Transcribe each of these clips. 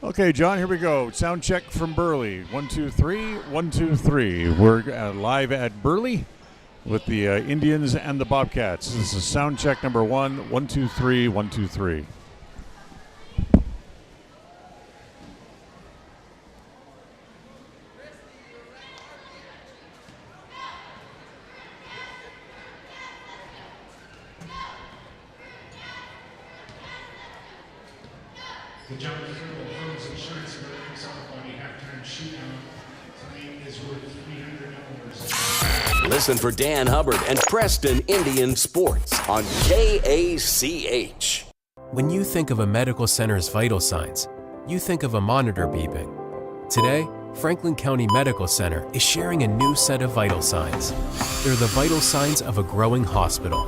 Okay, John, here we go. Sound check from Burley. 1, 2, 3, 1, 2, 3. We're live at Burley with the Indians and the Bobcats. This is sound check number 1, 1, 2, 3, 1, 2, 3. The John Carroll Firms Insurance American Softball halftime shootout tonight is worth $300. Listen for Dan Hubbard and Preston Indian Sports on KACH. When you think of a medical center's vital signs, you think of a monitor beeping. Today, Franklin County Medical Center is sharing a new set of vital signs. They're the vital signs of a growing hospital.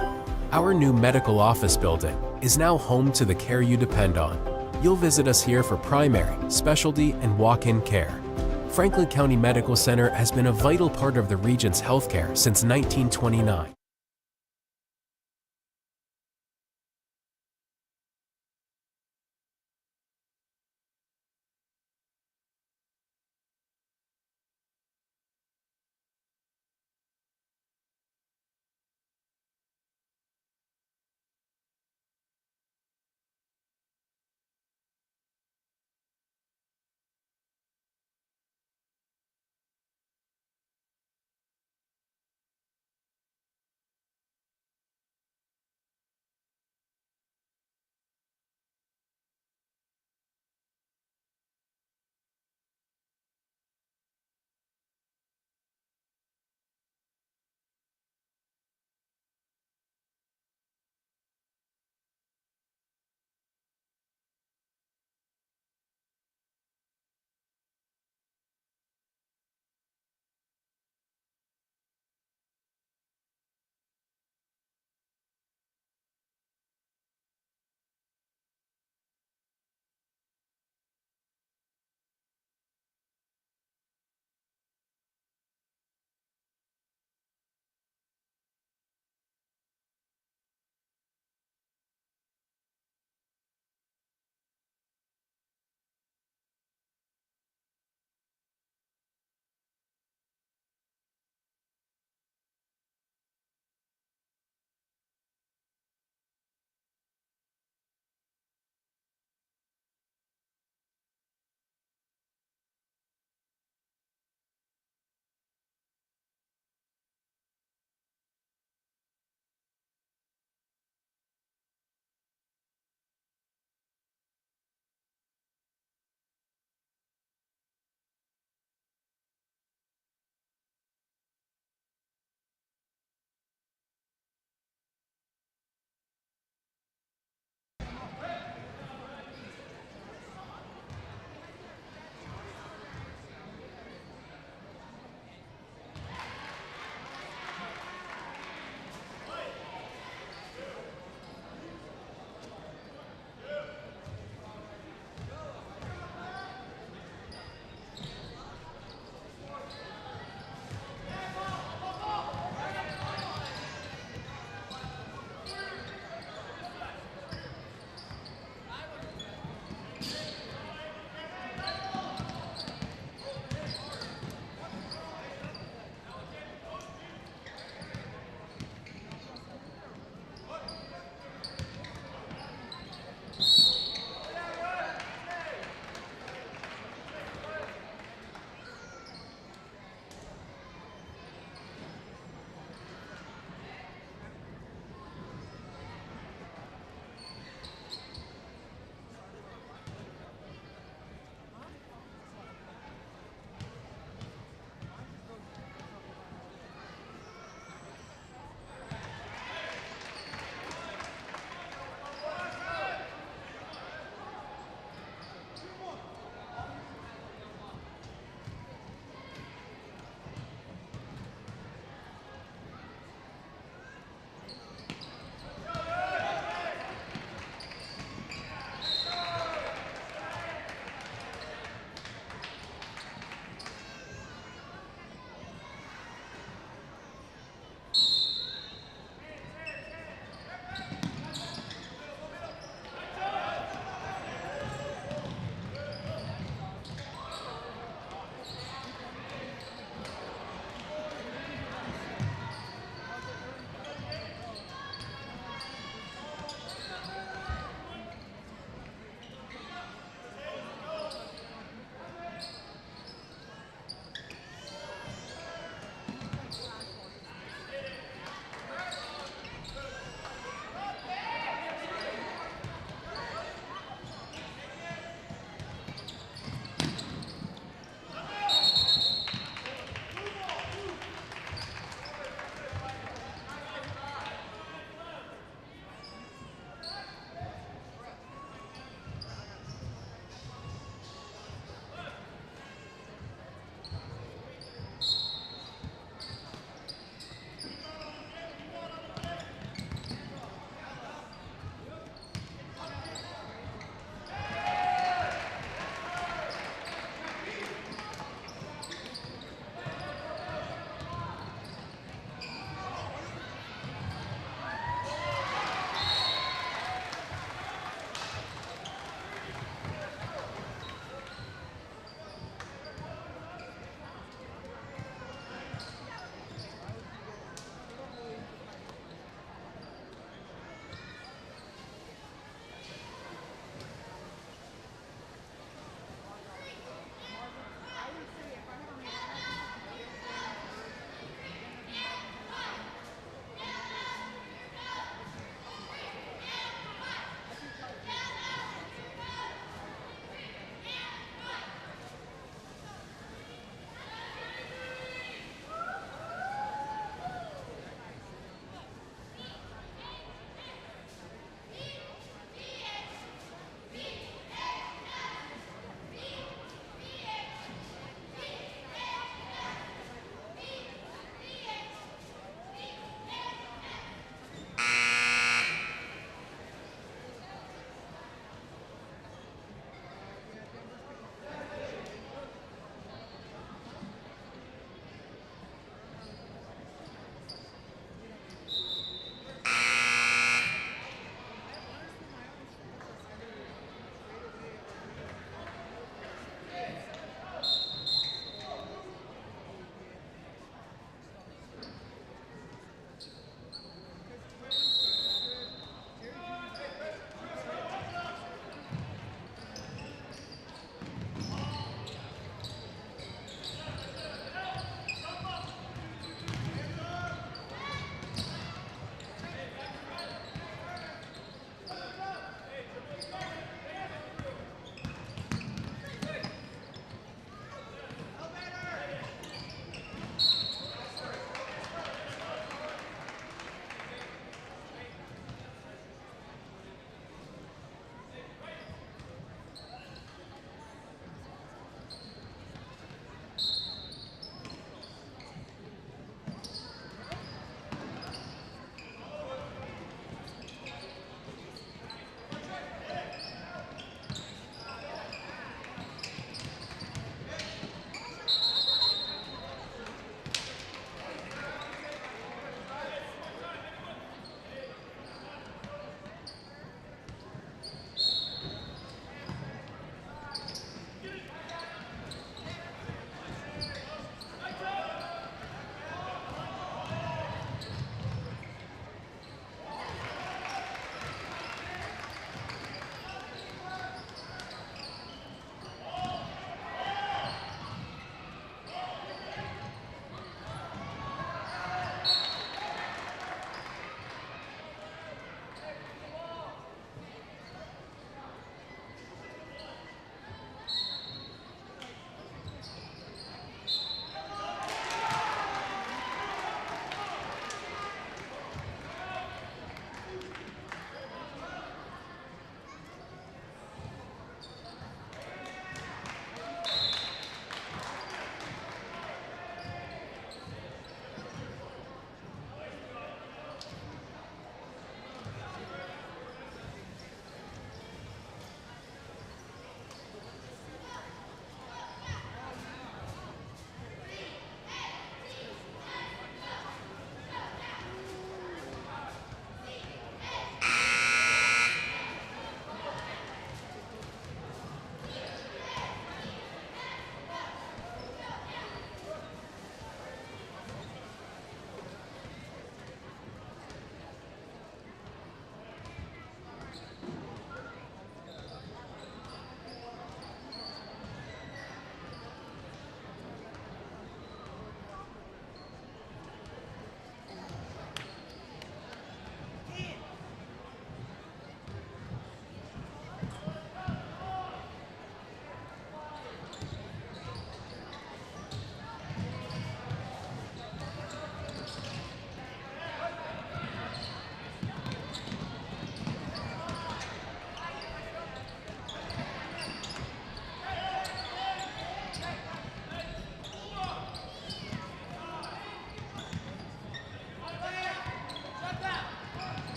Our new medical office building is now home to the care you depend on. You'll visit us here for primary, specialty, and walk-in care. Franklin County Medical Center has been a vital part of the region's healthcare since 1929.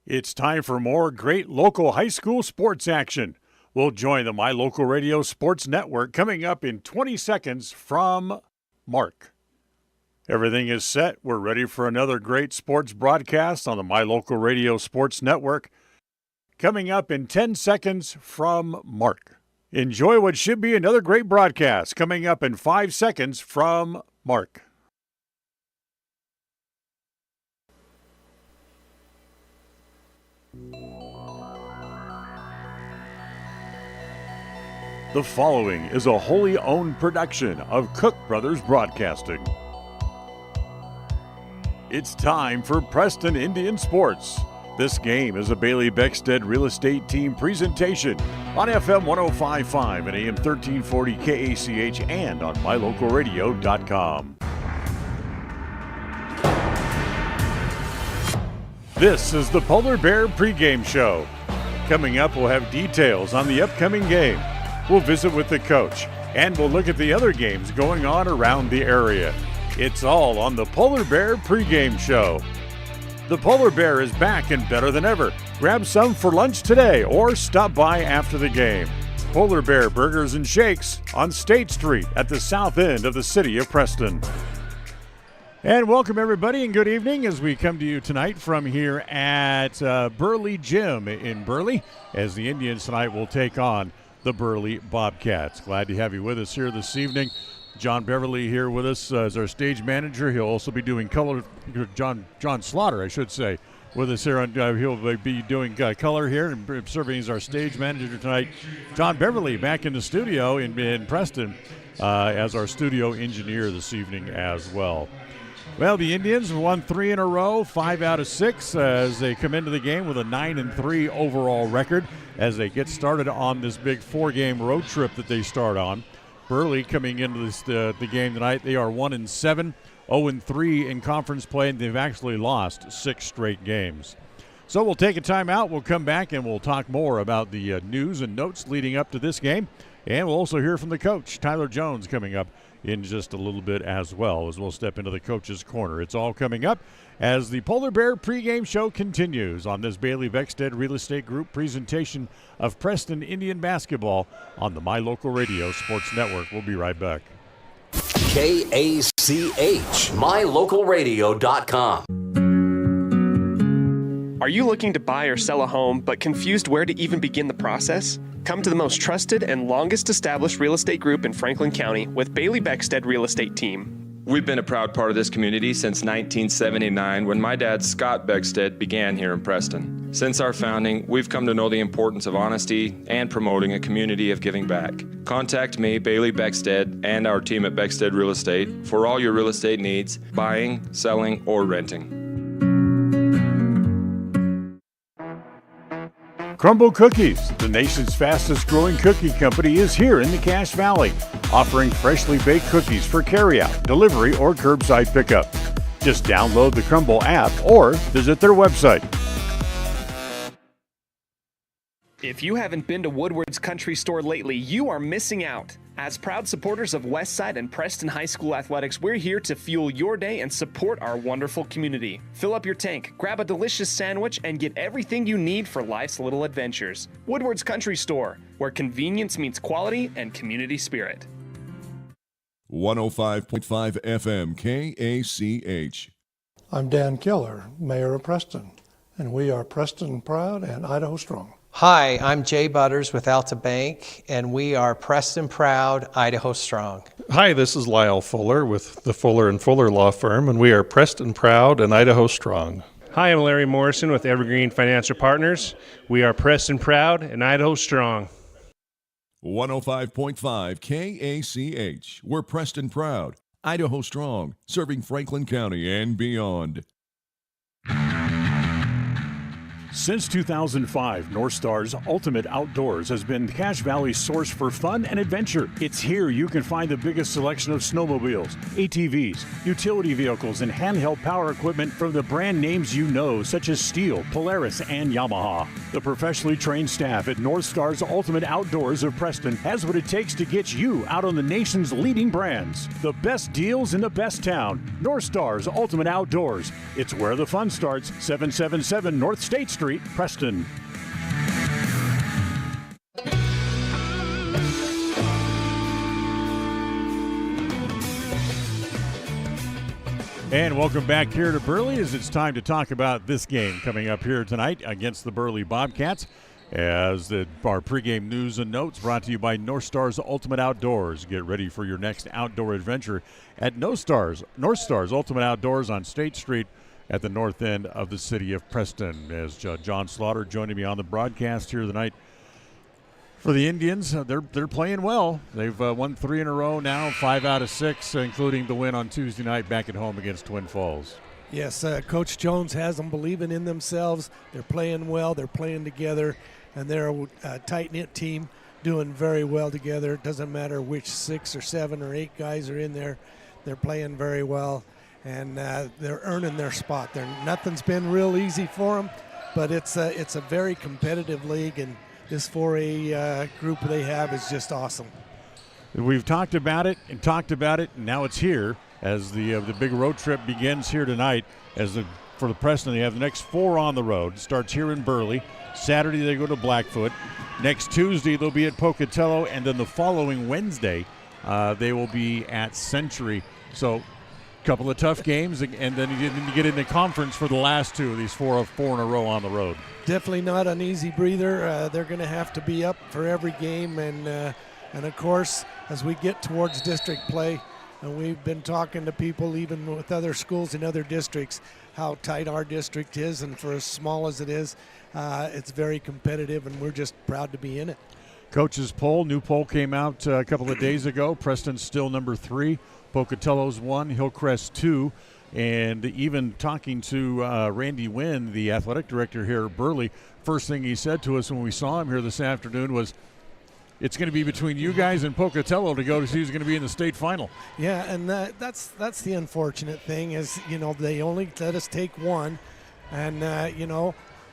It's time for more great local high school sports action. We'll join the My Local Radio Sports Network coming up in 20 seconds from Mark. Everything is set. We're ready for another great sports broadcast on the My Local Radio Sports Network. Coming up in 10 seconds from Mark. Enjoy what should be another great broadcast coming up in 5 seconds from Mark. The following is a wholly owned production of Cook Brothers Broadcasting. It's time for Preston Indian Sports. This game is a Bailey Beckstead Real Estate Team presentation on FM 105.5 and AM 1340 KACH and on mylocalradio.com. This is the Polar Bear pregame show. Coming up, we'll have details on the upcoming game. We'll visit with the coach, and we'll look at the other games going on around the area. It's all on the Polar Bear pregame show. The Polar Bear is back and better than ever. Grab some for lunch today or stop by after the game. Polar Bear Burgers and Shakes on State Street at the south end of the city of Preston. And welcome everybody and good evening as we come to you tonight from here at Burley Gym in Burley as the Indians tonight will take on the Burley Bobcats. Glad to have you with us here this evening. John Beverly here with us as our stage manager. He'll also be doing color. John Slaughter, I should say, with us here. He'll be doing color here and serving as our stage manager tonight. John Beverly back in the studio in Preston as our studio engineer this evening as well. Well, the Indians won 3 in a row, 5 out of 6, as they come into the game with a 9-3 overall record as they get started on this big 4-game road trip that they start on. Burley coming into this the game tonight, they are 1-7, 0-3 in conference play, and they've actually lost 6 straight games. So we'll take a timeout. We'll come back and we'll talk more about the news and notes leading up to this game, and we'll also hear from the coach, Tyler Jones, coming up in just a little bit as well as we'll step into the coach's corner. It's all coming up as the Polar Bear pregame show continues on this Bailey Beckstead Real Estate Group presentation of Preston Indian basketball on the My Local Radio Sports Network. We'll be right back. KACH, mylocalradio.com. Are you looking to buy or sell a home but confused where to even begin the process? Come to the most trusted and longest established real estate group in Franklin County with Bailey Beckstead Real Estate Team. We've been a proud part of this community since 1979 when my dad, Scott Beckstead, began here in Preston. Since our founding, we've come to know the importance of honesty and promoting a community of giving back. Contact me, Bailey Beckstead, and our team at Beckstead Real Estate for all your real estate needs, buying, selling, or renting. Crumble Cookies, the nation's fastest growing cookie company, is here in the Cache Valley, offering freshly baked cookies for carryout, delivery, or curbside pickup. Just download the Crumble app or visit their website. If you haven't been to Woodward's Country Store lately, you are missing out. As proud supporters of Westside and Preston High School athletics, we're here to fuel your day and support our wonderful community. Fill up your tank, grab a delicious sandwich, and get everything you need for life's little adventures. Woodward's Country Store, where convenience meets quality and community spirit. 105.5 FM KACH. I'm Dan Keller, Mayor of Preston, and we are Preston Proud and Idaho Strong. Hi, I'm Jay Butters with Alta Bank, and we are Preston Proud, Idaho Strong. Hi, this is Lyle Fuller with the Fuller & Fuller Law Firm, and we are Preston Proud and Idaho Strong. Hi, I'm Larry Morrison with Evergreen Financial Partners. We are Preston Proud and Idaho Strong. 105.5 KACH. We're Preston Proud, Idaho Strong, serving Franklin County and beyond. Since 2005, North Star's Ultimate Outdoors has been Cache Valley's source for fun and adventure. It's here you can find the biggest selection of snowmobiles, ATVs, utility vehicles, and handheld power equipment from the brand names you know, such as Steel, Polaris, and Yamaha. The professionally trained staff at North Star's Ultimate Outdoors of Preston has what it takes to get you out on the nation's leading brands. The best deals in the best town. North Star's Ultimate Outdoors. It's where the fun starts. 777 North State Street Street, Preston. And welcome back here to Burley as it's time to talk about this game coming up here tonight against the Burley Bobcats. As our pregame news and notes brought to you by North Stars Ultimate Outdoors. Get ready for your next outdoor adventure at North Stars Ultimate Outdoors on State Street at the north end of the city of Preston. As John Slaughter joining me on the broadcast here tonight for the Indians. They're playing well. They've won 3 in a row now, 5 out of 6, including the win on Tuesday night back at home against Twin Falls. Yes, Coach Jones has them believing in themselves. They're playing well. They're playing together, and they're a tight-knit team doing very well together. It doesn't matter which 6 or 7 or 8 guys are in there. They're playing very well, and they're earning their spot. Nothing's been real easy for them, but it's a very competitive league, and this 4A group they have is just awesome. We've talked about it, and now it's here as the big road trip begins here tonight. For the Preston, they have the next 4 on the road. It starts here in Burley. Saturday they go to Blackfoot. Next Tuesday they'll be at Pocatello, and then the following Wednesday they will be at Century. So a couple of tough games, and then you get into conference for the last 2 of these 4 in a row on the road. Definitely not an easy breather. They're going to have to be up for every game, and of course, as we get towards district play, and we've been talking to people even with other schools in other districts, how tight our district is, and for as small as it is, it's very competitive, and we're just proud to be in it. Coach's poll, new poll came out a couple of days ago. Preston's still number 3, Pocatello's 1, Hillcrest 2. And even talking to Randy Wynn, the athletic director here at Burley, first thing he said to us when we saw him here this afternoon was, it's going to be between you guys and Pocatello to go to see who's going to be in the state final. Yeah, and that's the unfortunate thing is, they only let us take 1. And,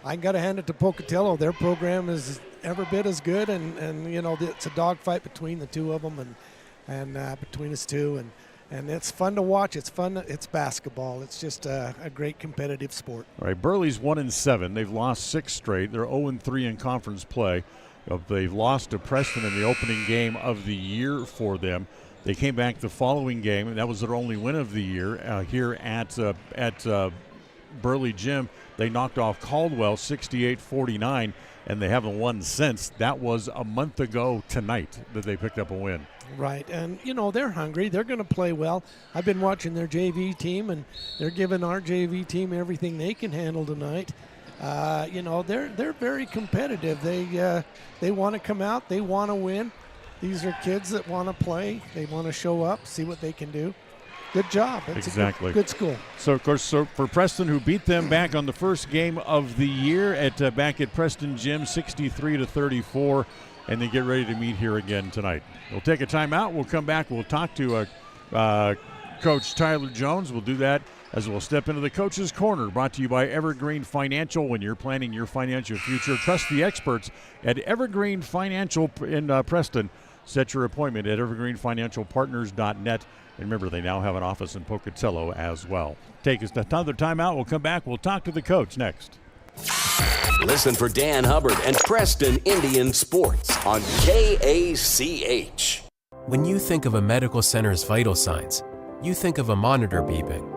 I got to hand it to Pocatello. Their program is every bit as good, and it's a dogfight between the 2 of them and between us 2. And it's fun to watch. It's fun. It's basketball. It's just a great competitive sport. All right, Burley's 1-7. They've lost 6 straight. They're 0-3 in conference play. They've lost to Preston in the opening game of the year for them. They came back the following game, and that was their only win of the year here at Burley Gym. They knocked off Caldwell 68-49, and they haven't won since. That was a month ago tonight that they picked up a win. Right, and they're hungry. They're going to play well. I've been watching their JV team, and they're giving our JV team everything they can handle tonight. They're very competitive. They want to come out. They want to win. These are kids that want to play. They want to show up, see what they can do. Good job. It's exactly. a good school. So, of course, for Preston, who beat them back on the first game of the year back at Preston Gym, 63-34, and they get ready to meet here again tonight. We'll take a timeout. We'll come back. We'll talk to Coach Tyler Jones. We'll do that as we'll step into the Coach's Corner, brought to you by Evergreen Financial. When you're planning your financial future, trust the experts at Evergreen Financial in Preston. Set your appointment at evergreenfinancialpartners.net. And remember, they now have an office in Pocatello as well. Take us another timeout. We'll come back. We'll talk to the coach next. Listen for Dan Hubbard and Preston Indian Sports on KACH. When you think of a medical center's vital signs, you think of a monitor beeping.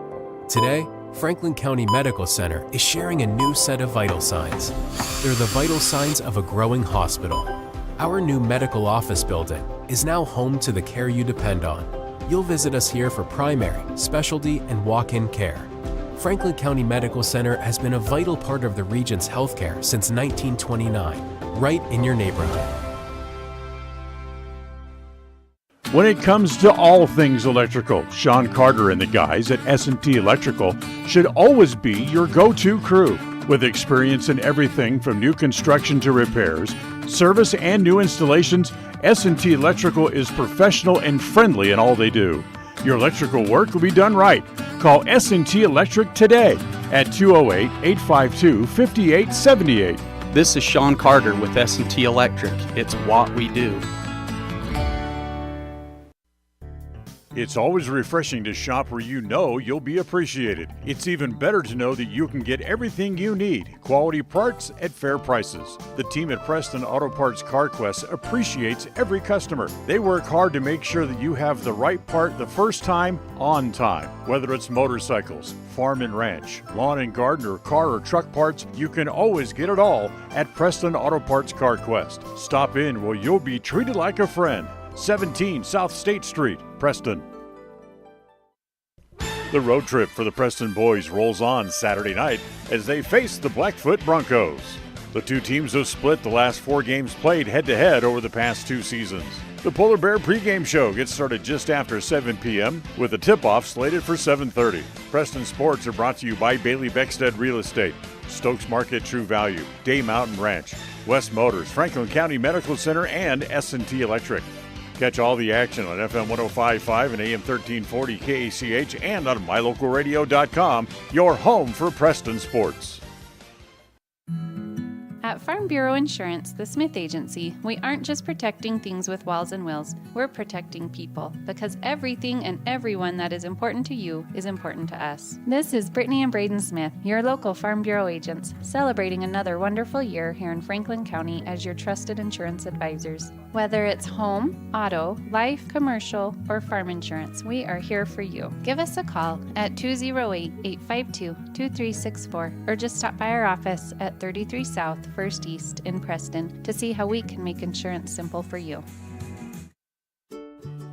Today, Franklin County Medical Center is sharing a new set of vital signs. They're the vital signs of a growing hospital. Our new medical office building is now home to the care you depend on. You'll visit us here for primary, specialty, and walk-in care. Franklin County Medical Center has been a vital part of the region's healthcare since 1929, right in your neighborhood. When it comes to all things electrical, Sean Carter and the guys at S&T Electrical should always be your go-to crew. With experience in everything from new construction to repairs, service, and new installations, S&T Electrical is professional and friendly in all they do. Your electrical work will be done right. Call S&T Electric today at 208-852-5878. This is Sean Carter with S&T Electric. It's what we do. It's always refreshing to shop where you know you'll be appreciated. It's even better to know that you can get everything you need, quality parts at fair prices. The team at Preston Auto Parts CarQuest appreciates every customer. They work hard to make sure that you have the right part the first time, on time. Whether it's motorcycles, farm and ranch, lawn and garden, or car or truck parts, you can always get it all at Preston Auto Parts CarQuest. Stop in where you'll be treated like a friend. 17 South State Street, Preston. The road trip for the Preston boys rolls on Saturday night as they face the Blackfoot Broncos. The two teams have split the last 4 games played head-to-head over the past 2 seasons. The Polar Bear pregame show gets started just after 7 p.m. with a tip-off slated for 7:30. Preston Sports are brought to you by Bailey Beckstead Real Estate, Stokes Market True Value, Day Mountain Ranch, West Motors, Franklin County Medical Center, and S&T Electric. Catch all the action on FM 105.5 and AM 1340 KACH and on MyLocalRadio.com, your home for Preston sports. At Farm Bureau Insurance, the Smith Agency, we aren't just protecting things with walls and wills. We're protecting people, because everything and everyone that is important to you is important to us. This is Brittany and Braden Smith, your local Farm Bureau agents, celebrating another wonderful year here in Franklin County as your trusted insurance advisors. Whether it's home, auto, life, commercial, or farm insurance, we are here for you. Give us a call at 208-852-2364 or just stop by our office at 33 South 1st East in Preston to see how we can make insurance simple for you.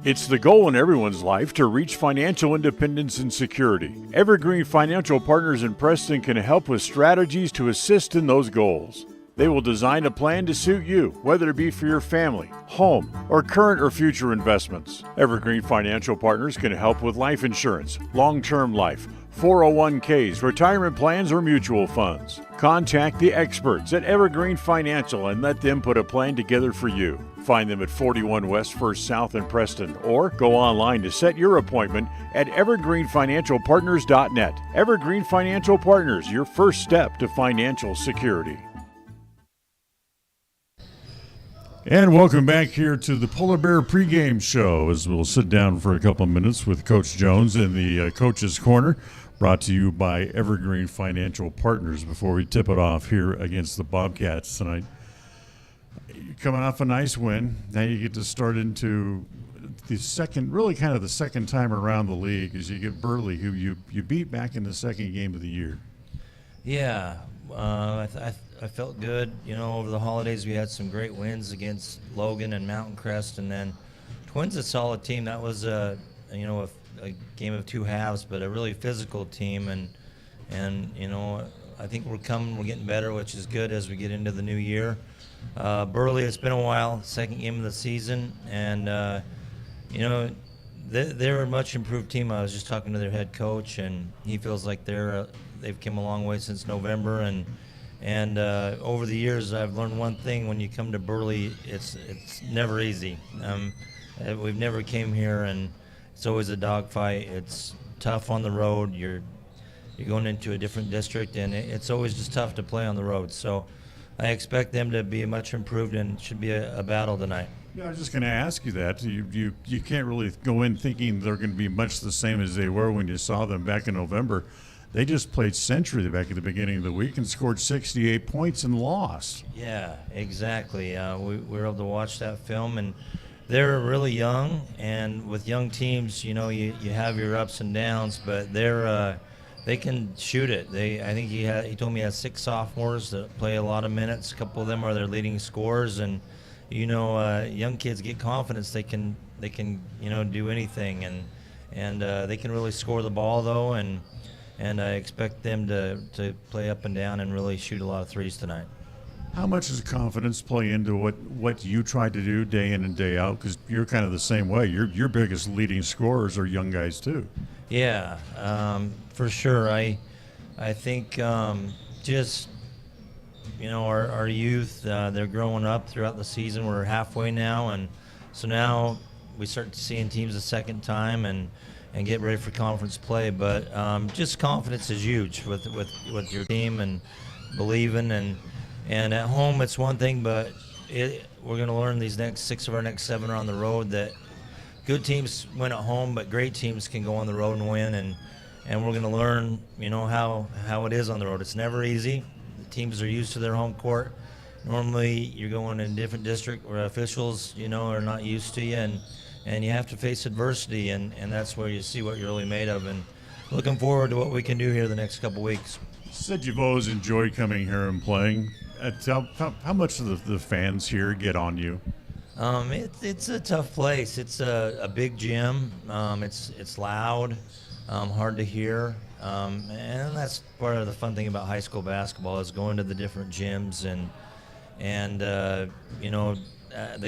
It's the goal in everyone's life to reach financial independence and security. Evergreen Financial Partners in Preston can help with strategies to assist in those goals. They will design a plan to suit you, whether it be for your family, home, or current or future investments. Evergreen Financial Partners can help with life insurance, long-term life, 401ks, retirement plans, or mutual funds. Contact the experts at Evergreen Financial and let them put a plan together for you. Find them at 41 West 1st South in Preston or go online to set your appointment at evergreenfinancialpartners.net. Evergreen Financial Partners, your first step to financial security. And welcome back here to the Polar Bear pregame show as we'll sit down for a couple of minutes with Coach Jones in the Coach's Corner, brought to you by Evergreen Financial Partners before we tip it off here against the Bobcats tonight. You're coming off a nice win. Now you get to start into the second, really kind of the second time around the league as you get Burley, who you beat back in the second game of the year. Yeah, I felt good. You know, over the holidays we had some great wins against Logan and Mountain Crest, and then Twins, a solid team. That was a game of 2 halves, but a really physical team, and you know, I think we're getting better, which is good as we get into the new year. Burley, it's been a while, second game of the season, and you know, they're a much improved team. I was just talking to their head coach, and he feels like they've come a long way since November, and over the years I've learned one thing: when you come to Burley, it's never easy. We've never came here, and it's always a dogfight. It's tough on the road. You're going into a different district, and it's always just tough to play on the road. So I expect them to be much improved, and it should be a battle tonight. Yeah, I was just going to ask you that. You can't really go in thinking they're going to be much the same as they were when you saw them back in November. They just played Century back at the beginning of the week and scored 68 points and lost. Yeah, exactly. We were able to watch that film, and they're really young. And with young teams, you know, you have your ups and downs, but they can shoot it. I think he told me he has 6 sophomores that play a lot of minutes. A couple of them are their leading scorers, and you know, young kids get confidence. They can you know, do anything, and they can really score the ball though, and I expect them to play up and down and really shoot a lot of threes tonight. How much does confidence play into what you try to do day in and day out? Because you're kind of the same way. Your biggest leading scorers are young guys too. Yeah, for sure. I think just, you know, our youth, they're growing up throughout the season. We're halfway now, and so now we start seeing teams a second time and get ready for conference play. But just confidence is huge with your team and believing. And at home it's one thing, but we're going to learn these next 6 of our next 7 are on the road, that good teams win at home, but great teams can go on the road and win, and we're going to learn, how it is on the road. It's never easy. The teams are used to their home court. Normally, you're going in a different district where officials, are not used to you, and you have to face adversity, and that's where you see what you're really made of. And looking forward to what we can do here the next couple weeks. You said you've always enjoyed coming here and playing. How much do the fans here get on you? It's a tough place. It's a big gym. It's loud, hard to hear, and that's part of the fun thing about high school basketball is going to the different gyms and the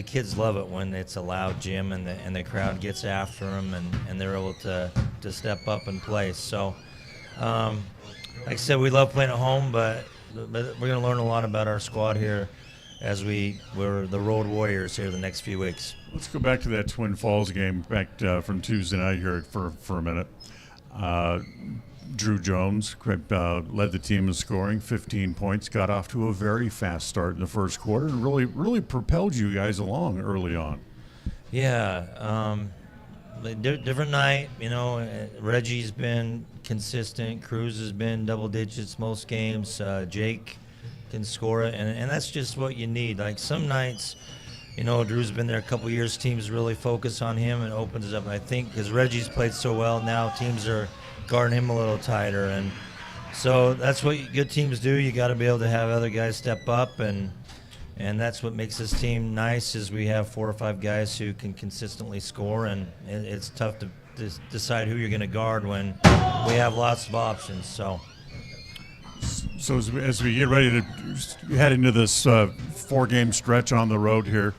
kids love it when it's a loud gym and the crowd gets after them and they're able to step up and play. So, like I said, we love playing at home, but we're going to learn a lot about our squad here as we're the road warriors here the next few weeks. Let's go back to that Twin Falls game back from Tuesday night here for a minute. Drew Jones led the team in scoring, 15 points, got off to a very fast start in the first quarter, and really propelled you guys along early on. Yeah, different night. Reggie's been consistent. Cruz has been double digits most games. Jake can score it, and that's just what you need. Like some nights, Drew's been there a couple years. Teams really focus on him and opens it up. And I think because Reggie's played so well, now teams are guarding him a little tighter, and so that's what good teams do. You got to be able to have other guys step up, and that's what makes this team nice. Is we have 4 or 5 guys who can consistently score, and it's tough to decide who you're going to guard when we have lots of options. So as we get ready to head into this 4-game stretch on the road here,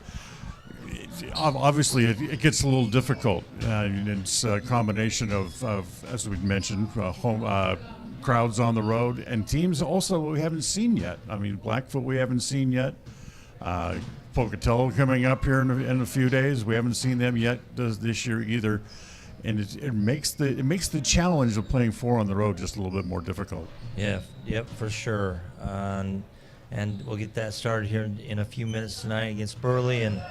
obviously it gets a little difficult. It's a combination of as we mentioned, home crowds on the road and teams also we haven't seen yet. I mean, Blackfoot we haven't seen yet. Pocatello coming up here in a few days. We haven't seen them yet this year either. And it makes the challenge of playing 4 on the road just a little bit more difficult. Yeah, yep, for sure. And we'll get that started here in a few minutes tonight against Burley, and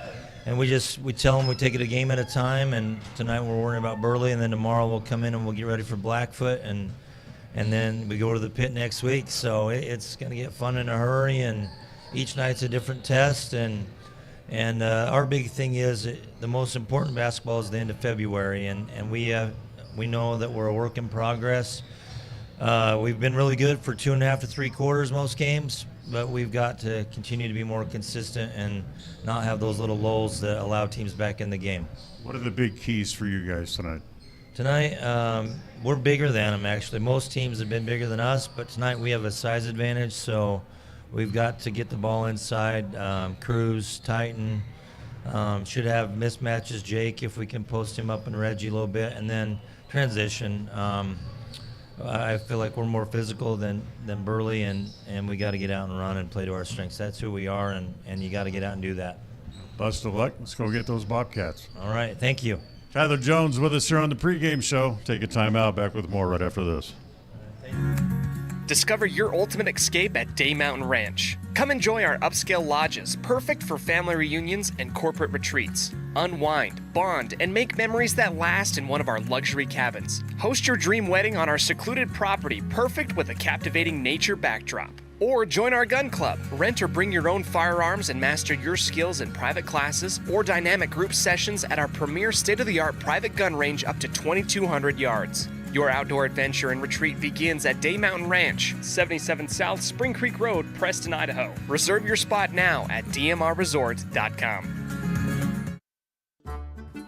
we tell them we take it a game at a time. And tonight we're worrying about Burley, and then tomorrow we'll come in and we'll get ready for Blackfoot, and then we go to the pit next week. So it's going to get fun in a hurry, and each night's a different test. And our big thing is the most important basketball is the end of February, and we know that we're a work in progress. We've been really good for 2.5 to 3 quarters most games, but we've got to continue to be more consistent and not have those little lulls that allow teams back in the game. What are the big keys for you guys tonight? Tonight, we're bigger than them, actually. Most teams have been bigger than us, but tonight we have a size advantage, so we've got to get the ball inside. Cruz, Titan, should have mismatches. Jake, if we can post him up, and Reggie a little bit, and then transition. I feel like we're more physical than Burley, and we got to get out and run and play to our strengths. That's who we are, and you got to get out and do that. Best of luck. Let's go get those Bobcats. All right, thank you. Tyler Jones with us here on the pregame show. Take a time out. Back with more right after this. Discover your ultimate escape at Day Mountain Ranch. Come enjoy our upscale lodges, perfect for family reunions and corporate retreats. Unwind, bond, and make memories that last in one of our luxury cabins. Host your dream wedding on our secluded property, perfect with a captivating nature backdrop. Or join our gun club. Rent or bring your own firearms and master your skills in private classes or dynamic group sessions at our premier state-of-the-art private gun range up to 2,200 yards. Your outdoor adventure and retreat begins at Day Mountain Ranch, 77 South Spring Creek Road, Preston, Idaho. Reserve your spot now at dmrresort.com.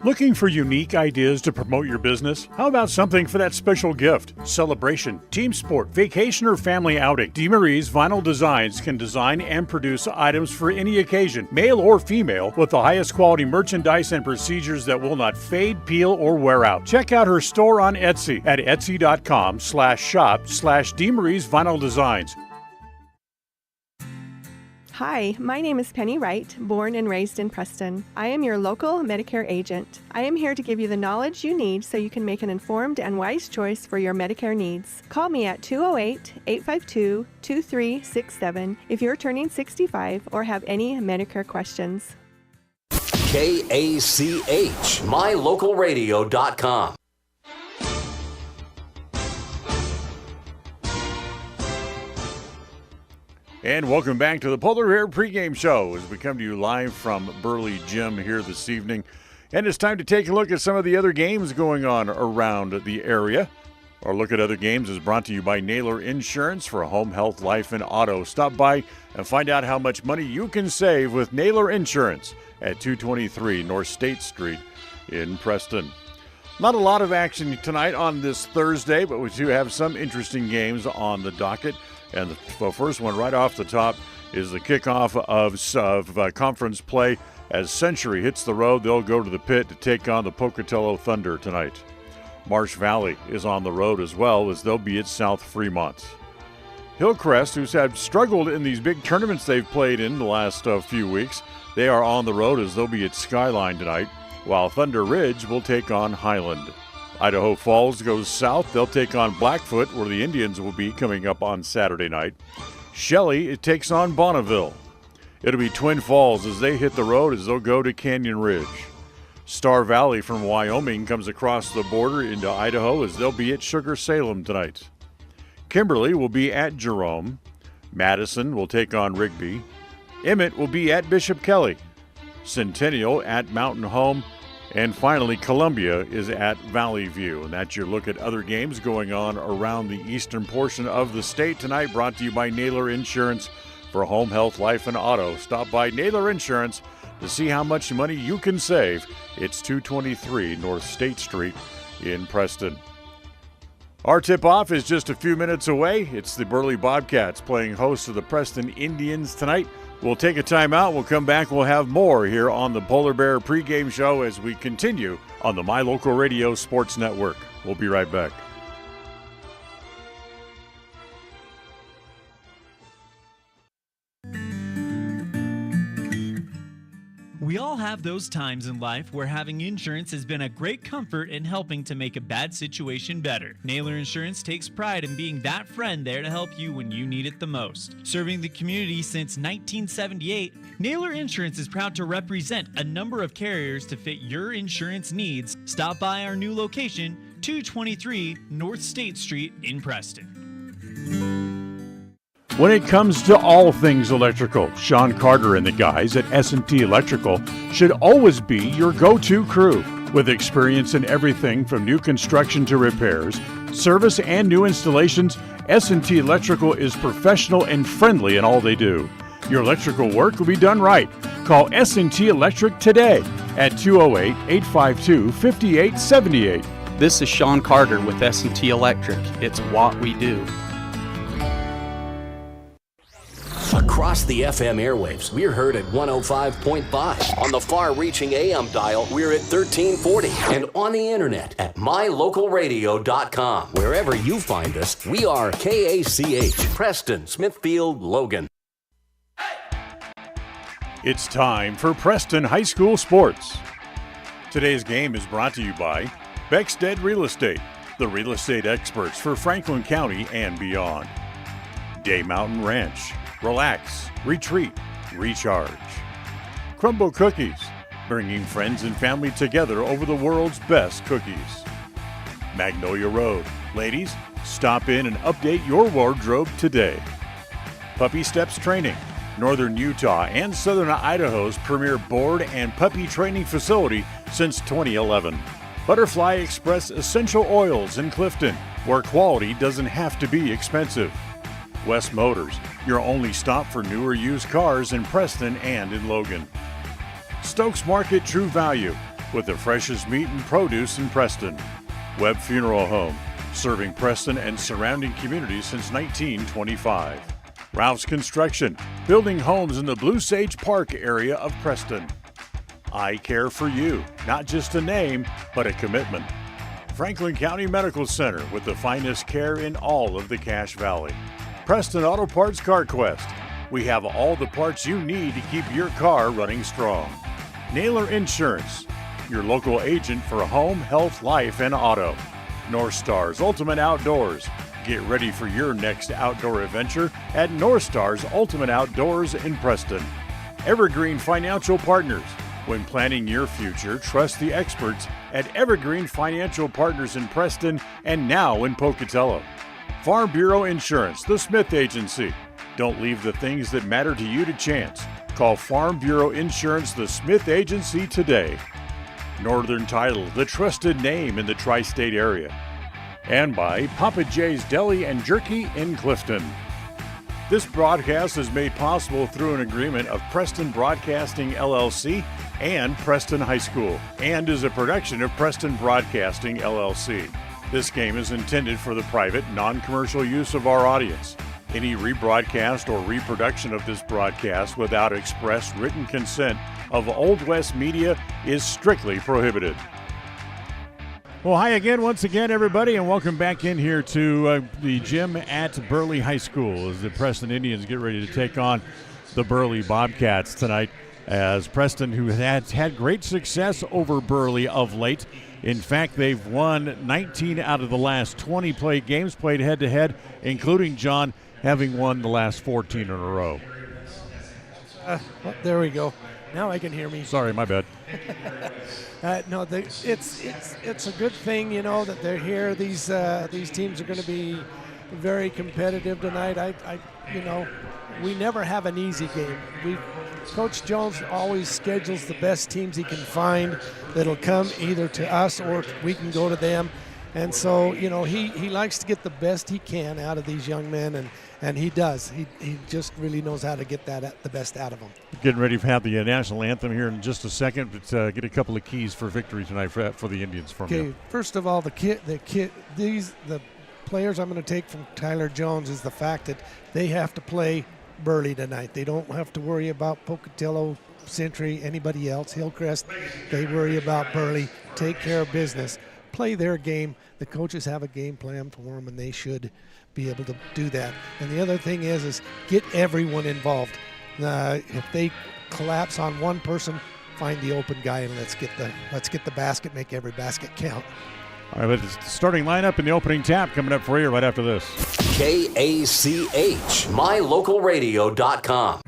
Looking for unique ideas to promote your business? How about something for that special gift, celebration, team sport, vacation, or family outing? DeMarie's Vinyl Designs can design and produce items for any occasion, male or female, with the highest quality merchandise and procedures that will not fade, peel, or wear out. Check out her store on Etsy at etsy.com/shop/DeMarie's Vinyl Designs. Hi, my name is Penny Wright, born and raised in Preston. I am your local Medicare agent. I am here to give you the knowledge you need so you can make an informed and wise choice for your Medicare needs. Call me at 208-852-2367 if you're turning 65 or have any Medicare questions. KACH, mylocalradio.com. And welcome back to the Polar Bear pregame show as we come to you live from Burley Gym here this evening. And it's time to take a look at some of the other games going on around the area. Our look at other games is brought to you by Naylor Insurance for home, health, life, and auto. Stop by and find out how much money you can save with Naylor Insurance at 223 North State Street in Preston. Not a lot of action tonight on this Thursday, but we do have some interesting games on the docket. And the first one right off the top is the kickoff of conference play. As Century hits the road, they'll go to the pit to take on the Pocatello Thunder tonight. Marsh Valley is on the road as well, as they'll be at South Fremont. Hillcrest, who's had struggled in these big tournaments they've played in the last few weeks, they are on the road as they'll be at Skyline tonight, while Thunder Ridge will take on Highland. Idaho Falls goes south. They'll take on Blackfoot, where the Indians will be coming up on Saturday night. Shelley, it takes on Bonneville. It'll be Twin Falls as they hit the road as they'll go to Canyon Ridge. Star Valley from Wyoming comes across the border into Idaho as they'll be at Sugar Salem tonight. Kimberly will be at Jerome. Madison will take on Rigby. Emmett will be at Bishop Kelly. Centennial at Mountain Home. And finally, Columbia is at Valley View. And that's your look at other games going on around the eastern portion of the state tonight, brought to you by Naylor Insurance for home, health, life, and auto. Stop by Naylor Insurance to see how much money you can save. It's 223 North State Street in Preston. Our tip-off is just a few minutes away. It's the Burley Bobcats playing host to the Preston Indians tonight. We'll take a timeout. We'll come back. We'll have more here on the Polar Bear pregame show as we continue on the My Local Radio Sports Network. We'll be right back. We all have those times in life where having insurance has been a great comfort in helping to make a bad situation better. Naylor Insurance takes pride in being that friend there to help you when you need it the most. Serving the community since 1978, Naylor Insurance is proud to represent a number of carriers to fit your insurance needs. Stop by our new location, 223 North State Street in Preston. When it comes to all things electrical, Sean Carter and the guys at S&T Electrical should always be your go-to crew. With experience in everything from new construction to repairs, service, and new installations, S&T Electrical is professional and friendly in all they do. Your electrical work will be done right. Call S&T Electric today at 208-852-5878. This is Sean Carter with S&T Electric. It's what we do. Across the FM airwaves, we're heard at 105.5. On the far-reaching AM dial, we're at 1340. And on the internet at mylocalradio.com. Wherever you find us, we are KACH, Preston, Smithfield, Logan. It's time for Preston High School Sports. Today's game is brought to you by Beckstead Real Estate, the real estate experts for Franklin County and beyond. Day Mountain Ranch. Relax, retreat, recharge. Crumble Cookies, bringing friends and family together over the world's best cookies. Magnolia Road. Ladies, stop in and update your wardrobe today. Puppy Steps Training, Northern Utah and Southern Idaho's premier board and puppy training facility since 2011. Butterfly Express Essential Oils in Clifton, where quality doesn't have to be expensive. West Motors, your only stop for newer used cars in Preston and in Logan. Stokes Market True Value, with the freshest meat and produce in Preston. Webb Funeral Home, serving Preston and surrounding communities since 1925. Ralph's Construction, building homes in the Blue Sage Park area of Preston. I Care for You, not just a name, but a commitment. Franklin County Medical Center, with the finest care in all of the Cache Valley. Preston Auto Parts Car Quest. We have all the parts you need to keep your car running strong. Naylor Insurance, your local agent for home, health, life, and auto. North Stars Ultimate Outdoors. Get ready for your next outdoor adventure at North Stars Ultimate Outdoors in Preston. Evergreen Financial Partners. When planning your future, trust the experts at Evergreen Financial Partners in Preston and now in Pocatello. Farm Bureau Insurance, the Smith Agency. Don't leave the things that matter to you to chance. Call Farm Bureau Insurance, the Smith Agency today. Northern Title, the trusted name in the tri-state area. And by Papa J's Deli and Jerky in Clifton. This broadcast is made possible through an agreement of Preston Broadcasting LLC and Preston High School, and is a production of Preston Broadcasting LLC. This game is intended for the private, non-commercial use of our audience. Any rebroadcast or reproduction of this broadcast without express written consent of Old West Media is strictly prohibited. Well, hi again, once again, everybody, and welcome back in here to the gym at Burley High School as the Preston Indians get ready to take on the Burley Bobcats tonight, as Preston, who has had great success over Burley of late. In fact, they've won 19 out of the last 20 games played head-to-head, including, John, having won the last 14 in a row. Well, there we go. Now I can hear me. Sorry, my bad. No, it's a good thing, you know, that they're here. These teams are going to be very competitive tonight. We never have an easy game. Coach Jones always schedules the best teams he can find that'll come either to us or we can go to them. And so, you know, he likes to get the best he can out of these young men, and he does. He just really knows how to get the best out of them. Getting ready to have the national anthem here in just a second, but get a couple of keys for victory tonight for the Indians from you. Okay, first of all, the players I'm going to take from Tyler Jones is the fact that they have to play Burley tonight. They don't have to worry about Pocatello, Century, anybody else, Hillcrest. They worry about Burley. Take care of business. Play their game. The coaches have a game plan for them, and they should be able to do that. And the other thing is get everyone involved. If they collapse on one person, find the open guy and let's get the basket. Make every basket count. All right, but it's the starting lineup and the opening tap coming up for you right after this. KACH, mylocalradio.com.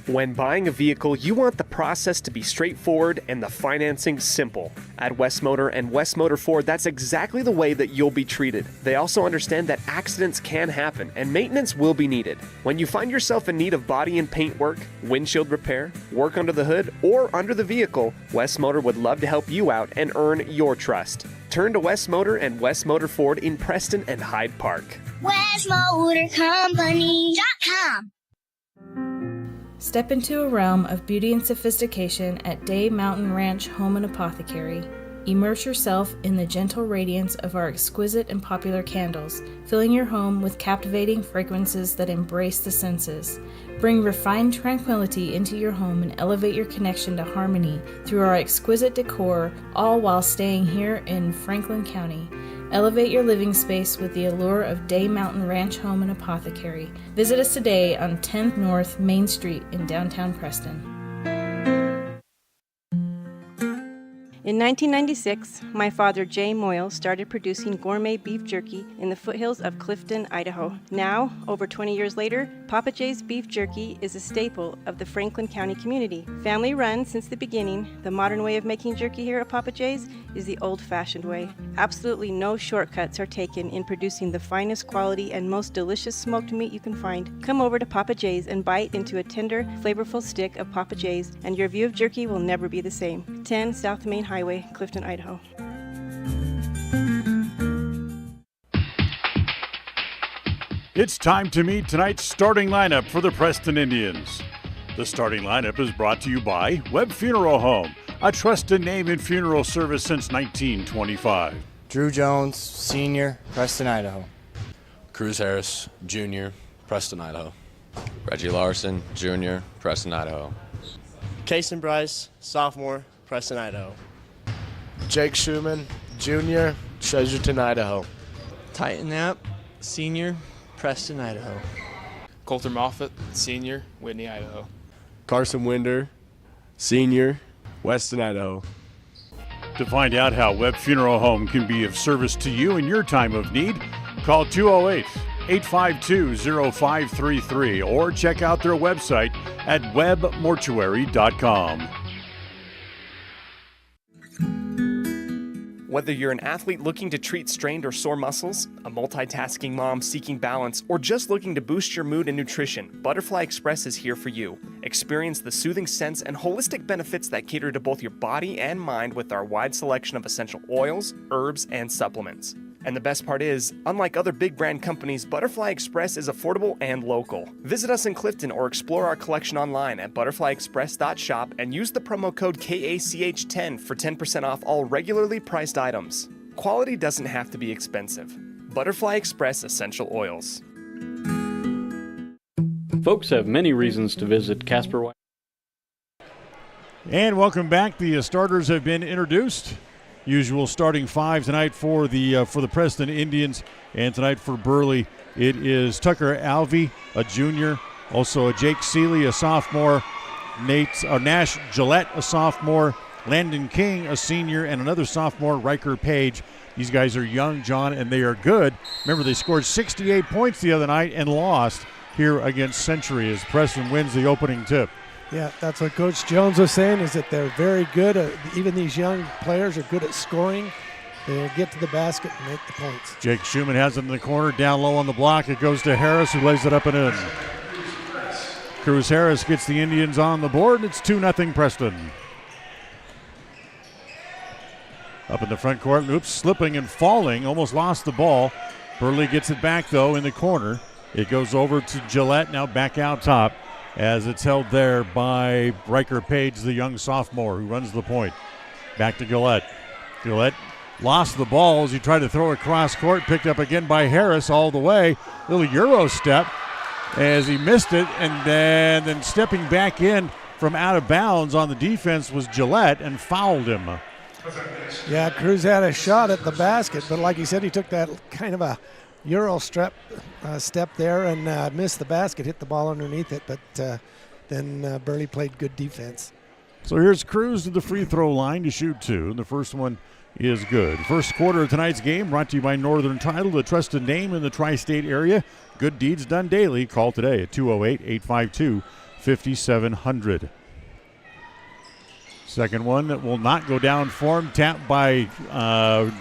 When buying a vehicle, you want the process to be straightforward and the financing simple. At West Motor and West Motor Ford, that's exactly the way that you'll be treated. They also understand that accidents can happen and maintenance will be needed. When you find yourself in need of body and paint work, windshield repair, work under the hood, or under the vehicle, West Motor would love to help you out and earn your trust. Turn to West Motor and West Motor Ford in Preston and Hyde Park. WestMotorCompany.com. Step into a realm of beauty and sophistication at Day Mountain Ranch Home and Apothecary. Immerse yourself in the gentle radiance of our exquisite and popular candles, filling your home with captivating fragrances that embrace the senses. Bring refined tranquility into your home and elevate your connection to harmony through our exquisite decor, all while staying here in Franklin County. Elevate your living space with the allure of Day Mountain Ranch Home and Apothecary. Visit us today on 10th North Main Street in downtown Preston. In 1996, my father, Jay Moyle, started producing gourmet beef jerky in the foothills of Clifton, Idaho. Now, over 20 years later, Papa J's beef jerky is a staple of the Franklin County community. Family run since the beginning, the modern way of making jerky here at Papa J's is the old-fashioned way. Absolutely no shortcuts are taken in producing the finest quality and most delicious smoked meat you can find. Come over to Papa J's and bite into a tender, flavorful stick of Papa J's, and your view of jerky will never be the same. 10 South Main Highway, Clifton, Idaho. It's time to meet tonight's starting lineup for the Preston Indians. The starting lineup is brought to you by Webb Funeral Home, a trusted name in funeral service since 1925. Drew Jones, Sr., Preston, Idaho. Cruz Harris, Jr., Preston, Idaho. Reggie Larson, Jr., Preston, Idaho. Kason Bryce, Sophomore, Preston, Idaho. Jake Schumann, Jr., Treasurton, Idaho. Titan Knapp, Senior, Preston, Idaho. Coulter Moffett, Senior, Whitney, Idaho. Carson Winder, Senior, Weston, Idaho. To find out how Webb Funeral Home can be of service to you in your time of need, call 852-0533 or check out their website at webmortuary.com. Whether you're an athlete looking to treat strained or sore muscles, a multitasking mom seeking balance, or just looking to boost your mood and nutrition, Butterfly Express is here for you. Experience the soothing scents and holistic benefits that cater to both your body and mind with our wide selection of essential oils, herbs, and supplements. And the best part is, unlike other big brand companies, Butterfly Express is affordable and local. Visit us in Clifton or explore our collection online at butterflyexpress.shop and use the promo code KACH10 for 10% off all regularly priced items. Quality doesn't have to be expensive. Butterfly Express Essential Oils. Folks have many reasons to visit Casper. And welcome back. The starters have been introduced. Usual starting five tonight for the Preston Indians, and tonight for Burley it is Tucker Alvey, a junior, also a Jake Seeley, a sophomore, Nash Gillette, a sophomore, Landon King, a senior, and another sophomore, Riker Page. These guys are young, John, and they are good. Remember, they scored 68 points the other night and lost here against Century as Preston wins the opening tip. Yeah, that's what Coach Jones was saying, is that they're very good. Even these young players are good at scoring. They'll get to the basket and make the points. Jake Schumann has it in the corner, down low on the block. It goes to Harris, who lays it up and in. Cruz Harris gets the Indians on the board, and it's 2-0 Preston. Up in the front court, oops, slipping and falling, almost lost the ball. Burley gets it back, though, in the corner. It goes over to Gillette, now back out top, as it's held there by Riker Page, the young sophomore who runs the point. Back to Gillette. Gillette lost the ball as he tried to throw it cross court, picked up again by Harris all the way. Little Euro step as he missed it, and then stepping back in from out of bounds on the defense was Gillette and fouled him. Yeah, Cruz had a shot at the basket, but like he said, he took that kind of a Euro step there and missed the basket, hit the ball underneath it, but then Burley played good defense. So here's Cruz to the free throw line to shoot two. The first one is good. First quarter of tonight's game brought to you by Northern Title, the trusted name in the tri-state area. Good deeds done daily. Call today at 208-852-5700. Second one that will not go down for him. Tapped by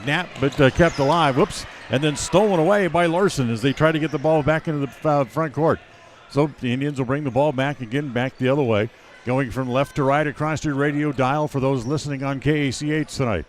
Knapp, but kept alive. Whoops. And then stolen away by Larson as they try to get the ball back into the front court. So the Indians will bring the ball back again, back the other way. Going from left to right across your radio dial for those listening on KACH tonight.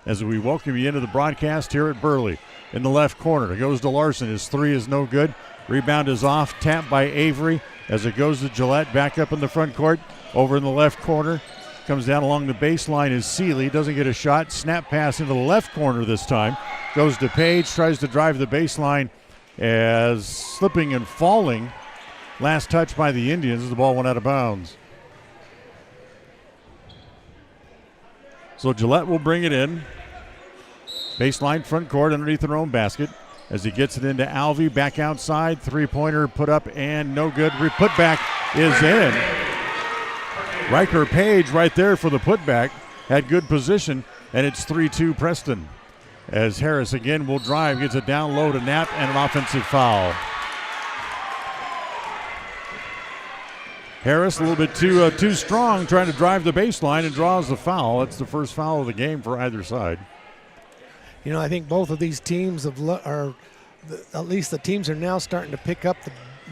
As we welcome you into the broadcast here at Burley. In the left corner, it goes to Larson. His three is no good. Rebound is off. Tapped by Avery as it goes to Gillette. Back up in the front court. Over in the left corner. Comes down along the baseline is Seeley. Doesn't get a shot. Snap pass into the left corner this time. Goes to Page. Tries to drive the baseline as slipping and falling. Last touch by the Indians as the ball went out of bounds. So Gillette will bring it in. Baseline front court underneath their own basket. As he gets it into Alvey. Back outside. Three-pointer put up and no good. Putback is in. Riker Page right there for the putback. Had good position, and it's 3-2 Preston. As Harris again will drive, gets it down low to Knapp, and an offensive foul. Harris a little bit too strong, trying to drive the baseline and draws the foul. That's the first foul of the game for either side. You know, I think both of these teams at least the teams are now starting to pick up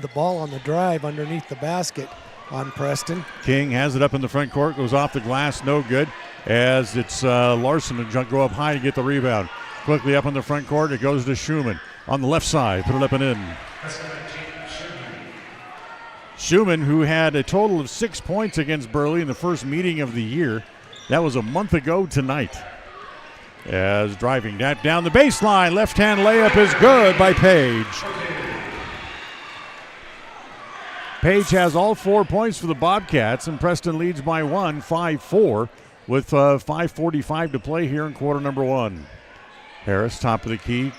the ball on the drive underneath the basket on Preston. King has it up in the front court, goes off the glass, no good, as it's Larson to go up high to get the rebound. Quickly up in the front court, it goes to Schumann on the left side, put it up and in. Schumann, who had a total of 6 points against Burley in the first meeting of the year. That was a month ago tonight. As driving that down the baseline, left-hand layup is good by Page. Page has all 4 points for the Bobcats, and Preston leads by 5-4, with 5:45 to play here in quarter number one. Harris, top of the key,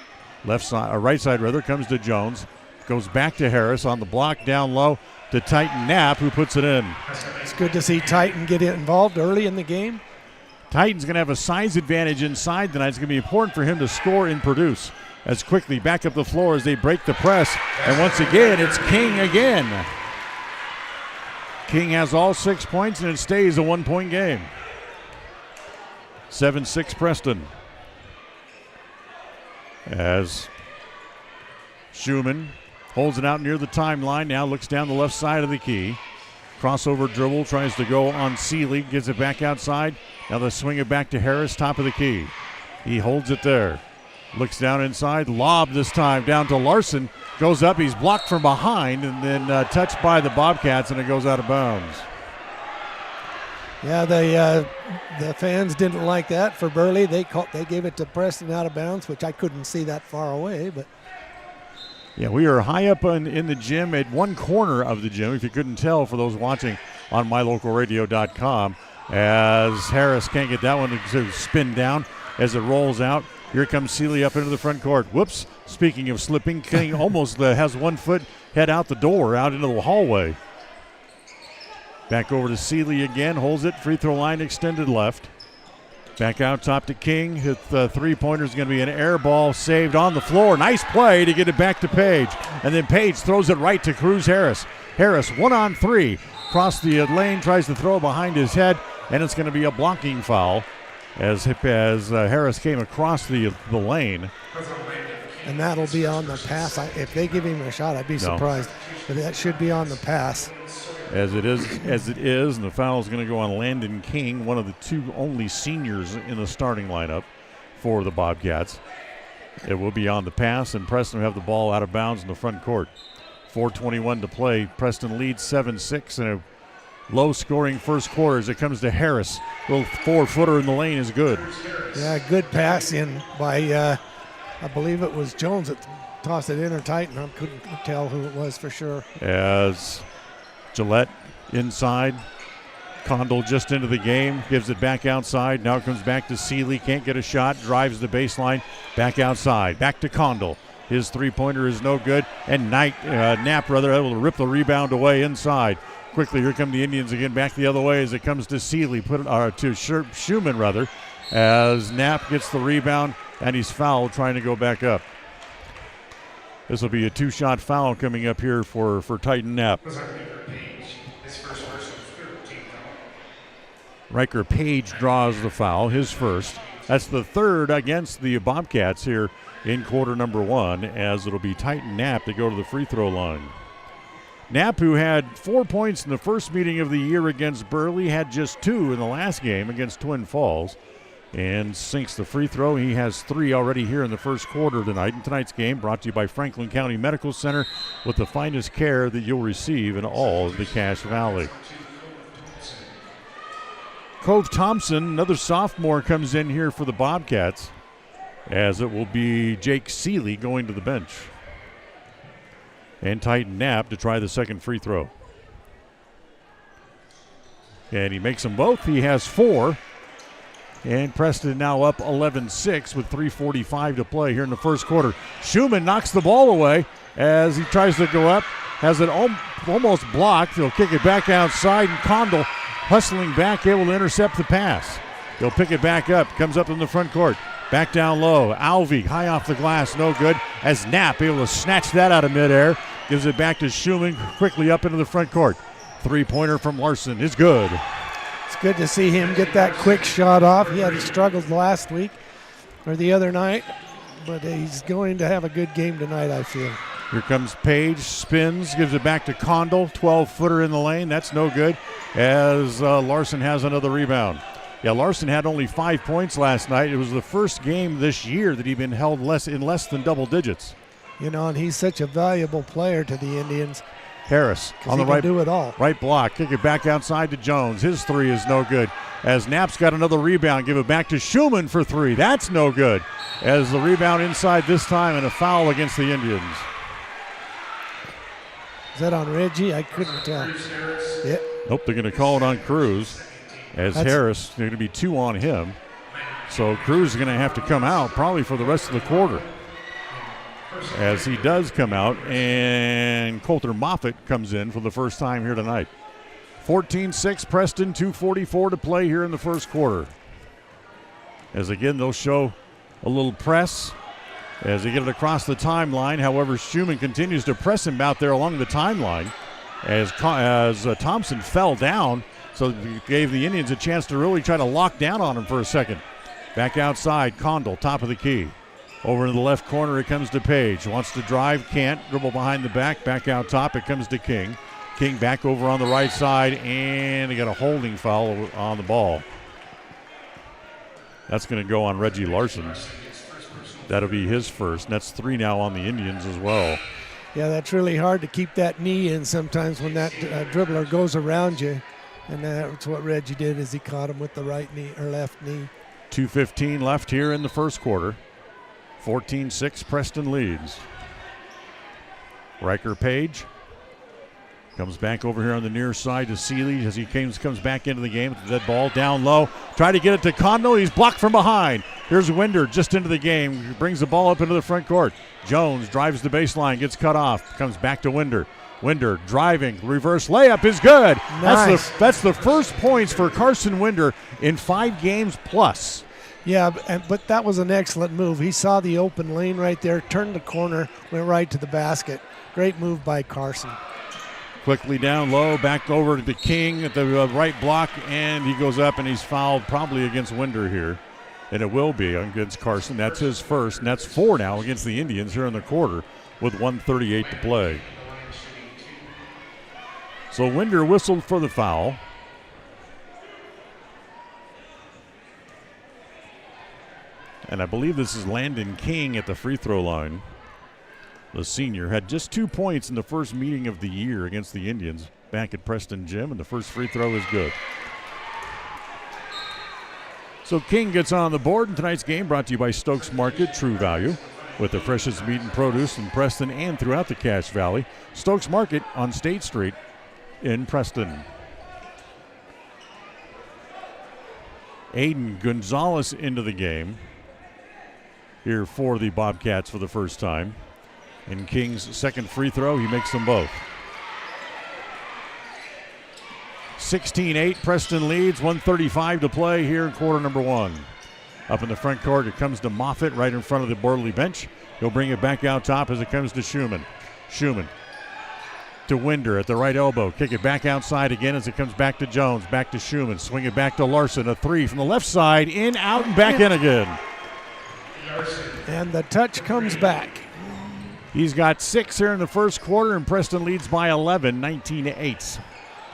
right side comes to Jones. Goes back to Harris on the block, down low to Titan Knapp, who puts it in. It's good to see Titan get involved early in the game. Titan's going to have a size advantage inside tonight. It's going to be important for him to score and produce. as quickly back up the floor as they break the press. And once again, it's King again. King has all 6 points, and it stays a 1-point game. 7-6 Preston. As Schumann holds it out near the timeline, now looks down the left side of the key. Crossover dribble, tries to go on Seeley, gives it back outside. Now they swing it back to Harris, top of the key. He holds it there. Looks down inside, lob this time down to Larson. Goes up, he's blocked from behind, and then touched by the Bobcats, and it goes out of bounds. Yeah, the fans didn't like that for Burley. They gave it to Preston out of bounds, which I couldn't see that far away. But yeah, we are high up in the gym at one corner of the gym, if you couldn't tell for those watching on mylocalradio.com, as Harris can't get that one to spin down as it rolls out. Here comes Seeley up into the front court. Whoops. Speaking of slipping, King almost has 1 foot head out the door, out into the hallway. Back over to Seeley again. Holds it. Free throw line extended left. Back out top to King. His three-pointer is going to be an air ball saved on the floor. Nice play to get it back to Page. And then Page throws it right to Cruz Harris. Harris 1-on-3. Across the lane, tries to throw behind his head, and it's going to be a blocking foul as Harris came across the lane. And that'll be on the pass. If they give him a shot, I'd be surprised. But that should be on the pass. As it is, and the foul is going to go on Landon King, one of the two only seniors in the starting lineup for the Bobcats. It will be on the pass, and Preston will have the ball out of bounds in the front court. 4:21 to play. Preston leads 7-6 in a low-scoring first quarter as it comes to Harris. Little 4-footer in the lane is good. Yeah, good pass in by, I believe it was Jones that tossed it in or Titan. I couldn't tell who it was for sure. As Gillette inside. Condell just into the game. Gives it back outside. Now it comes back to Seeley. Can't get a shot. Drives the baseline. Back outside. Back to Condell. His three-pointer is no good. And Knapp able to rip the rebound away inside. Quickly, here come the Indians again back the other way as it comes to Seeley. To Schumann, as Knapp gets the rebound, and he's fouled trying to go back up. This will be a two-shot foul coming up here for Titan Knapp. Riker Page draws the foul, his first. That's the third against the Bobcats here in quarter number one, as it'll be Titan Knapp to go to the free throw line. Knapp, who had 4 points in the first meeting of the year against Burley, had just 2 in the last game against Twin Falls, and sinks the free throw. He has 3 already here in the first quarter tonight. And tonight's game brought to you by Franklin County Medical Center, with the finest care that you'll receive in all of the Cache Valley. Cove Thompson, another sophomore, comes in here for the Bobcats, as it will be Jake Seeley going to the bench. And Titan Knapp to try the second free throw. And he makes them both. He has 4. And Preston now up 11-6 with 3:45 to play here in the first quarter. Schumann knocks the ball away as he tries to go up. Has it almost blocked. He'll kick it back outside, and Condell hustling back, able to intercept the pass. He'll pick it back up. Comes up in the front court. Back down low. Alvey high off the glass. No good. As Knapp able to snatch that out of midair. Gives it back to Schumann quickly up into the front court. Three-pointer from Larson is good. It's good to see him get that quick shot off. He had struggled last week or the other night, but he's going to have a good game tonight, I feel. Here comes Page, spins, gives it back to Condell. 12-footer in the lane. That's no good, as Larson has another rebound. Yeah, Larson had only 5 points last night. It was the first game this year that he'd been held in less than double digits. You know, and he's such a valuable player to the Indians. Harris on the right, do it all. Right block. Kick it back outside to Jones. His 3 is no good. As Knapp's got another rebound. Give it back to Schumann for 3. That's no good. As the rebound inside this time, and a foul against the Indians. Is that on Reggie? I couldn't tell. Yeah. Nope, they're going to call it on Cruz. As Harris, they're going to be 2 on him. So Cruz is going to have to come out probably for the rest of the quarter. As he does come out, and Coulter Moffitt comes in for the first time here tonight. 14-6 Preston, 2:44 to play here in the first quarter. As again, they'll show a little press. as they get it across the timeline. However, Schumann continues to press him out there along the timeline as Thompson fell down, so it gave the Indians a chance to really try to lock down on him for a second. Back outside, Condell, top of the key. Over in the left corner, it comes to Page. Wants to drive, can't. Dribble behind the back. Back out top, it comes to King. King back over on the right side, and they got a holding foul on the ball. That's going to go on Reggie Larson. That'll be his first, and that's 3 now on the Indians as well. Yeah, that's really hard to keep that knee in sometimes when that dribbler goes around you. And that's what Reggie did, is he caught him with the right knee or left knee. 2:15 left here in the first quarter. 14-6, Preston leads. Riker Page comes back over here on the near side to Seeley as he comes back into the game with the dead ball down low. Try to get it to Condell. He's blocked from behind. Here's Winder just into the game. He brings the ball up into the front court. Jones drives the baseline, gets cut off, comes back to Winder. Winder driving, reverse layup is good. Nice. That's the first points for Carson Winder in 5 games plus. Yeah, but that was an excellent move. He saw the open lane right there, turned the corner, went right to the basket. Great move by Carson. Quickly down low, back over to the King at the right block, and he goes up and he's fouled probably against Winder here. And it will be against Carson. That's his first, and that's 4 now against the Indians here in the quarter with 1:38 to play. So Winder whistled for the foul. And I believe this is Landon King at the free throw line. The senior had just 2 points in the first meeting of the year against the Indians back at Preston Gym, and the first free throw is good. So King gets on the board, and tonight's game brought to you by Stokes Market, True Value, with the freshest meat and produce in Preston and throughout the Cache Valley. Stokes Market on State Street in Preston. Aiden Gonzalez into the game here for the Bobcats for the first time. And King's second free throw, he makes them both. 16-8, Preston leads, 1:35 to play here in quarter number 1. Up in the front court, it comes to Moffitt right in front of the Burley bench. He'll bring it back out top as it comes to Schumann. Schumann to Winder at the right elbow. Kick it back outside again as it comes back to Jones. Back to Schumann. Swing it back to Larson. A 3 from the left side. In, out, and back in again. And the touch comes back. He's got 6 here in the first quarter, and Preston leads by 11, 19-8.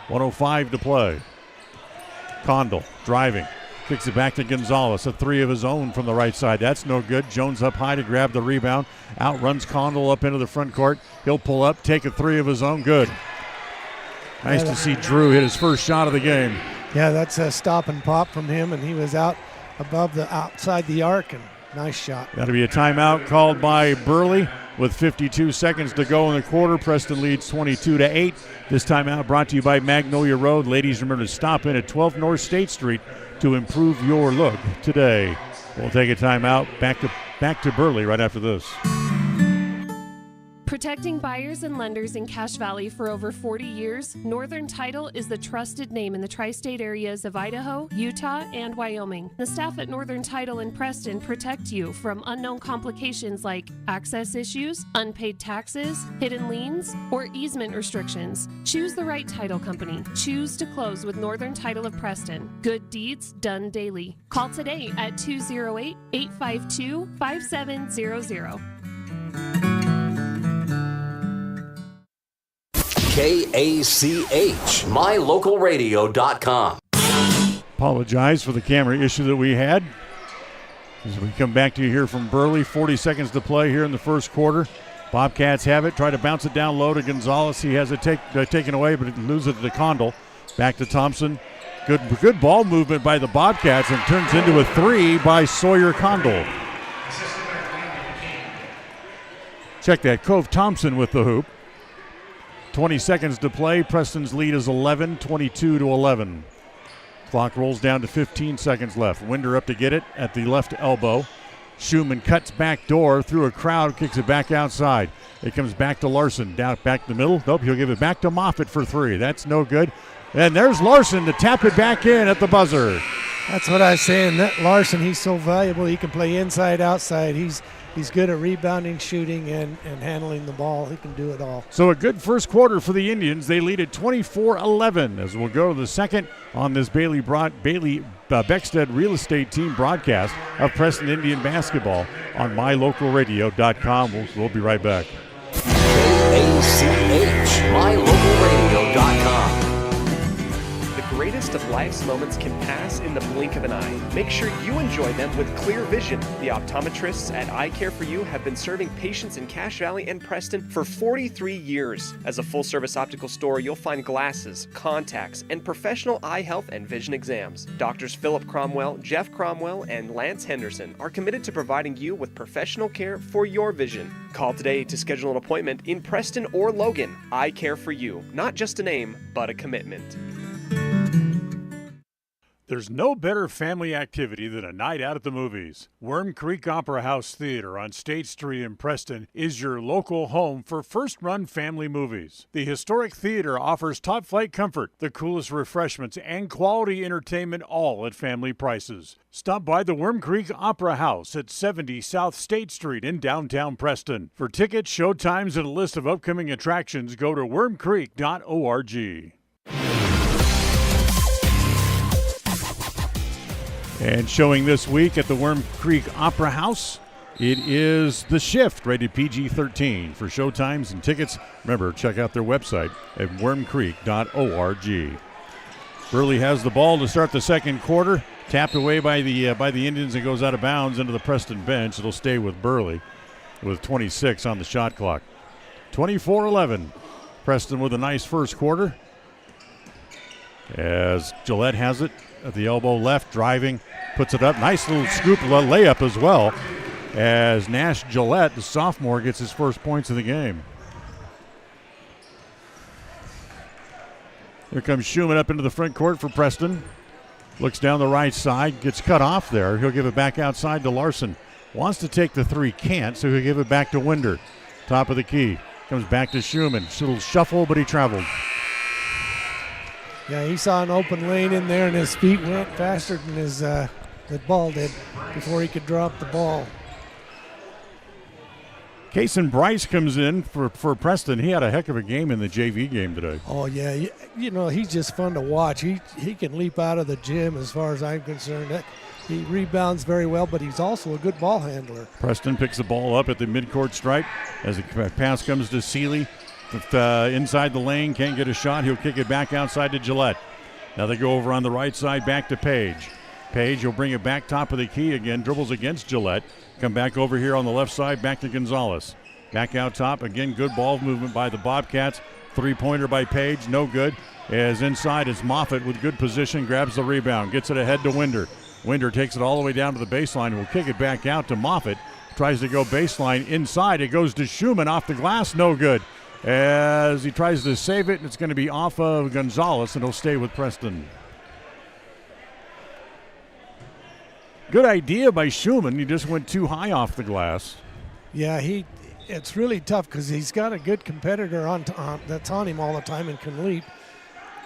1:05 to play. Condell driving. Kicks it back to Gonzalez. A 3 of his own from the right side. That's no good. Jones up high to grab the rebound. Outruns Condell up into the front court. He'll pull up, take a 3 of his own. Good. Nice to see Drew hit his first shot of the game. Yeah, that's a stop and pop from him, and he was out outside the arc, and nice shot. That'll be a timeout called by Burley with 52 seconds to go in the quarter. Preston leads 22-8. This timeout brought to you by Magnolia Road. Ladies, remember to stop in at 12 North State Street to improve your look today. We'll take a timeout. Back to Burley right after this. Protecting buyers and lenders in Cache Valley for over 40 years, Northern Title is the trusted name in the tri-state areas of Idaho, Utah, and Wyoming. The staff at Northern Title in Preston protect you from unknown complications like access issues, unpaid taxes, hidden liens, or easement restrictions. Choose the right title company. Choose to close with Northern Title of Preston. Good deeds done daily. Call today at 208-852-5700. KACH, mylocalradio.com. Apologize for the camera issue that we had. As we come back to you here from Burley, 40 seconds to play here in the first quarter. Bobcats have it, try to bounce it down low to Gonzalez. He has it taken away, but it loses it to Condell. Back to Thompson. Good ball movement by the Bobcats, and turns into a 3 by Sawyer Condell. Check that, Cove Thompson with the hoop. 20 seconds to play. Preston's lead is 11, 22-11. Clock rolls down to 15 seconds left. Winder up to get it at the left elbow. Schumann cuts back door through a crowd, kicks it back outside. It comes back to Larson, down back the middle. Nope, he'll give it back to Moffitt for 3. That's no good. And there's Larson to tap it back in at the buzzer. That's what I was saying. That Larson, he's so valuable. He can play inside, outside. He's He's good at rebounding, shooting, and handling the ball. He can do it all. So a good first quarter for the Indians. They lead at 24-11 as we'll go to the second on this Bailey Beckstead Real Estate Team broadcast of Preston Indian basketball on mylocalradio.com. We'll be right back. ACH, mylocalradio.com. The greatest of life's moments can pass in the blink of an eye. Make sure you enjoy them with clear vision. The optometrists at Eye Care for You have been serving patients in Cache Valley and Preston for 43 years. As a full-service optical store, you'll find glasses, contacts, and professional eye health and vision exams. Doctors Philip Cromwell, Jeff Cromwell, and Lance Henderson are committed to providing you with professional care for your vision. Call today to schedule an appointment in Preston or Logan. Eye Care for You. Not just a name, but a commitment. There's no better family activity than a night out at the movies. Worm Creek Opera House Theater on State Street in Preston is your local home for first-run family movies. The historic theater offers top-flight comfort, the coolest refreshments, and quality entertainment, all at family prices. Stop by the Worm Creek Opera House at 70 South State Street in downtown Preston. For tickets, show times, and a list of upcoming attractions, go to wormcreek.org. And showing this week at the Worm Creek Opera House, it is The Shift, rated PG-13. For showtimes and tickets, remember, check out their website at wormcreek.org. Burley has the ball to start the second quarter. Tapped away by the Indians and goes out of bounds into the Preston bench. It'll stay with Burley with 26 on the shot clock. 24-11. Preston with a nice first quarter. As Gillette has it at the elbow left, driving, puts it up. Nice little scoop layup as well, as Nash Gillette, the sophomore, gets his first points of the game. Here comes Schumann up into the front court for Preston. Looks down the right side, gets cut off there. He'll give it back outside to Larson. Wants to take the three, can't, so he'll give it back to Winder. Top of the key. Comes back to Schumann. A little shuffle, but he traveled. Yeah, he saw an open lane in there, and his feet went faster than the ball did before he could drop the ball. Cason Bryce comes in for Preston. He had a heck of a game in the JV game today. Oh, yeah. You know, he's just fun to watch. He can leap out of the gym as far as I'm concerned. He rebounds very well, but he's also a good ball handler. Preston picks the ball up at the midcourt stripe as the pass comes to Seeley. Inside the lane, can't get a shot. He'll kick it back outside to Gillette. Now they go over on the right side, back to Page. Page will bring it back top of the key again, dribbles against Gillette. Come back over here on the left side, back to Gonzalez. Back out top, again, good ball movement by the Bobcats. Three-pointer by Page, no good. As inside is Moffitt with good position, grabs the rebound, gets it ahead to Winder. Winder takes it all the way down to the baseline, will kick it back out to Moffitt. Tries to go baseline inside, it goes to Schumann off the glass, no good. As he tries to save it, and it's going to be off of Gonzalez, and he'll stay with Preston. Good idea by Schumann. He just went too high off the glass. Yeah, it's really tough because he's got a good competitor that's on him all the time and can leap.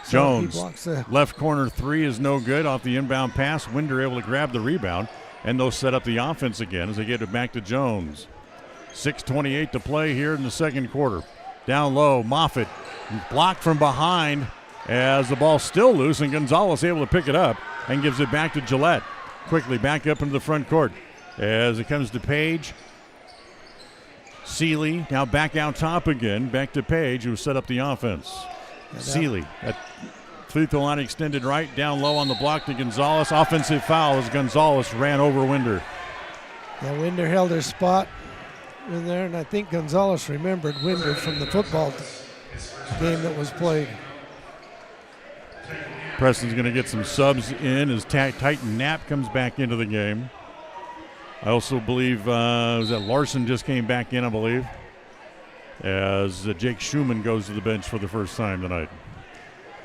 So Jones, left corner three is no good off the inbound pass. Winder able to grab the rebound, and they'll set up the offense again as they get it back to Jones. 6:28 to play here in the second quarter. Down low, Moffitt blocked from behind as the ball's still loose, and Gonzalez able to pick it up and gives it back to Gillette. Quickly back up into the front court as it comes to Page. Seeley now back out top again, back to Page, who set up the offense. Seeley at free throw line extended right, down low on the block to Gonzalez. Offensive foul as Gonzalez ran over Winder. Yeah, Winder held his spot in there, and I think Gonzalez remembered Winder from the football game that was played. Preston's going to get some subs in as Titan Knapp comes back into the game. I also believe was that Larson just came back in, I believe, as Jake Schumann goes to the bench for the first time tonight.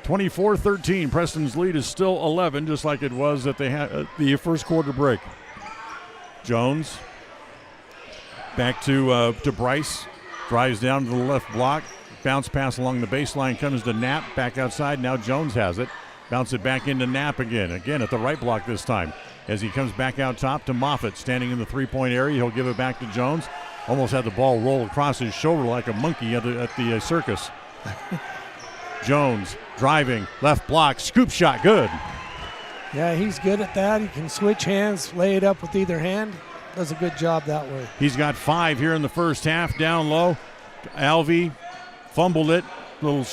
24-13. Preston's lead is still 11, just like it was at the first quarter break. Jones back to Bryce. Drives down to the left block. Bounce pass along the baseline comes to Knapp. Back outside. Now Jones has it. Bounce it back into Knapp again. Again at the right block this time. as he comes back out top to Moffitt, standing in the three-point area. He'll give it back to Jones. Almost had the ball roll across his shoulder like a monkey at the circus. Jones driving, left block, scoop shot, good. Yeah, he's good at that. He can switch hands, lay it up with either hand. Does a good job that way. He's got 5 here in the first half, down low. Alvey fumbled it. Little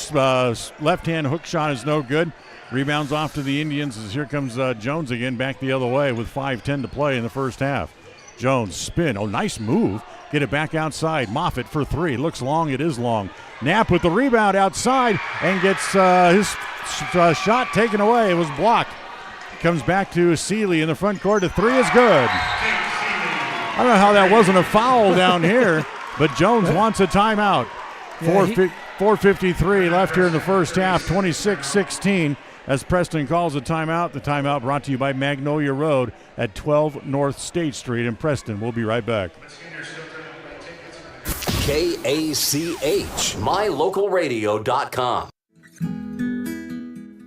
left-hand hook shot is no good. Rebounds off to the Indians as here comes Jones again back the other way with 5:10 to play in the first half. Jones spin. Oh, nice move. Get it back outside. Moffitt for 3. Looks long. It is long. Knapp with the rebound outside and gets his shot taken away. It was blocked. Comes back to Seeley in the front court. The 3 is good. I don't know how that wasn't a foul down here, but Jones wants a timeout. 4:53 left here in the first half, 26-16 as Preston calls a timeout. The timeout brought to you by Magnolia Road at 12 North State Street in Preston. We'll be right back. KACH, mylocalradio.com.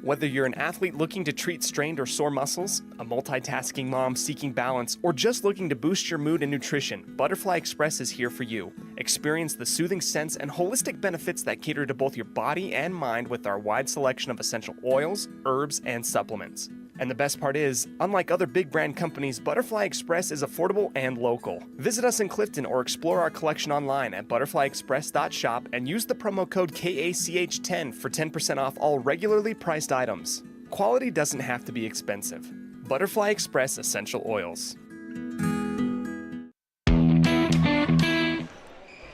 Whether you're an athlete looking to treat strained or sore muscles, a multitasking mom seeking balance, or just looking to boost your mood and nutrition, Butterfly Express is here for you. Experience the soothing scents and holistic benefits that cater to both your body and mind with our wide selection of essential oils, herbs, and supplements. And the best part is, unlike other big brand companies, Butterfly Express is affordable and local. Visit us in Clifton or explore our collection online at butterflyexpress.shop and use the promo code KACH10 for 10% off all regularly priced items. Quality doesn't have to be expensive. Butterfly Express Essential Oils.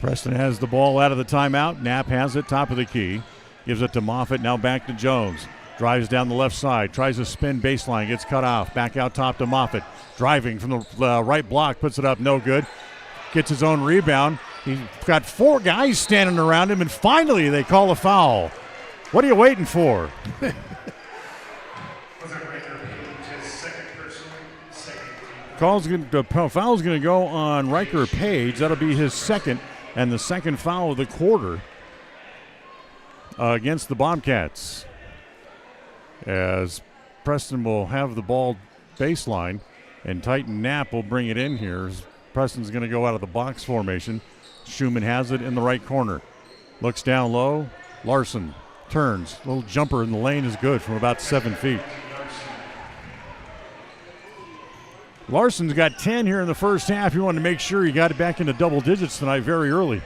Preston has the ball out of the timeout. Knapp has it, top of the key. Gives it to Moffitt, now back to Jones. Drives down the left side, tries to spin baseline, gets cut off. Back out top to Moffitt. Driving from the right block, puts it up, no good. Gets his own rebound. He's got 4 guys standing around him, and finally they call a foul. What are you waiting for? Foul's going to go on Riker Page. That'll be his second, and the second foul of the quarter against the Bobcats. As Preston will have the ball baseline, and Titan Knapp will bring it in here. Preston's going to go out of the box formation. Schumann has it in the right corner. Looks down low. Larson turns. Little jumper in the lane is good from about 7 feet. Larson's got 10 here in the first half. He wanted to make sure he got it back into double digits tonight very early.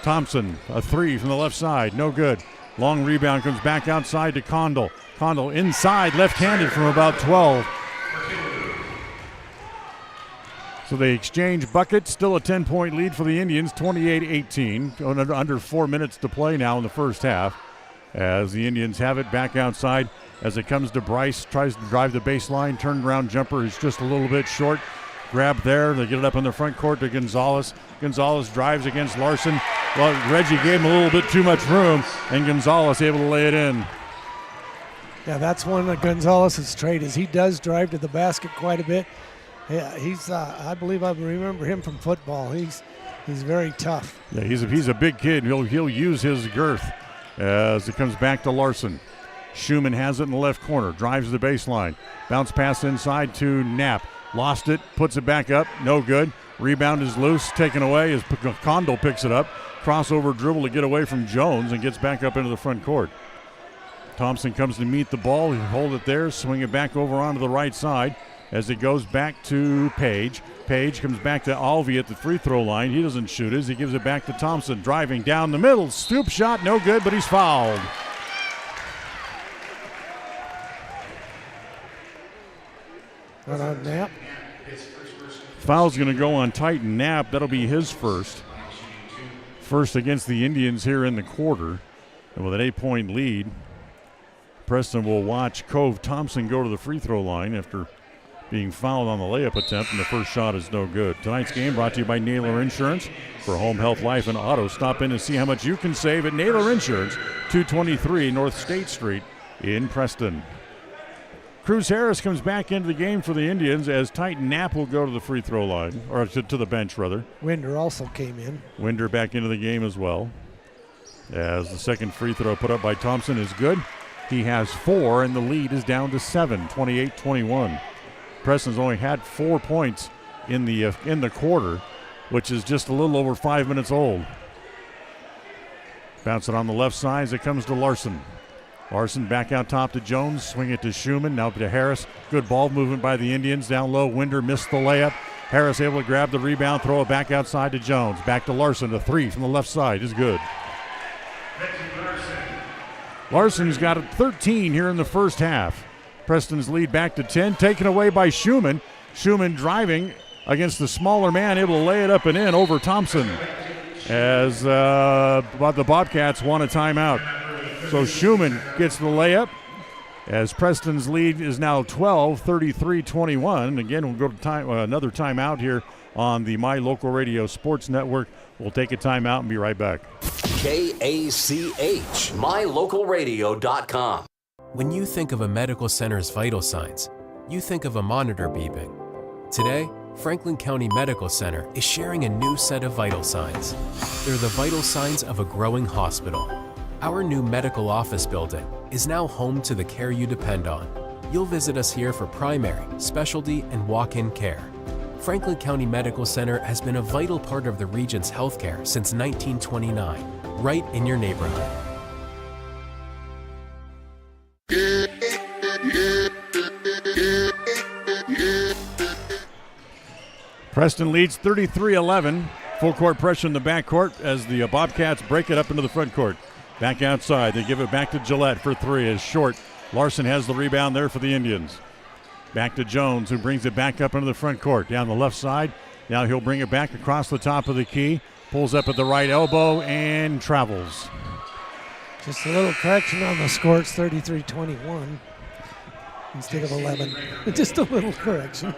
Thompson, a 3 from the left side. No good. Long rebound comes back outside to Condell. Condell inside, left-handed from about 12. So they exchange buckets. Still a 10-point lead for the Indians, 28-18. Under 4 minutes to play now in the first half. As the Indians have it back outside. As it comes to Bryce, tries to drive the baseline. Turned around jumper is just a little bit short. Grab there. They get it up in the front court to Gonzalez. Gonzalez drives against Larson. Well, Reggie gave him a little bit too much room, and Gonzalez able to lay it in. Yeah, that's one of Gonzalez's trait is he does drive to the basket quite a bit. Yeah, he's I believe I remember him from football. He's very tough. Yeah, he's a big kid. He'll use his girth as it comes back to Larson. Schumann has it in the left corner. Drives the baseline. Bounce pass inside to Knapp. Lost it. Puts it back up. No good. Rebound is loose. Taken away as Condell picks it up. Crossover dribble to get away from Jones and gets back up into the front court. Thompson comes to meet the ball. He'll hold it there. Swing it back over onto the right side as it goes back to Page. Page comes back to Alvey at the free throw line. He doesn't shoot it. He gives it back to Thompson. Driving down the middle. Stoop shot. No good, but he's fouled. Knapp. Foul's going to go on Titan Knapp. That'll be his first. First against the Indians here in the quarter. And with an 8-point lead, Preston will watch Cove Thompson go to the free throw line after being fouled on the layup attempt, and the first shot is no good. Tonight's game brought to you by Naylor Insurance. For home, health, life, and auto, stop in and see how much you can save at Naylor Insurance, 223 North State Street in Preston. Cruz Harris comes back into the game for the Indians as Titan Knapp will go to the free throw line, or to the bench, rather. Winder also came in. Winder back into the game as well. As the second free throw put up by Thompson is good. He has 4, and the lead is down to 7, 28-21. Preston's only had 4 points in the quarter, which is just a little over 5 minutes old. Bounce it on the left side as it comes to Larson. Larson back out top to Jones, swing it to Schumann, now to Harris. Good ball movement by the Indians. Down low, Winder missed the layup. Harris able to grab the rebound, throw it back outside to Jones. Back to Larson, a three from the left side is good. Larson's got 13 here in the first half. Preston's lead back to 10, taken away by Schumann. Schumann driving against the smaller man, able to lay it up and in over Thompson as the Bobcats want a timeout. So Schumann gets the layup as Preston's lead is now 12, 33-21. Again, we'll go to another timeout here on the My Local Radio Sports Network. We'll take a timeout and be right back. KACH, mylocalradio.com. When you think of a medical center's vital signs, you think of a monitor beeping. Today, Franklin County Medical Center is sharing a new set of vital signs. They're the vital signs of a growing hospital. Our new medical office building is now home to the care you depend on. You'll visit us here for primary, specialty, and walk-in care. Franklin County Medical Center has been a vital part of the region's healthcare since 1929, right in your neighborhood. Preston leads 33-11. Full court pressure in the backcourt as the Bobcats break it up into the front court. Back outside, they give it back to Gillette for three. Is short. Larson has the rebound there for the Indians. Back to Jones, who brings it back up into the front court. Down the left side. Now he'll bring it back across the top of the key. Pulls up at the right elbow and travels. Just a little correction on the score. It's 33-21 instead of 11. Just a little correction.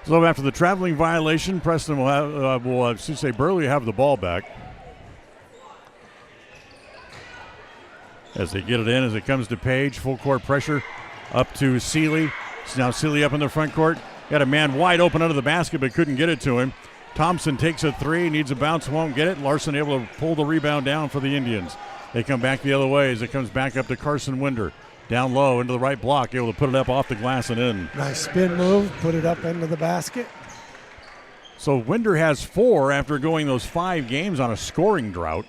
So after the traveling violation, Preston will have, Burley have the ball back. As they get it in, as it comes to Page, full court pressure up to Seeley. Now Seeley up in the front court. Got a man wide open under the basket, but couldn't get it to him. Thompson takes a three, needs a bounce, won't get it. Larson able to pull the rebound down for the Indians. They come back the other way as it comes back up to Carson Winder. Down low into the right block, able to put it up off the glass and in. Nice spin move, put it up into the basket. So Winder has 4 after going those 5 games on a scoring drought.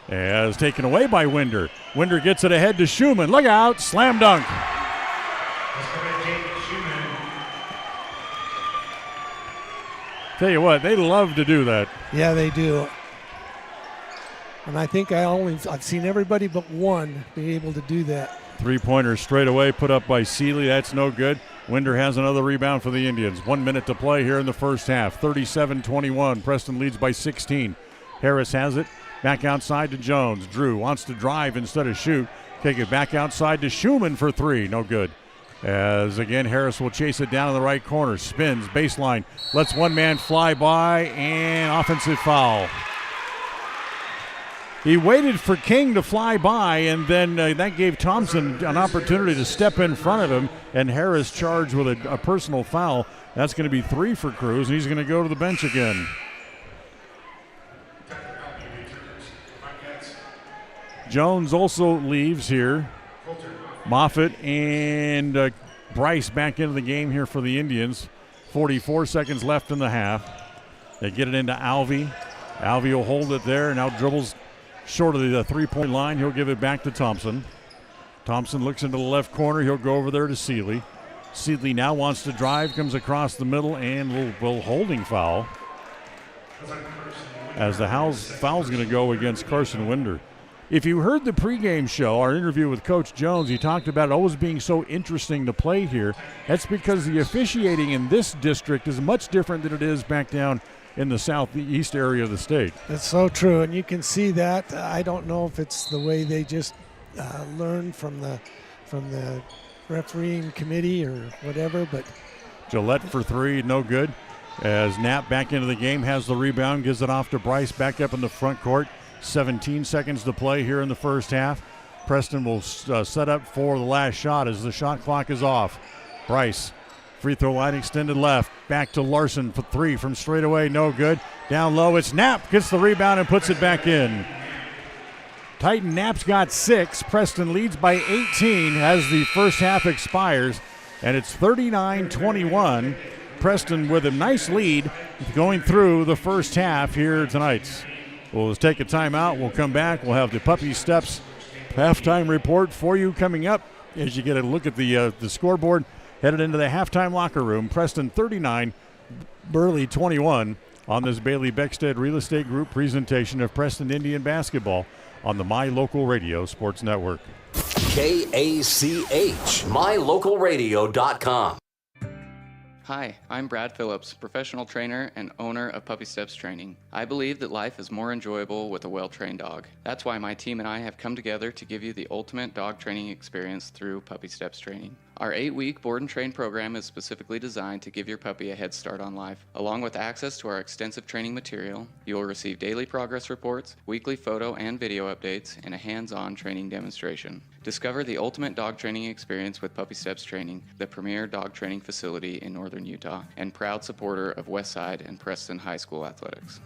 As taken away by Winder. Winder gets it ahead to Schumann. Look out, slam dunk. Tell you what, they love to do that. Yeah, they do. And I think I've seen everybody but one be able to do that. Three-pointer straight away put up by Seeley. That's no good. Winder has another rebound for the Indians. 1 minute to play here in the first half. 37-21. Preston leads by 16. Harris has it. Back outside to Jones. Drew wants to drive instead of shoot. Take it back outside to Schumann for three. No good. As again, Harris will chase it down in the right corner. Spins, baseline. Lets one man fly by and offensive foul. He waited for King to fly by, and then that gave Thompson an opportunity to step in front of him, and Harris charged with a personal foul. That's going to be 3 for Cruz, and he's going to go to the bench again. Jones also leaves here. Moffitt and Bryce back into the game here for the Indians. 44 seconds left in the half. They get it into Alvey. Alvey will hold it there, now dribbles short of the three-point line. He'll give it back to Thompson. Thompson looks into the left corner. He'll go over there to Seeley. Seeley now wants to drive, comes across the middle, and will holding foul. As the foul's going to go against Carson Winder. If you heard the pregame show, our interview with Coach Jones, he talked about it always being so interesting to play here. That's because the officiating in this district is much different than it is back down in the southeast area of the state. That's so true, and you can see that. I don't know if it's the way they just learned from the refereeing committee or whatever, but Gillette for three, no good. As Knapp back into the game, has the rebound, gives it off to Bryce, back up in the front court. 17 seconds to play here in the first half. Preston will set up for the last shot as the shot clock is off. Bryce, free throw line extended left. Back to Larson for three from straight away, no good. Down low, it's Knapp, gets the rebound and puts it back in. Titan Knapp's got 6. Preston leads by 18 as the first half expires, and it's 39-21. Preston with a nice lead going through the first half here tonight. We'll take a timeout. We'll come back. We'll have the Puppy Steps halftime report for you coming up as you get a look at the scoreboard. Headed into the halftime locker room. Preston 39, Burley 21 on this Bailey Beckstead Real Estate Group presentation of Preston Indian basketball on the My Local Radio Sports Network. KACH, mylocalradio.com. Hi, I'm Brad Phillips, professional trainer and owner of Puppy Steps Training. I believe that life is more enjoyable with a well-trained dog. That's why my team and I have come together to give you the ultimate dog training experience through Puppy Steps Training. Our 8-week board and train program is specifically designed to give your puppy a head start on life. Along with access to our extensive training material, you will receive daily progress reports, weekly photo and video updates, and a hands-on training demonstration. Discover the ultimate dog training experience with Puppy Steps Training, the premier dog training facility in northern Utah, and proud supporter of Westside and Preston High School athletics.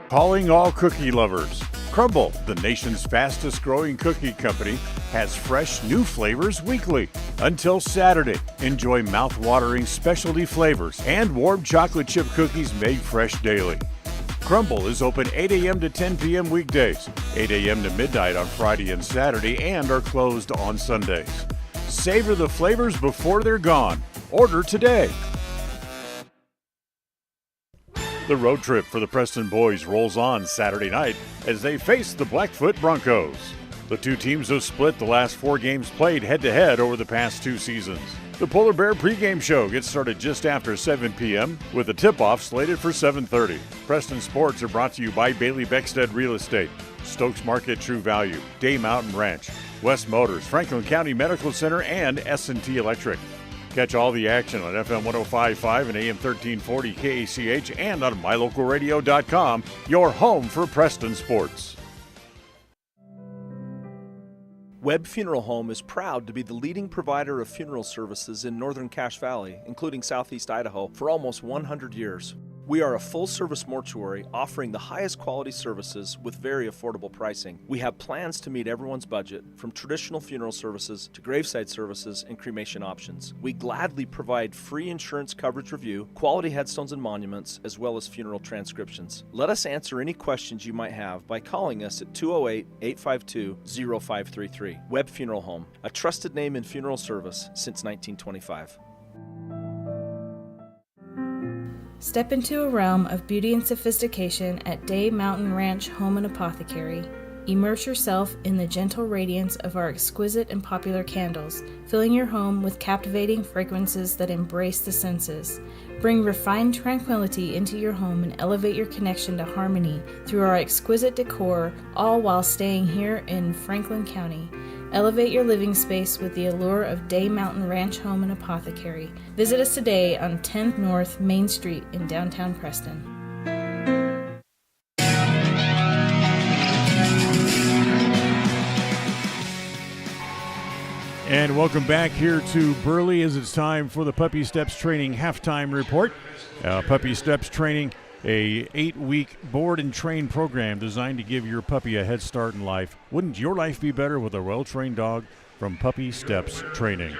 Calling all cookie lovers. Crumble, the nation's fastest growing cookie company, has fresh new flavors weekly. Until Saturday, enjoy mouth-watering specialty flavors and warm chocolate chip cookies made fresh daily. Crumble is open 8 a.m. to 10 p.m. weekdays, 8 a.m. to midnight on Friday and Saturday, and are closed on Sundays. Savor the flavors before they're gone. Order today. The road trip for the Preston boys rolls on Saturday night as they face the Blackfoot Broncos. The two teams have split the last 4 games played head-to-head over the past 2 seasons. The Polar Bear pregame show gets started just after 7 p.m. with a tip-off slated for 7:30. Preston Sports are brought to you by Bailey Beckstead Real Estate, Stokes Market True Value, Day Mountain Ranch, West Motors, Franklin County Medical Center, and S&T Electric. Catch all the action on FM 105.5 and AM 1340 KACH and on mylocalradio.com, your home for Preston sports. Webb Funeral Home is proud to be the leading provider of funeral services in northern Cache Valley, including southeast Idaho, for almost 100 years. We are a full-service mortuary offering the highest quality services with very affordable pricing. We have plans to meet everyone's budget, from traditional funeral services to graveside services and cremation options. We gladly provide free insurance coverage review, quality headstones and monuments, as well as funeral transcriptions. Let us answer any questions you might have by calling us at 208-852-0533. Webb Funeral Home, a trusted name in funeral service since 1925. Step into a realm of beauty and sophistication at Day Mountain Ranch Home and Apothecary. Immerse yourself in the gentle radiance of our exquisite and popular candles, filling your home with captivating fragrances that embrace the senses. Bring refined tranquility into your home and elevate your connection to harmony through our exquisite decor, all while staying here in Franklin County. Elevate your living space with the allure of Day Mountain Ranch Home and Apothecary. Visit us today on 10th North Main Street in downtown Preston. And welcome back here to Burley as it's time for the Puppy Steps Training halftime report. Puppy Steps Training, a 8-week board and train program designed to give your puppy a head start in life. Wouldn't your life be better with a well-trained dog from Puppy Steps Training?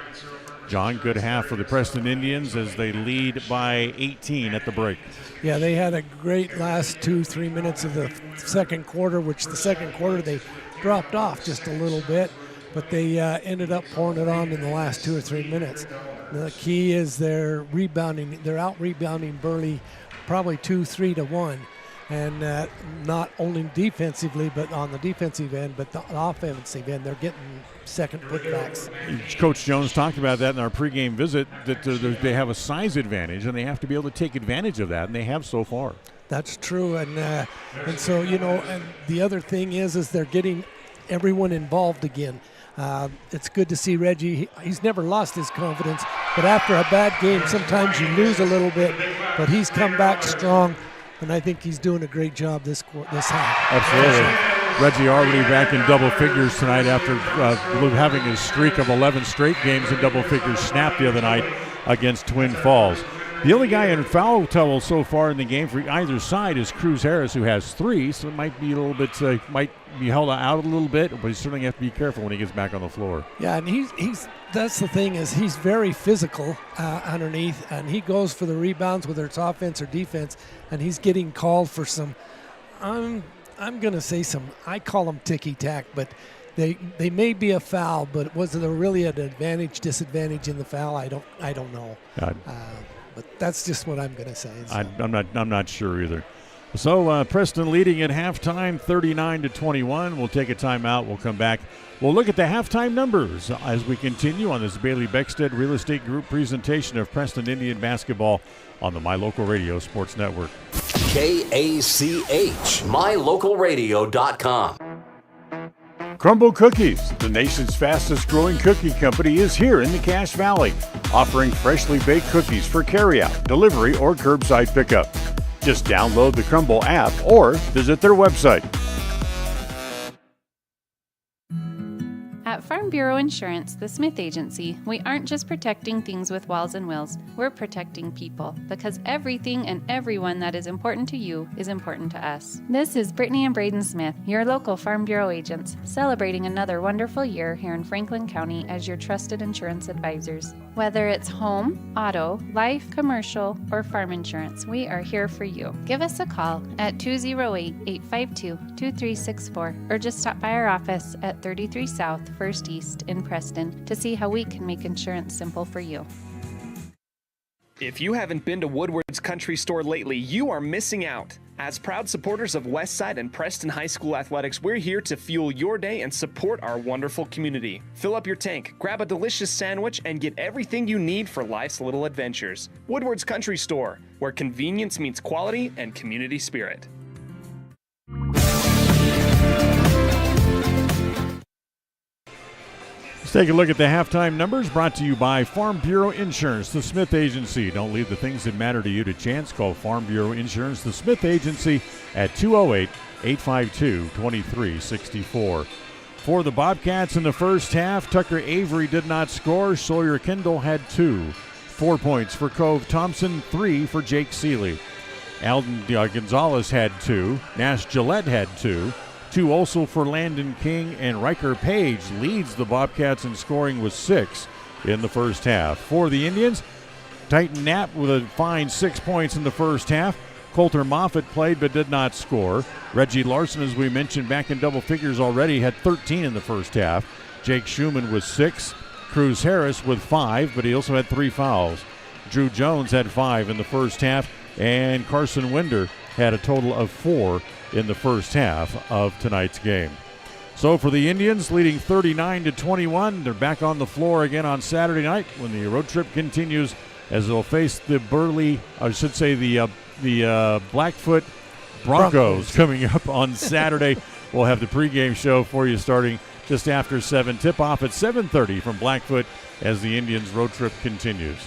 John, good half for the Preston Indians as they lead by 18 at the break. Yeah, they had a great last 2-3 minutes of the second quarter, which the second quarter they dropped off just a little bit, but they ended up pouring it on in the last 2 or 3 minutes. The key is they're rebounding. They're out-rebounding Burley probably 2-3 to 1, and not only defensively, but on the defensive end, but the offensive end, they're getting second putbacks. Coach Jones talked about that in our pregame visit, that they have a size advantage, and they have to be able to take advantage of that, and they have so far. That's true, and so, you know, and the other thing is they're getting everyone involved again. It's good to see Reggie. He's never lost his confidence, but after a bad game, sometimes you lose a little bit, but he's come back strong, and I think he's doing a great job this half. Absolutely. Reggie already back in double figures tonight after having his streak of 11 straight games in double figures snapped the other night against Twin Falls. The only guy in foul trouble so far in the game for either side is Cruz Harris, who has 3, so it might be a little bit, might be held out a little bit, but he certainly has to be careful when he gets back on the floor. Yeah, and he's that's the thing is he's very physical underneath, and he goes for the rebounds, whether it's offense or defense, and he's getting called for some, I'm going to say some, I call them ticky-tack, but they may be a foul, but was it really an advantage, disadvantage in the foul? I don't know. But that's just what I'm going to say. So. I'm not sure either. So Preston leading at halftime, 39-21. We'll take a timeout. We'll come back. We'll look at the halftime numbers as we continue on this Bailey Beckstead Real Estate Group presentation of Preston Indian basketball on the My Local Radio Sports Network. KACH, mylocalradio.com. Crumble Cookies, the nation's fastest growing cookie company, is here in the Cache Valley, offering freshly baked cookies for carryout, delivery, or curbside pickup. Just download the Crumble app or visit their website. At Farm Bureau Insurance, the Smith Agency, we aren't just protecting things with walls and wills, we're protecting people, because everything and everyone that is important to you is important to us. This is Brittany and Braden Smith, your local Farm Bureau agents, celebrating another wonderful year here in Franklin County as your trusted insurance advisors. Whether it's home, auto, life, commercial, or farm insurance, we are here for you. Give us a call at 208-852-2364 or just stop by our office at 33 South 1st East in Preston to see how we can make insurance simple for you. If you haven't been to Woodward's Country Store lately, you are missing out. As proud supporters of Westside and Preston High School athletics, we're here to fuel your day and support our wonderful community. Fill up your tank, grab a delicious sandwich, and get everything you need for life's little adventures. Woodward's Country Store, where convenience meets quality and community spirit. Let's take a look at the halftime numbers brought to you by Farm Bureau Insurance, the Smith Agency. Don't leave the things that matter to you to chance. Call Farm Bureau Insurance, the Smith Agency at 208-852-2364. For the Bobcats in the first half, Tucker Avery did not score. Sawyer Kendall had 2. 4 points for Cove Thompson, 3 for Jake Seeley. Alden Gonzalez had 2. Nash Gillette had 2. 2 also for Landon King, and Riker Page leads the Bobcats in scoring with 6 in the first half. For the Indians, Titan Knapp with a fine 6 points in the first half. Coulter Moffitt played but did not score. Reggie Larson, as we mentioned, back in double figures already, had 13 in the first half. Jake Schumann with 6. Cruz Harris with 5, but he also had 3 fouls. Drew Jones had 5 in the first half, and Carson Winder had a total of 4 in the first half of tonight's game. So for the Indians, leading 39-21, they're back on the floor again on Saturday night when the road trip continues, as they'll face the Burley, I should say the Blackfoot Broncos coming up on Saturday. We'll have the pregame show for you starting just after 7. Tip-off at 7:30 from Blackfoot as the Indians' road trip continues.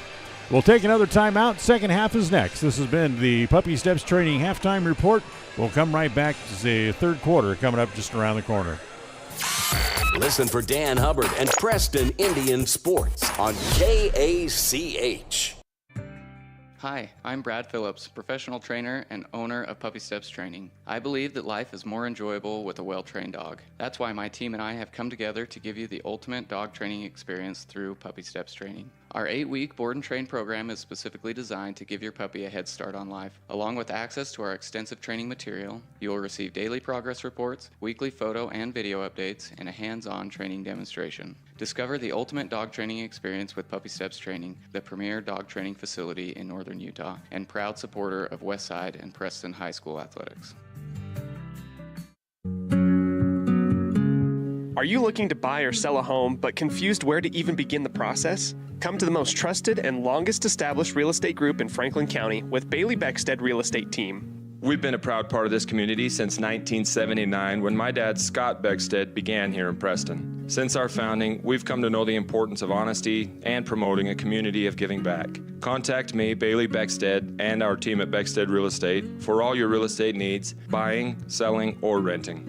We'll take another timeout. Second half is next. This has been the Puppy Steps Training Halftime Report. We'll come right back to the third quarter coming up just around the corner. Listen for Dan Hubbard and Preston Indian Sports on KACH. Hi, I'm Brad Phillips, professional trainer and owner of Puppy Steps Training. I believe that life is more enjoyable with a well-trained dog. That's why my team and I have come together to give you the ultimate dog training experience through Puppy Steps Training. Our 8-week board and train program is specifically designed to give your puppy a head start on life. Along with access to our extensive training material, you will receive daily progress reports, weekly photo and video updates, and a hands-on training demonstration. Discover the ultimate dog training experience with Puppy Steps Training, the premier dog training facility in northern Utah, and proud supporter of Westside and Preston High School athletics. Are you looking to buy or sell a home but confused where to even begin the process? Come to the most trusted and longest established real estate group in Franklin County with Bailey Beckstead Real Estate Team. We've been a proud part of this community since 1979 when my dad, Scott Beckstead, began here in Preston. Since our founding, we've come to know the importance of honesty and promoting a community of giving back. Contact me, Bailey Beckstead, and our team at Beckstead Real Estate for all your real estate needs, buying, selling, or renting.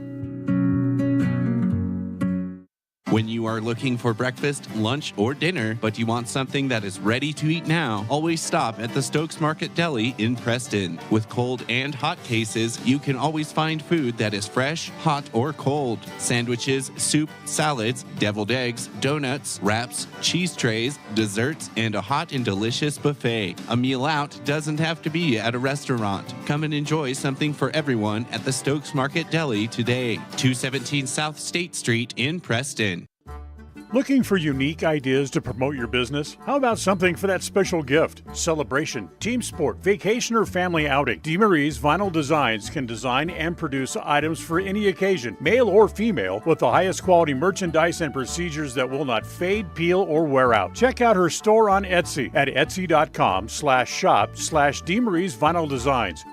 When you are looking for breakfast, lunch, or dinner, but you want something that is ready to eat now, always stop at the Stokes Market Deli in Preston. With cold and hot cases, you can always find food that is fresh, hot, or cold. Sandwiches, soup, salads, deviled eggs, donuts, wraps, cheese trays, desserts, and a hot and delicious buffet. A meal out doesn't have to be at a restaurant. Come and enjoy something for everyone at the Stokes Market Deli today. 217 South State Street in Preston. Looking for unique ideas to promote your business? How about something for that special gift, celebration, team sport, vacation, or family outing? DeMarie's Vinyl Designs can design and produce items for any occasion, male or female, with the highest quality merchandise and procedures that will not fade, peel, or wear out. Check out her store on Etsy at etsy.com/shop/DeMarie's Vinyl Designs.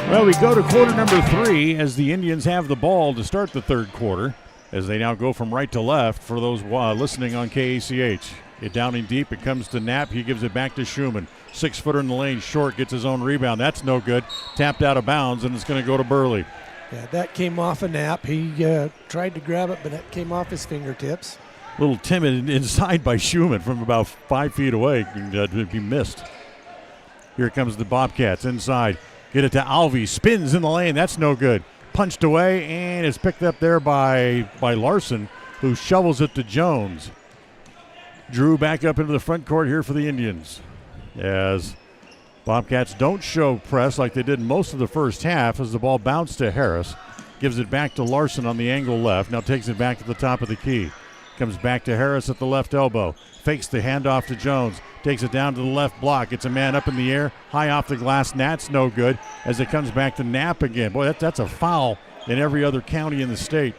Well, we go to quarter number 3 as the Indians have the ball to start the third quarter, as they now go from right to left for those listening on KACH. Get down in deep. It comes to Knapp. He gives it back to Schumann. 6-footer in the lane, short, gets his own rebound. That's no good. Tapped out of bounds, and it's going to go to Burley. Yeah, that came off a Knapp. He tried to grab it, but that came off his fingertips. A little timid inside by Schumann from about 5 feet away. He missed. Here comes the Bobcats inside. Get it to Alvey. Spins in the lane. That's no good. Punched away, and it's picked up there by Larson, who shovels it to Jones. Drew back up into the front court here for the Indians, as Bobcats don't show press like they did most of the first half, as the ball bounced to Harris. Gives it back to Larson on the angle left. Now takes it back to the top of the key. Comes back to Harris at the left elbow. Fakes the handoff to Jones. Takes it down to the left block. It's a man up in the air. High off the glass. That's no good as it comes back to Knapp again. Boy, that's a foul in every other county in the state.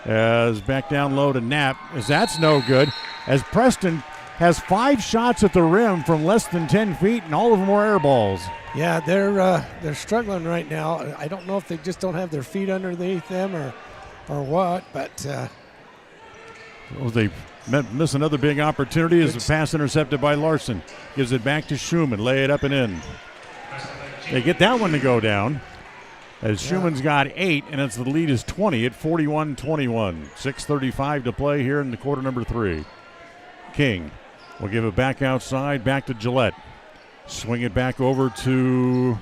As back down low to Knapp. As that's no good. As Preston has 5 shots at the rim from less than 10 feet, and all of them are air balls. Yeah, they're struggling right now. I don't know if they just don't have their feet underneath them or what, but... they miss another big opportunity as the pass intercepted by Larson. Gives it back to Schumann. Lay it up and in. They get that one to go down as Schumann's got 8, and the lead is 20 at 41-21. 6:35 to play here in the quarter number 3. King will give it back outside, back to Gillette. Swing it back over to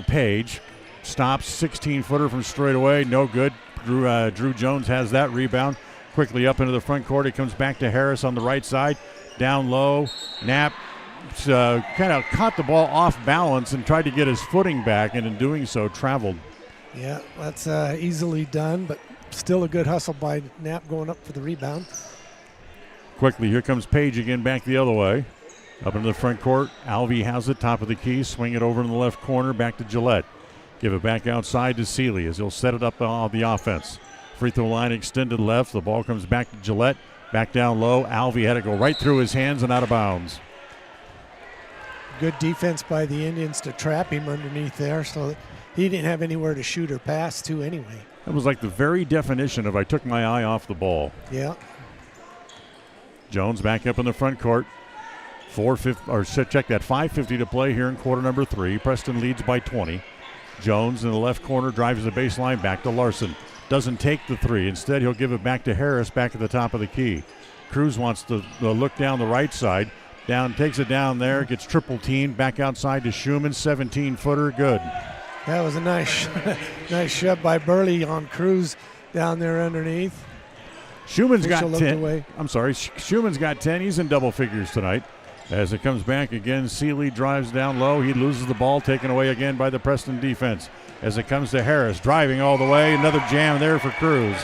Page. Stops, 16-footer from straight away. No good. Drew Jones has that rebound. Quickly up into the front court. It comes back to Harris on the right side. Down low. Knapp kind of caught the ball off balance and tried to get his footing back, and in doing so traveled. Yeah, that's easily done, but still a good hustle by Knapp going up for the rebound. Quickly, here comes Page again back the other way. Up into the front court. Alvey has it, top of the key. Swing it over in the left corner, back to Gillette. Give it back outside to Seeley as he'll set it up on the offense. Free throw line extended left. The ball comes back to Gillette. Back down low. Alvey had to go right through his hands and out of bounds. Good defense by the Indians to trap him underneath there, so he didn't have anywhere to shoot or pass to anyway. That was like the very definition of I took my eye off the ball. Yeah. Jones back up in the front court. 5:50 to play here in quarter number 3. Preston leads by 20. Jones in the left corner drives the baseline back to Larson. Doesn't take the 3. Instead, he'll give it back to Harris back at the top of the key. Cruz wants to look down the right side. Takes it down there, gets triple teamed. Back outside to Schumann, 17-footer, good. That was a nice shove by Burley on Cruz down there underneath. Schumann's got 10. Schumann's got 10. He's in double figures tonight. As it comes back again, Seeley drives down low. He loses the ball, taken away again by the Preston defense. As it comes to Harris, driving all the way. Another jam there for Cruz.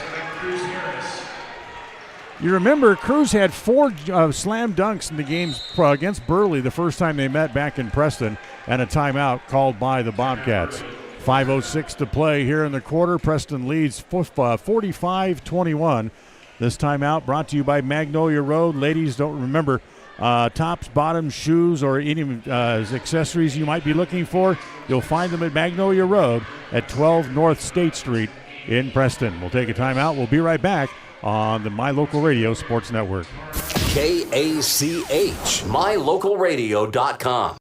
You remember Cruz had 4 slam dunks in the games against Burley the first time they met back in Preston, and a timeout called by the Bobcats. 5:06 to play here in the quarter. Preston leads 45-21. This timeout brought to you by Magnolia Road. Ladies, don't remember tops, bottoms, shoes, or any accessories you might be looking for. You'll find them at Magnolia Road at 12 North State Street in Preston. We'll take a timeout. We'll be right back on the My Local Radio Sports Network. KACH, mylocalradio.com.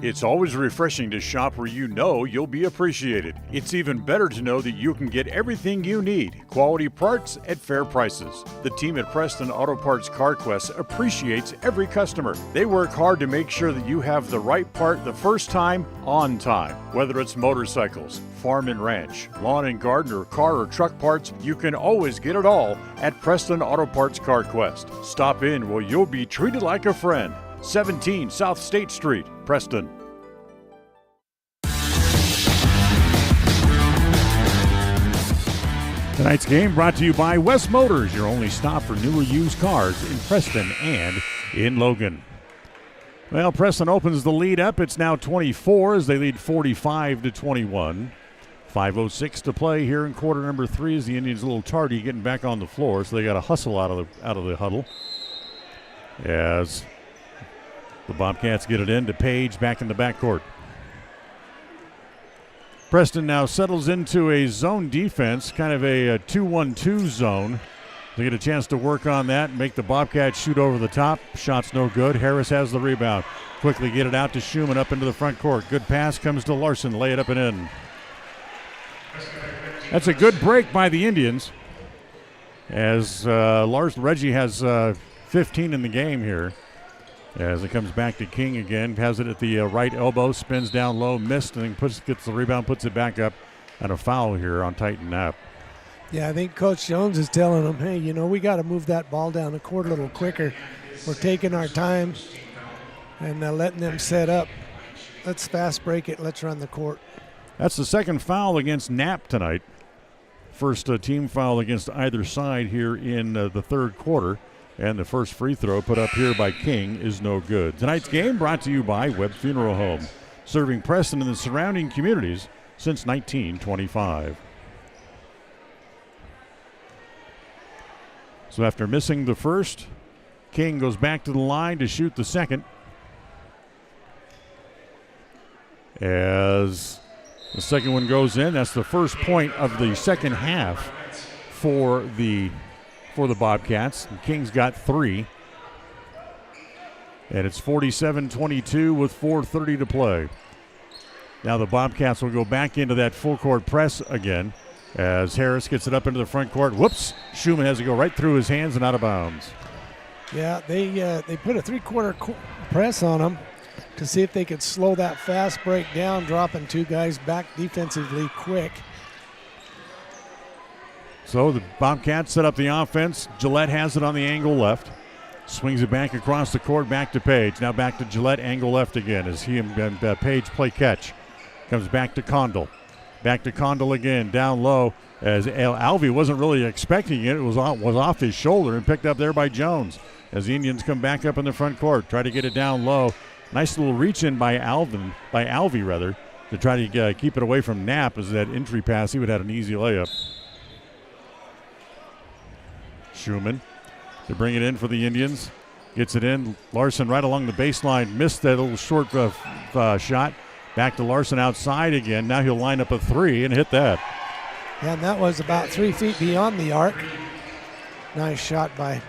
It's always refreshing to shop where you know you'll be appreciated. It's even better to know that you can get everything you need, quality parts at fair prices. The team at Preston Auto Parts CarQuest appreciates every customer. They work hard to make sure that you have the right part the first time, on time. Whether it's motorcycles, farm and ranch, lawn and garden, or car or truck parts, you can always get it all at Preston Auto Parts CarQuest. Stop in where you'll be treated like a friend. 17 South State Street, Preston. Tonight's game brought to you by West Motors, your only stop for new or used cars in Preston and in Logan. Well, Preston opens the lead up. It's now 24 as they lead 45-21. 5:06 to play here in quarter number 3 as the Indians a little tardy getting back on the floor, so they got to hustle out of the huddle. As the Bobcats get it in to Page back in the backcourt. Preston now settles into a zone defense, kind of a 2-1-2 zone. They get a chance to work on that and make the Bobcats shoot over the top. Shot's no good. Harris has the rebound. Quickly get it out to Schumann up into the front court. Good pass comes to Larson. Lay it up and in. That's a good break by the Indians as Reggie has 15 in the game here. As it comes back to King again, has it at the right elbow, spins down low, missed, and then gets the rebound, puts it back up, and a foul here on Titan Knapp. Yeah, I think Coach Jones is telling them, hey, we got to move that ball down the court a little quicker. We're taking our time and letting them set up. Let's fast break it. Let's run the court. That's the second foul against Knapp tonight. First team foul against either side here in the third quarter. And the first free throw put up here by King is no good. Tonight's game brought to you by Webb Funeral Home, serving Preston and the surrounding communities since 1925. So after missing the first, King goes back to the line to shoot the second. As the second one goes in, that's the first point of the second half for the Bobcats. And King's got 3. And it's 47-22 with 4:30 to play. Now the Bobcats will go back into that full court press again as Harris gets it up into the front court. Whoops! Schumann has to go right through his hands and out of bounds. Yeah, they put a three-quarter press on them to see if they could slow that fast break down, dropping 2 guys back defensively quick. So the Bobcats set up the offense. Gillette has it on the angle left. Swings it back across the court, back to Page. Now back to Gillette, angle left again as he and Page play catch. Comes back to Condell. Back to Condell again, down low as Alvey wasn't really expecting it. It was off his shoulder and picked up there by Jones. As the Indians come back up in the front court, try to get it down low. Nice little reach in by Alvey to try to keep it away from Knapp as that entry pass. He would have had an easy layup. Schumann to bring it in for the Indians. Gets it in. Larson right along the baseline. Missed that little short shot. Back to Larson outside again. Now he'll line up a 3 and hit that. Yeah, and that was about 3 feet beyond the arc. Nice shot by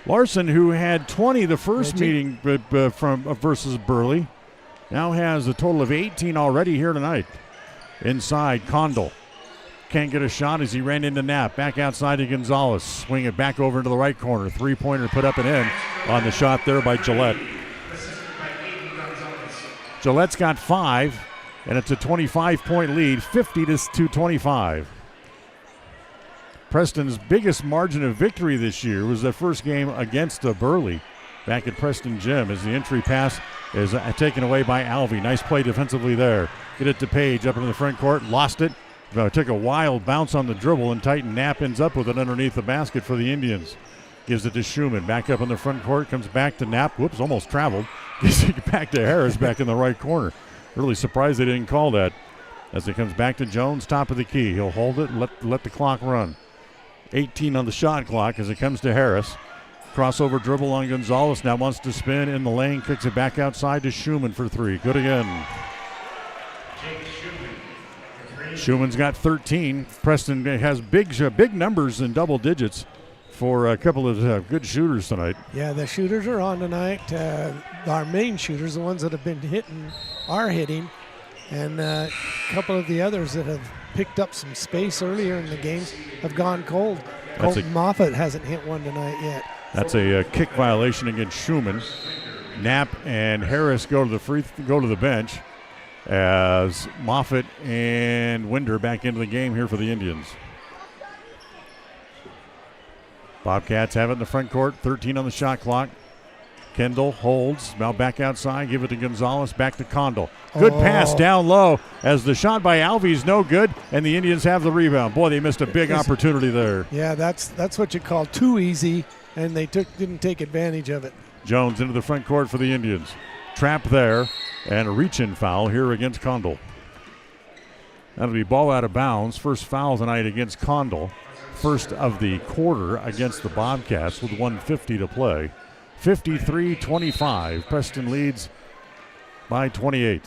Larson, who had 20 the first meeting versus Burley. Now has a total of 18 already here tonight. Inside, Condell. Can't get a shot as he ran into Knapp. Back outside to Gonzalez. Swing it back over into the right corner. 3-pointer put up and in on the shot there by Gillette. Gillette's got 5, and it's a 25-point lead, 50-25. Preston's biggest margin of victory this year was their first game against Burley back at Preston Gym as the entry pass is taken away by Alvey. Nice play defensively there. Get it to Page up into the front court. Lost it. Took a wild bounce on the dribble, and Titan Knapp ends up with it underneath the basket for the Indians. Gives it to Schumann. Back up in the front court. Comes back to Knapp. Whoops, almost traveled. Gives it back to Harris back in the right corner. Really surprised they didn't call that. As it comes back to Jones, top of the key. He'll hold it and let the clock run. 18 on the shot clock as it comes to Harris. Crossover dribble on Gonzalez. Now wants to spin in the lane. Kicks it back outside to Schumann for 3. Good again. Schumann's got 13. Preston has big numbers in double digits for a couple of good shooters tonight. Yeah, the shooters are on tonight. Our main shooters, the ones that have been hitting, are hitting. And a couple of the others that have picked up some space earlier in the games have gone cold. Colton Moffitt hasn't hit one tonight yet. That's a kick violation against Schumann. Knapp and Harris go to the bench as Moffitt and Winder back into the game here for the Indians. Bobcats have it in the front court, 13 on the shot clock. Kendall holds, now back outside, give it to Gonzalez, back to Condell. Good pass down low as the shot by Alvey is no good, and the Indians have the rebound. Boy, they missed a big opportunity there. Yeah, that's what you call too easy, and they didn't take advantage of it. Jones into the front court for the Indians. Trap there, and a reach-in foul here against Condell. That'll be ball out of bounds. First foul tonight against Condell. First of the quarter against the Bobcats with 1:50 to play. 53-25. Preston leads by 28.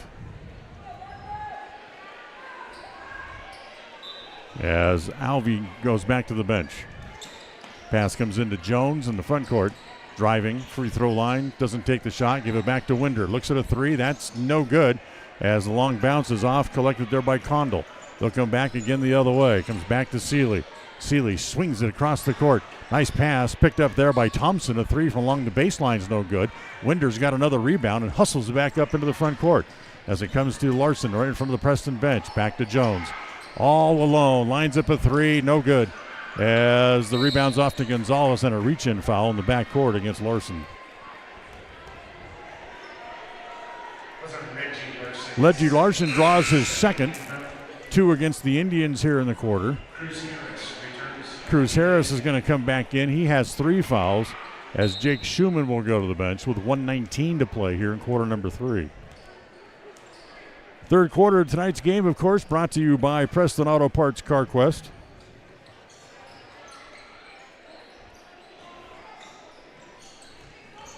As Alvey goes back to the bench. Pass comes into Jones in the front court. Driving, free throw line, doesn't take the shot. Give it back to Winder. Looks at a three. That's no good. As the long bounce is off, collected there by Condell. They'll come back again the other way. Comes back to Seeley. Seeley swings it across the court. Nice pass picked up there by Thompson. A three from along the baseline's no good. Winder's got another rebound and hustles it back up into the front court. As it comes to Larson right in front of the Preston bench. Back to Jones. All alone. Lines up a three. No good. As the rebound's off to Gonzalez and a reach-in foul in the backcourt against Larson. Reggie Larson draws his second. 2 against the Indians here in the quarter. Cruz Harris is going to come back in. He has 3 fouls as Jake Schumann will go to the bench with 1:19 to play here in quarter number 3. Third quarter of tonight's game, of course, brought to you by Preston Auto Parts CarQuest.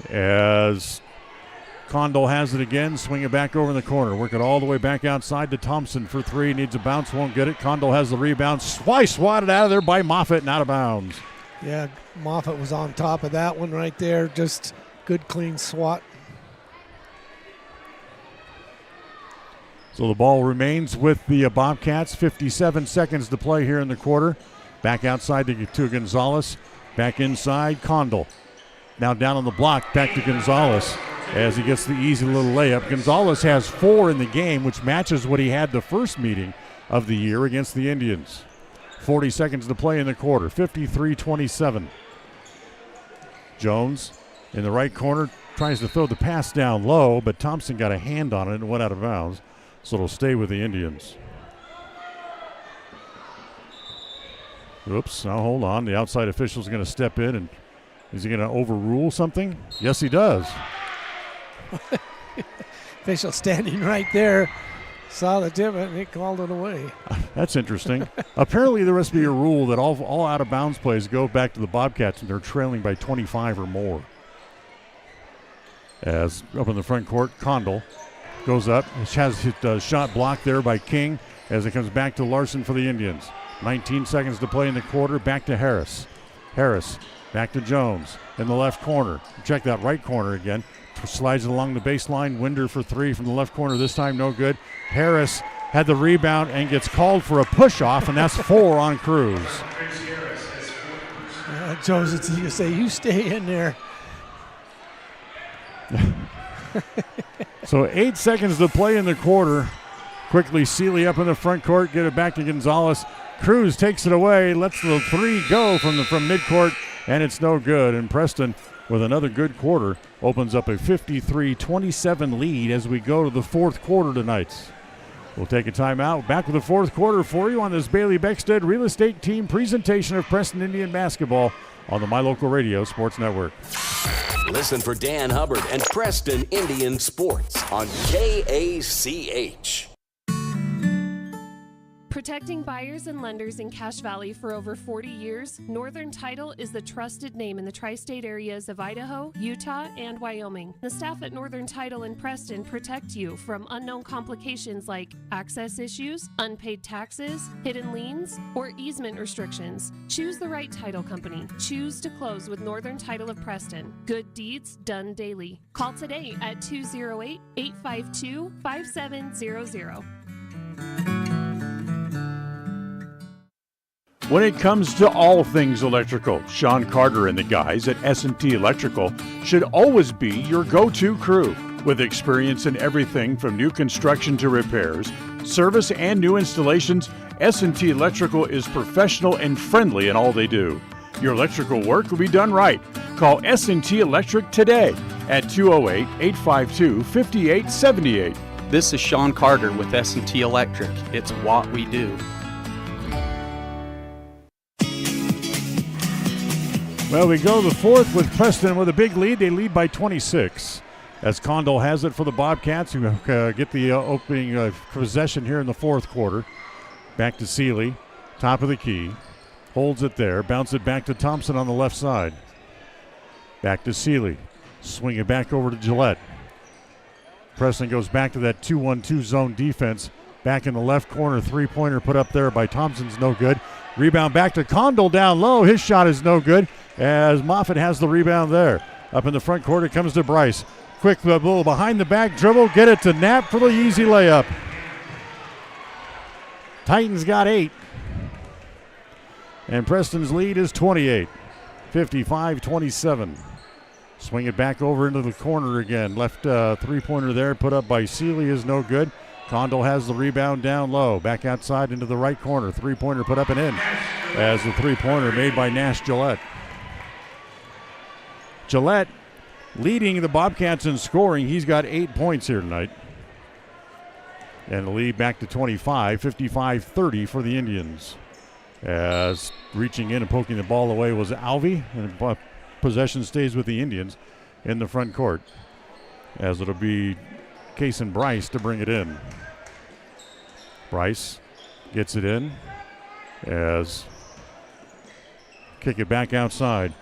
As Condell has it again, swing it back over in the corner. Work it all the way back outside to Thompson for 3. Needs a bounce, won't get it. Condell has the rebound. Swatted out of there by Moffitt and out of bounds. Yeah, Moffitt was on top of that one right there. Just good, clean swat. So the ball remains with the Bobcats. 57 seconds to play here in the quarter. Back outside to Gonzalez. Back inside, Condell. Now down on the block, back to Gonzalez as he gets the easy little layup. Gonzalez has 4 in the game, which matches what he had the first meeting of the year against the Indians. 40 seconds to play in the quarter, 53-27. Jones in the right corner tries to throw the pass down low, but Thompson got a hand on it and went out of bounds, so it'll stay with the Indians. Oops, now hold on. The outside official's going to step in, and is he going to overrule something? Yes, he does. Official standing right there. Saw the tip and he called it away. That's interesting. Apparently there must be a rule that all out-of-bounds plays go back to the Bobcats and they're trailing by 25 or more. As up in the front court, Condell goes up. Has his shot blocked there by King as it comes back to Larson for the Indians. 19 seconds to play in the quarter. Back to Harris. Harris back to Jones in the left corner. Check that right corner again. Slides it along the baseline. Winder for 3 from the left corner. This time no good. Harris had the rebound and gets called for a push-off, and that's 4 on Cruz. Jones, it's you say, you stay in there. So 8 seconds to play in the quarter. Quickly Seeley up in the front court. Get it back to Gonzalez. Cruz takes it away. Lets the 3 go from midcourt, and it's no good. And Preston, with another good quarter, opens up a 53-27 lead as we go to the fourth quarter tonight. We'll take a timeout. Back with the fourth quarter for you on this Bailey Beckstead Real Estate Team presentation of Preston Indian basketball on the My Local Radio Sports Network. Listen for Dan Hubbard and Preston Indian Sports on KACH. Protecting buyers and lenders in Cache Valley for over 40 years, Northern Title is the trusted name in the tri-state areas of Idaho, Utah, and Wyoming. The staff at Northern Title in Preston protect you from unknown complications like access issues, unpaid taxes, hidden liens, or easement restrictions. Choose the right title company. Choose to close with Northern Title of Preston. Good deeds done daily. Call today at 208-852-5700. When it comes to all things electrical, Sean Carter and the guys at S&T Electrical should always be your go-to crew. With experience in everything from new construction to repairs, service, and new installations, S&T Electrical is professional and friendly in all they do. Your electrical work will be done right. Call S&T Electric today at 208-852-5878. This is Sean Carter with S&T Electric. It's what we do. Well, we go to the fourth with Preston with a big lead. They lead by 26. As Condell has it for the Bobcats, who get the opening possession here in the fourth quarter. Back to Seeley, top of the key. Holds it there. Bounce it back to Thompson on the left side. Back to Seeley. Swing it back over to Gillette. Preston goes back to that 2-1-2 zone defense. Back in the left corner, three-pointer put up there by Thompson's no good. Rebound back to Condell down low. His shot is no good as Moffitt has the rebound there. Up in the front court, it comes to Bryce. Quick little behind the back dribble. Get it to Knapp for the easy layup. Titans got 8. And Preston's lead is 28. 55-27. Swing it back over into the corner again. Left three-pointer there put up by Seeley is no good. Condell has the rebound down low. Back outside into the right corner. Three-pointer put up and in as the three-pointer made by Nash Gillette. Gillette leading the Bobcats in scoring. He's got 8 points here tonight. And the lead back to 25, 55-30 for the Indians. As reaching in and poking the ball away was Alvey. And possession stays with the Indians in the front court. As it'll be Case and Bryce to bring it in. Bryce gets it in as kick it back outside.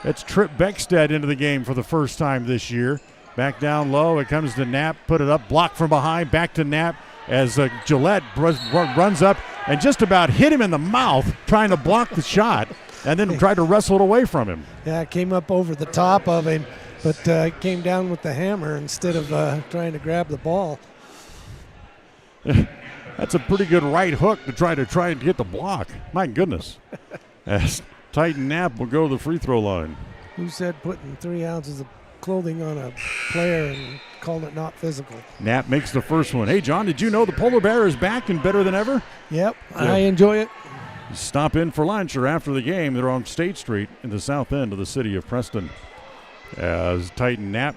It's Trip Beckstead into the game for the first time this year. Back down low, it comes to Knapp, put it up, blocked from behind, back to Knapp as Gillette runs up and just about hit him in the mouth trying to block the shot and then tried to wrestle it away from him. Yeah, it came up over the top of him, but came down with the hammer instead of trying to grab the ball. That's a pretty good right hook to try and get the block. My goodness. As Titan Knapp will go to the free throw line. Who said putting 3 ounces of clothing on a player and calling it not physical? Knapp makes the first one. Hey, John, did you know the Polar Bear is back and better than ever? Yep, yeah. I enjoy it. Stop in for lunch or after the game. They're on State Street in the south end of the city of Preston. As Titan Knapp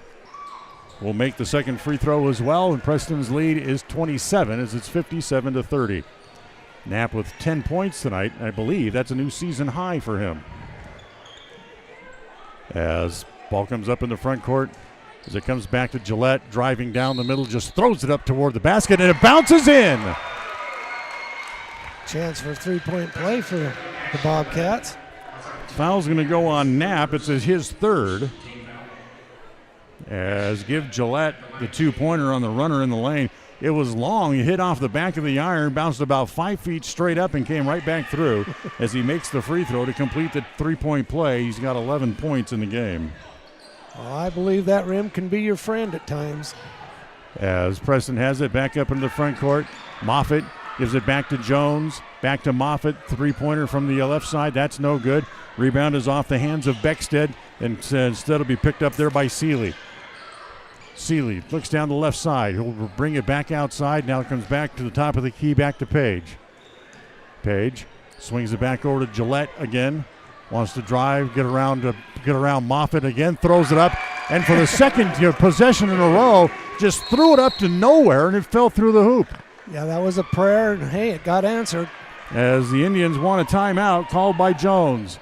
will make the second free throw as well, and Preston's lead is 27 as it's 57-30. Knapp with 10 points tonight. I believe that's a new season high for him. As ball comes up in the front court, as it comes back to Gillette, driving down the middle, just throws it up toward the basket, and it bounces in. Chance for a three-point play for the Bobcats. Foul's going to go on Knapp. It's his third. As give Gillette the two-pointer on the runner in the lane. It was long. He hit off the back of the iron, bounced about 5 feet straight up and came right back through as he makes the free throw to complete the three-point play. He's got 11 points in the game. Well, I believe that rim can be your friend at times. As Preston has it back up in the front court. Moffitt gives it back to Jones. Back to Moffitt. Three-pointer from the left side. That's no good. Rebound is off the hands of Beckstead, and instead will be picked up there by Seeley. Seeley looks down the left side. He'll bring it back outside. Now it comes back to the top of the key, back to Page. Page swings it back over to Gillette again. Wants to drive, get around Moffitt again, throws it up, and for the second possession in a row, just threw it up to nowhere, and it fell through the hoop. Yeah, that was a prayer, and hey, it got answered. As the Indians want a timeout called by Jones.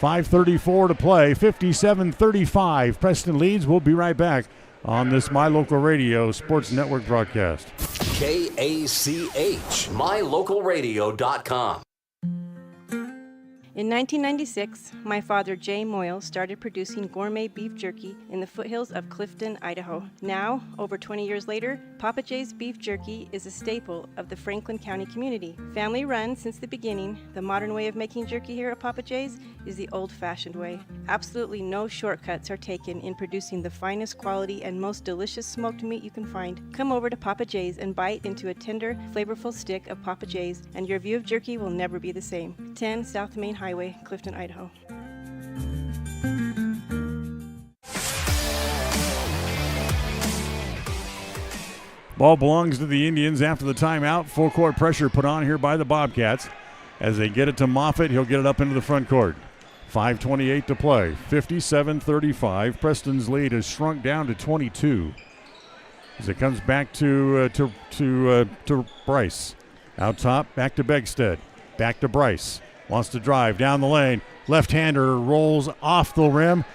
5:34 to play, 57-35. Preston leads. We'll be right back on this My Local Radio Sports Network broadcast. KACH, mylocalradio.com. In 1996, my father, Jay Moyle, started producing gourmet beef jerky in the foothills of Clifton, Idaho. Now, over 20 years later, Papa Jay's beef jerky is a staple of the Franklin County community. Family run since the beginning, the modern way of making jerky here at Papa Jay's is the old-fashioned way. Absolutely no shortcuts are taken in producing the finest quality and most delicious smoked meat you can find. Come over to Papa Jay's and bite into a tender, flavorful stick of Papa Jay's, and your view of jerky will never be the same. 10 South Main Highway, Clifton, Idaho. Ball belongs to the Indians after the timeout. Full court pressure put on here by the Bobcats. As they get it to Moffitt, he'll get it up into the front court. 5:28 to play. 57-35. Preston's lead has shrunk down to 22. As it comes back to Bryce. Out top, back to Begstead. Back to Bryce. Wants to drive down the lane. Left-hander rolls off the rim.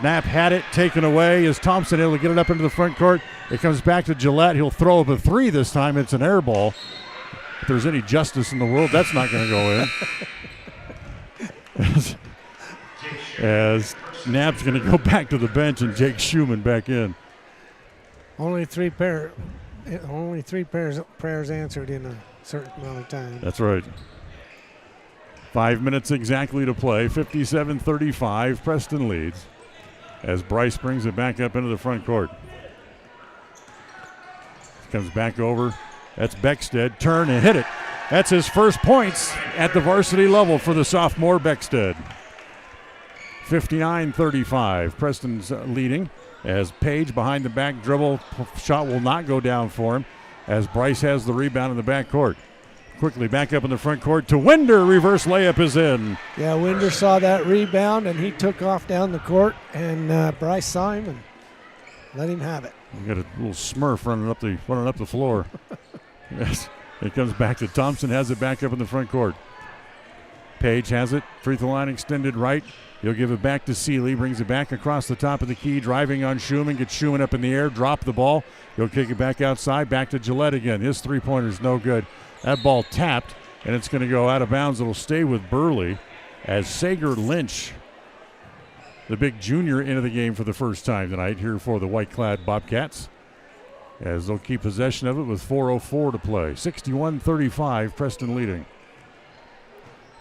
Knapp had it taken away. Is Thompson able to get it up into the front court? It comes back to Gillette. He'll throw up a three this time. It's an air ball. If there's any justice in the world, that's not going to go in. As Knapp's going to go back to the bench and Jake Schumann back in. Only three prayers answered in a certain amount of time. That's right. 5 minutes exactly to play. 57-35. Preston leads as Bryce brings it back up into the front court. Comes back over. That's Beckstead. Turn and hit it. That's his first points at the varsity level for the sophomore Beckstead. 59-35. Preston's leading as Page behind the back dribble. Shot will not go down for him as Bryce has the rebound in the back court. Quickly back up in the front court to Winder. Reverse layup is in. Yeah, Winder saw that rebound, and he took off down the court, and Bryce saw him and let him have it. We got a little Smurf running up the floor. Yes. It comes back to Thompson, has it back up in the front court. Page has it. Free throw line extended right. He'll give it back to Seeley. Brings it back across the top of the key. Driving on Schumann. Gets Schumann up in the air. Drop the ball. He'll kick it back outside. Back to Gillette again. His three-pointer's no good. That ball tapped, and it's going to go out of bounds. It'll stay with Burley as Sager Lynch, the big junior, into the game for the first time tonight here for the white-clad Bobcats, as they'll keep possession of it with 4:04 to play. 61-35, Preston leading.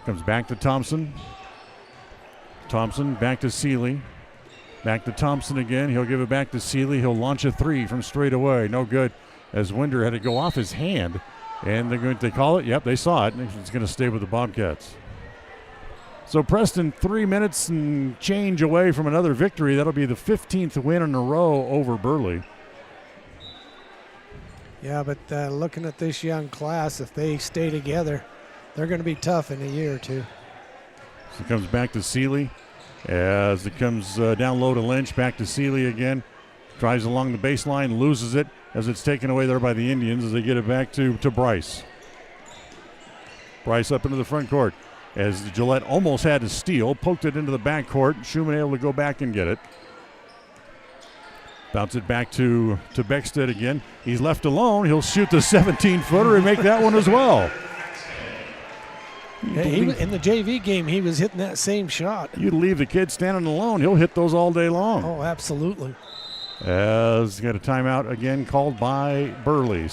Comes back to Thompson. Thompson back to Seeley. Back to Thompson again. He'll give it back to Seeley. He'll launch a three from straight away. No good, as Winder had to go off his hand. And they're going to call it. Yep, they saw it. It's going to stay with the Bobcats. So Preston 3 minutes and change away from another victory. That'll be the 15th win in a row over Burley. Yeah, but looking at this young class, if they stay together, they're going to be tough in a year or two. So it comes back to Seeley as it comes down low to Lynch. Back to Seeley again. Drives along the baseline, loses it as it's taken away there by the Indians as they get it back to Bryce. Bryce up into the front court as Gillette almost had to steal, poked it into the back court. Schumann able to go back and get it. Bounce it back to Beckstead again. He's left alone. He'll shoot the 17-footer and make that one as well. Yeah, in the JV game, he was hitting that same shot. You'd leave the kid standing alone. He'll hit those all day long. Oh, absolutely. As got a timeout again called by Burley.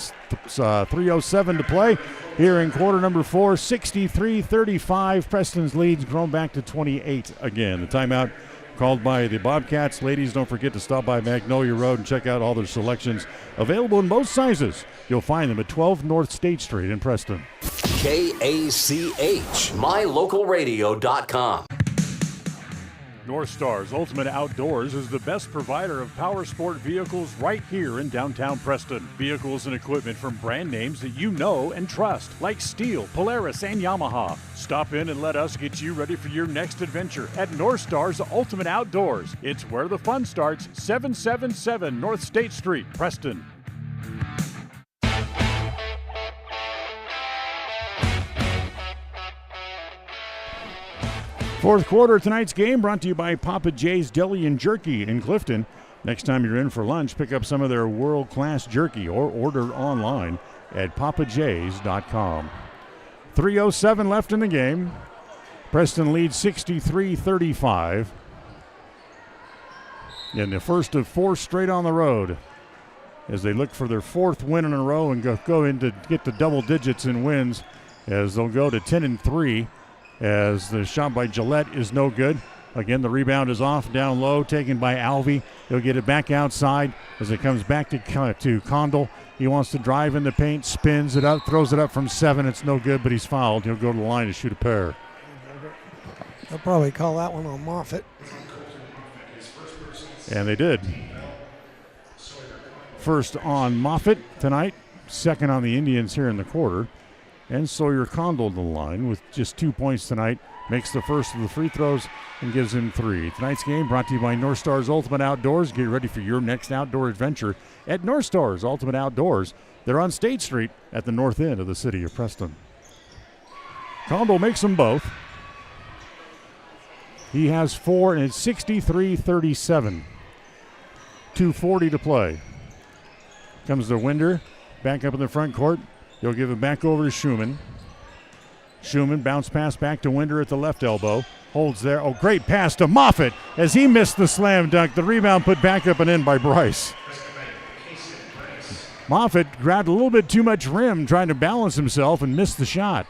3:07 to play here in quarter number 4. 63-35. Preston's lead's grown back to 28 again. The timeout called by the Bobcats. Ladies, don't forget to stop by Magnolia Road and check out all their selections available in most sizes. You'll find them at 12 North State Street in Preston. KACH, mylocalradio.com. North Star's Ultimate Outdoors is the best provider of power sport vehicles right here in downtown Preston. Vehicles and equipment from brand names that you know and trust, like Steel, Polaris, and Yamaha. Stop in and let us get you ready for your next adventure at North Star's Ultimate Outdoors. It's where the fun starts, 777 North State Street, Preston. Fourth quarter of tonight's game brought to you by Papa Jay's Deli and Jerky in Clifton. Next time you're in for lunch, pick up some of their world-class jerky or order online at papajays.com. 3:07 left in the game. Preston leads 63-35. In the first of 4 straight on the road as they look for their 4th win in a row and go in to get to double digits in wins as they'll go to 10-3 as the shot by Gillette is no good. Again, the rebound is off, down low, taken by Alvey. He'll get it back outside as it comes back to Condell. He wants to drive in the paint, spins it up, throws it up from 7. It's no good, but he's fouled. He'll go to the line to shoot a pair. They'll probably call that one on Moffitt. And they did. First on Moffitt tonight, second on the Indians here in the quarter. And Sawyer Condell to the line with just 2 points tonight. Makes the first of the free throws and gives him 3. Tonight's game brought to you by North Stars Ultimate Outdoors. Get ready for your next outdoor adventure at North Stars Ultimate Outdoors. They're on State Street at the north end of the city of Preston. Condell makes them both. He has 4, and it's 63-37. 2:40 to play. Comes to Winder, back up in the front court. He'll give it back over to Schumann. Schumann bounce pass back to Winder at the left elbow. Holds there. Oh, great pass to Moffitt as he missed the slam dunk. The rebound put back up and in by Bryce. Moffitt grabbed a little bit too much rim trying to balance himself and missed the shot.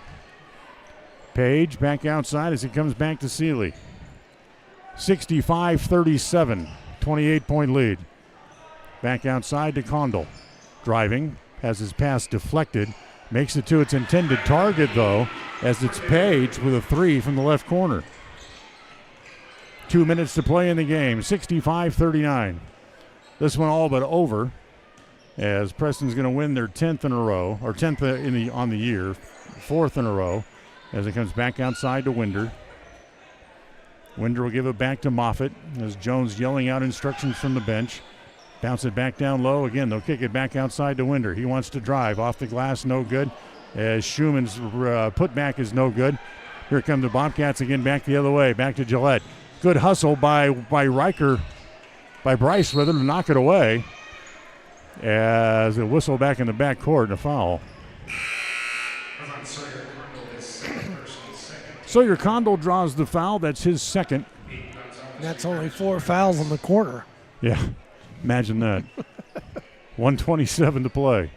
Page back outside as he comes back to Seeley. 65-37, 28-point lead. Back outside to Condell. Driving, has his pass deflected. Makes it to its intended target, though, as it's Page with a 3 from the left corner. 2 minutes to play in the game, 65-39. This one all but over, as Preston's going to win their 10th in a row, or 10th on the year, 4th in a row, as it comes back outside to Winder. Winder will give it back to Moffitt as Jones yelling out instructions from the bench. Bounce it back down low. Again, they'll kick it back outside to Winder. He wants to drive. Off the glass, no good. As Schumann's putback is no good. Here come the Bobcats again back the other way. Back to Gillette. Good hustle by Bryce to knock it away. As a whistle back in the back court and a foul. Sawyer Condell draws the foul. That's his second. That's only 4 fouls in the quarter. Yeah. Imagine that. 1:27 to play.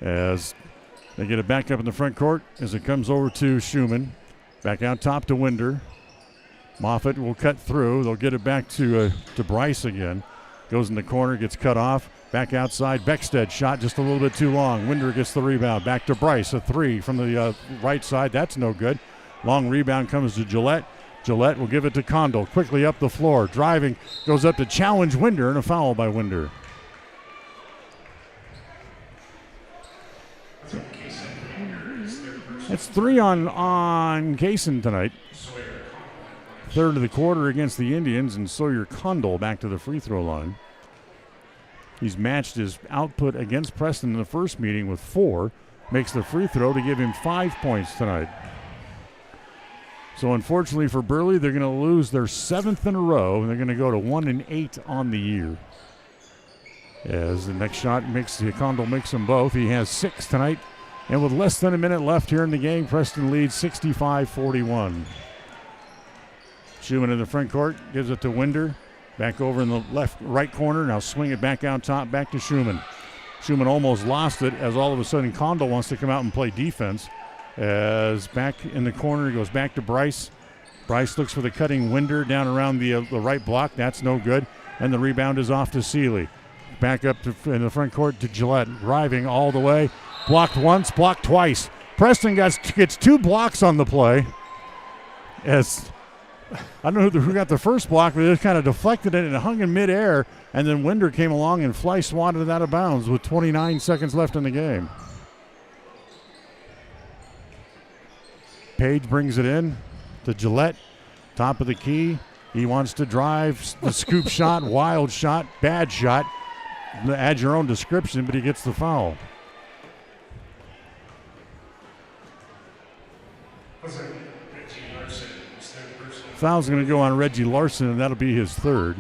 As they get it back up in the front court as it comes over to Schumann. Back out top to Winder. Moffitt will cut through. They'll get it back to Bryce again. Goes in the corner, gets cut off. Back outside. Beckstead shot just a little bit too long. Winder gets the rebound. Back to Bryce. A 3 from the right side. That's no good. Long rebound comes to Gillette. Gillette will give it to Condell. Quickly up the floor. Driving. Goes up to challenge Winder and a foul by Winder. That's 3 on Kaysen tonight. Third of the quarter against the Indians, and Sawyer Condell back to the free throw line. He's matched his output against Preston in the first meeting with 4. Makes the free throw to give him 5 points tonight. So unfortunately for Burley, they're going to lose their 7th in a row, and they're going to go to 1-8 on the year. As the next shot Condell makes them both. He has 6 tonight. And with less than a minute left here in the game, Preston leads 65-41. Schumann in the front court, gives it to Winder. Back over in the right corner. Now swing it back out top, back to Schumann. Schumann almost lost it as all of a sudden Condell wants to come out and play defense. As back in the corner, he goes back to Bryce. Bryce looks for the cutting Winder down around the right block. That's no good. And the rebound is off to Seeley. Back up in the front court to Gillette. Driving all the way. Blocked once, blocked twice. Preston gets 2 blocks on the play. As I don't know who got the first block, but it kind of deflected it and it hung in midair. And then Winder came along and fly swatted it out of bounds with 29 seconds left in the game. Page brings it in to Gillette, top of the key. He wants to drive, the scoop shot, wild shot, bad shot. Add your own description, but he gets the foul. Foul's going to go on Reggie Larson, and that'll be his third.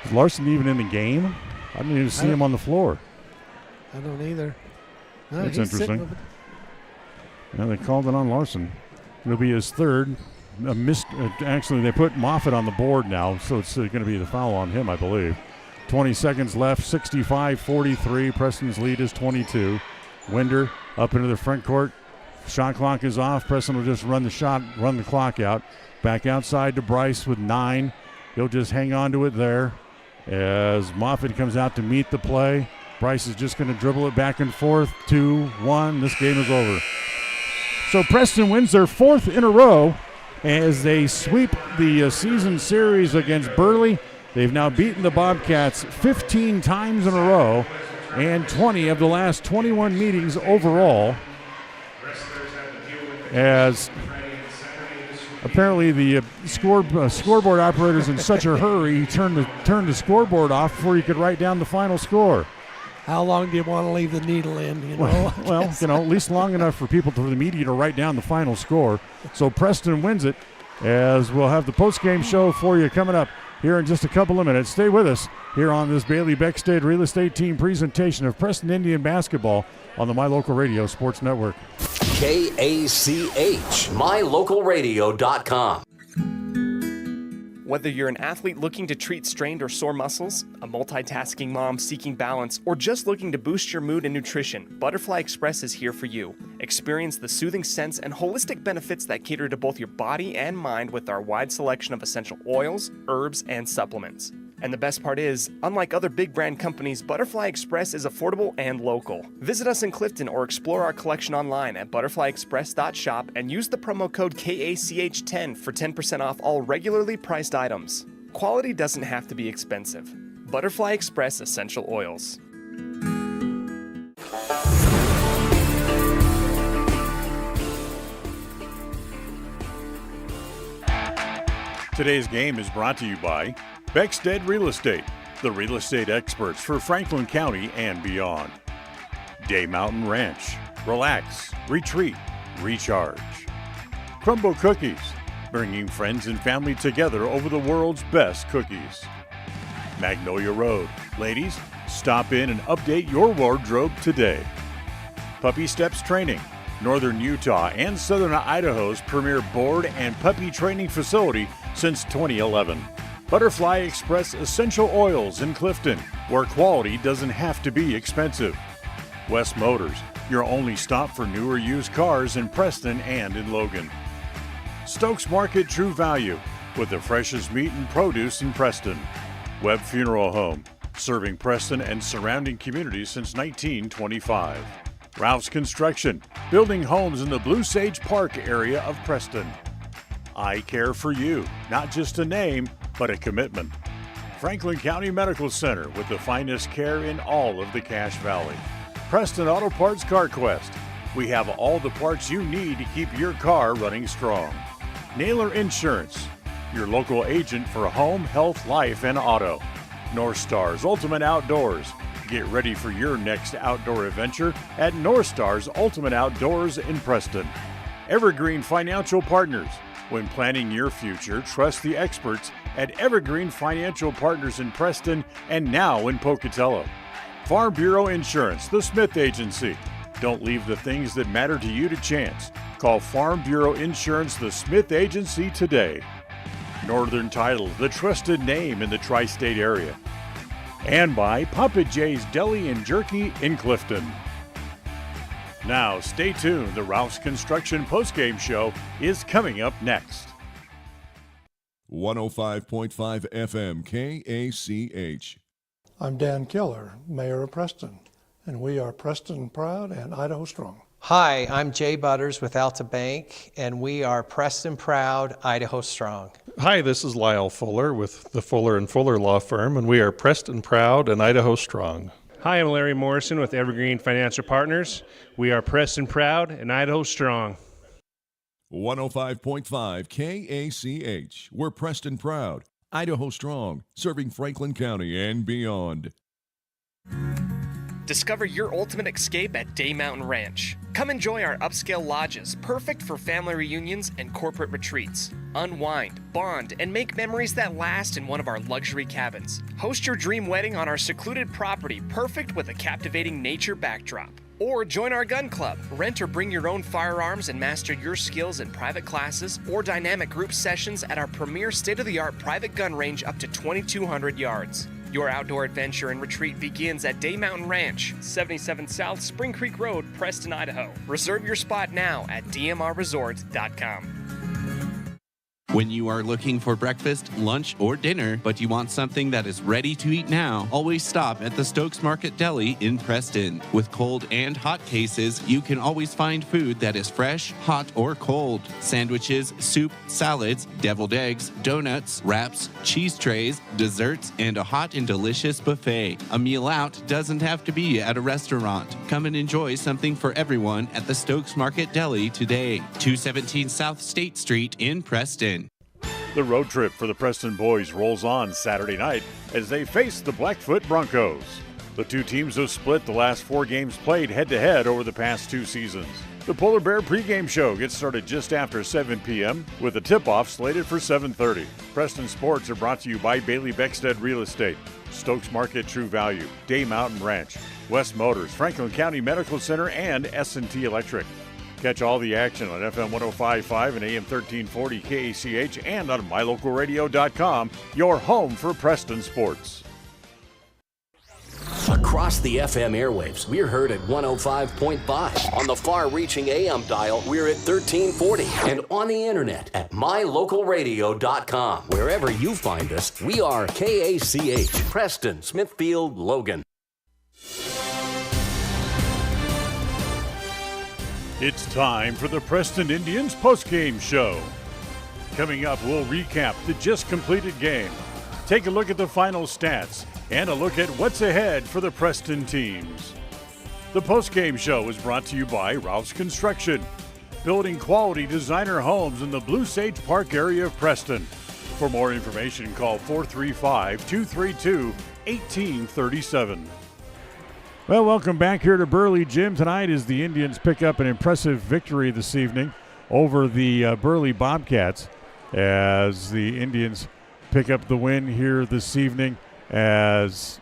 Is Larson even in the game? I didn't even see him on the floor. I don't either. No, That's he's sitting interesting. Yeah, they called it on Larson. It'll be his third. Actually, they put Moffitt on the board now, so it's going to be the foul on him, I believe. 20 seconds left, 65-43. Preston's lead is 22. Winder up into the front court. Shot clock is off. Preston will just run the clock out. Back outside to Bryce with 9. He'll just hang on to it there as Moffitt comes out to meet the play. Bryce is just going to dribble it back and forth. 2-1. This game is over. So Preston wins their fourth in a row as they sweep the season series against Burley. They've now beaten the Bobcats 15 times in a row and 20 of the last 21 meetings overall. As apparently the scoreboard operator's in such a hurry, he turned the scoreboard off before he could write down the final score. How long do you want to leave the needle in? You know, well, at least long enough for the media to write down the final score. So Preston wins it, as we'll have the post-game show for you coming up here in just a couple of minutes. Stay with us here on this Bailey Beckstead Real Estate Team presentation of Preston Indian basketball on the My Local Radio Sports Network. KACH, mylocalradio.com. Whether you're an athlete looking to treat strained or sore muscles, a multitasking mom seeking balance, or just looking to boost your mood and nutrition, Butterfly Express is here for you. Experience the soothing scents and holistic benefits that cater to both your body and mind with our wide selection of essential oils, herbs, and supplements. And the best part is, unlike other big brand companies, Butterfly Express is affordable and local. Visit us in Clifton or explore our collection online at butterflyexpress.shop and use the promo code KACH10 for 10% off all regularly priced items. Quality doesn't have to be expensive. Butterfly Express Essential Oils. Today's game is brought to you by Beckstead Real Estate, the real estate experts for Franklin County and beyond. Day Mountain Ranch, relax, retreat, recharge. Crumble Cookies, bringing friends and family together over the world's best cookies. Magnolia Road, ladies, stop in and update your wardrobe today. Puppy Steps Training, Northern Utah and Southern Idaho's premier board and puppy training facility since 2011. Butterfly Express Essential Oils in Clifton, where quality doesn't have to be expensive. West Motors, your only stop for new or used cars in Preston and in Logan. Stokes Market True Value, with the freshest meat and produce in Preston. Webb Funeral Home, serving Preston and surrounding communities since 1925. Ralph's Construction, building homes in the Blue Sage Park area of Preston. I Care for You, not just a name, but a commitment. Franklin County Medical Center, with the finest care in all of the Cache Valley. Preston Auto Parts CarQuest, we have all the parts you need to keep your car running strong. Naylor Insurance, your local agent for home, health, life, and auto. North Stars Ultimate Outdoors, get ready for your next outdoor adventure at North Stars Ultimate Outdoors in Preston. Evergreen Financial Partners, when planning your future, trust the experts at Evergreen Financial Partners in Preston and now in Pocatello. Farm Bureau Insurance, the Smith Agency. Don't leave the things that matter to you to chance. Call Farm Bureau Insurance, the Smith Agency today. Northern Title, the trusted name in the tri-state area. And by Papa J's Deli and Jerky in Clifton. Now, stay tuned. The Ralph's Construction postgame show is coming up next. 105.5 FM KACH. I'm Dan Killer, Mayor of Preston, and we are Preston Proud and Idaho Strong. Hi, I'm Jay Butters with Alta Bank, and we are Preston Proud, Idaho Strong. Hi, this is Lyle Fuller with the Fuller & Fuller Law Firm, and we are Preston Proud and Idaho Strong. Hi, I'm Larry Morrison with Evergreen Financial Partners. We are Preston Proud and Idaho Strong. 105.5 KACH. We're Preston Proud, Idaho Strong, serving Franklin County and beyond. Discover your ultimate escape at Day Mountain Ranch. Come enjoy our upscale lodges, perfect for family reunions and corporate retreats. Unwind, bond, and make memories that last in one of our luxury cabins. Host your dream wedding on our secluded property, perfect with a captivating nature backdrop. Or join our gun club. Rent or bring your own firearms and master your skills in private classes or dynamic group sessions at our premier state-of-the-art private gun range up to 2,200 yards. Your outdoor adventure and retreat begins at Day Mountain Ranch, 77 South Spring Creek Road, Preston, Idaho. Reserve your spot now at dmrresort.com. When you are looking for breakfast, lunch, or dinner, but you want something that is ready to eat now, always stop at the Stokes Market Deli in Preston. With cold and hot cases, you can always find food that is fresh, hot, or cold. Sandwiches, soup, salads, deviled eggs, donuts, wraps, cheese trays, desserts, and a hot and delicious buffet. A meal out doesn't have to be at a restaurant. Come and enjoy something for everyone at the Stokes Market Deli today. 217 South State Street in Preston. The road trip for the Preston boys rolls on Saturday night as they face the Blackfoot Broncos. The two teams have split the last 4 games played head-to-head over the past 2 seasons. The Polar Bear pregame show gets started just after 7 p.m. with a tip-off slated for 7:30. Preston Sports are brought to you by Bailey Beckstead Real Estate, Stokes Market True Value, Day Mountain Ranch, West Motors, Franklin County Medical Center, and S&T Electric. Catch all the action on FM 105.5 and AM 1340 KACH and on mylocalradio.com, your home for Preston sports. Across the FM airwaves, we're heard at 105.5. On the far-reaching AM dial, we're at 1340. And on the internet at mylocalradio.com. Wherever you find us, we are KACH, Preston, Smithfield, Logan. It's time for the Preston Indians postgame show. Coming up, we'll recap the just completed game, take a look at the final stats, and a look at what's ahead for the Preston teams. The postgame show is brought to you by Ralph's Construction, building quality designer homes in the Blue Sage Park area of Preston. For more information, call 435-232-1837. Well, welcome back here to Burley Gym tonight as the Indians pick up an impressive victory this evening over the Burley Bobcats, as the Indians pick up the win here this evening. As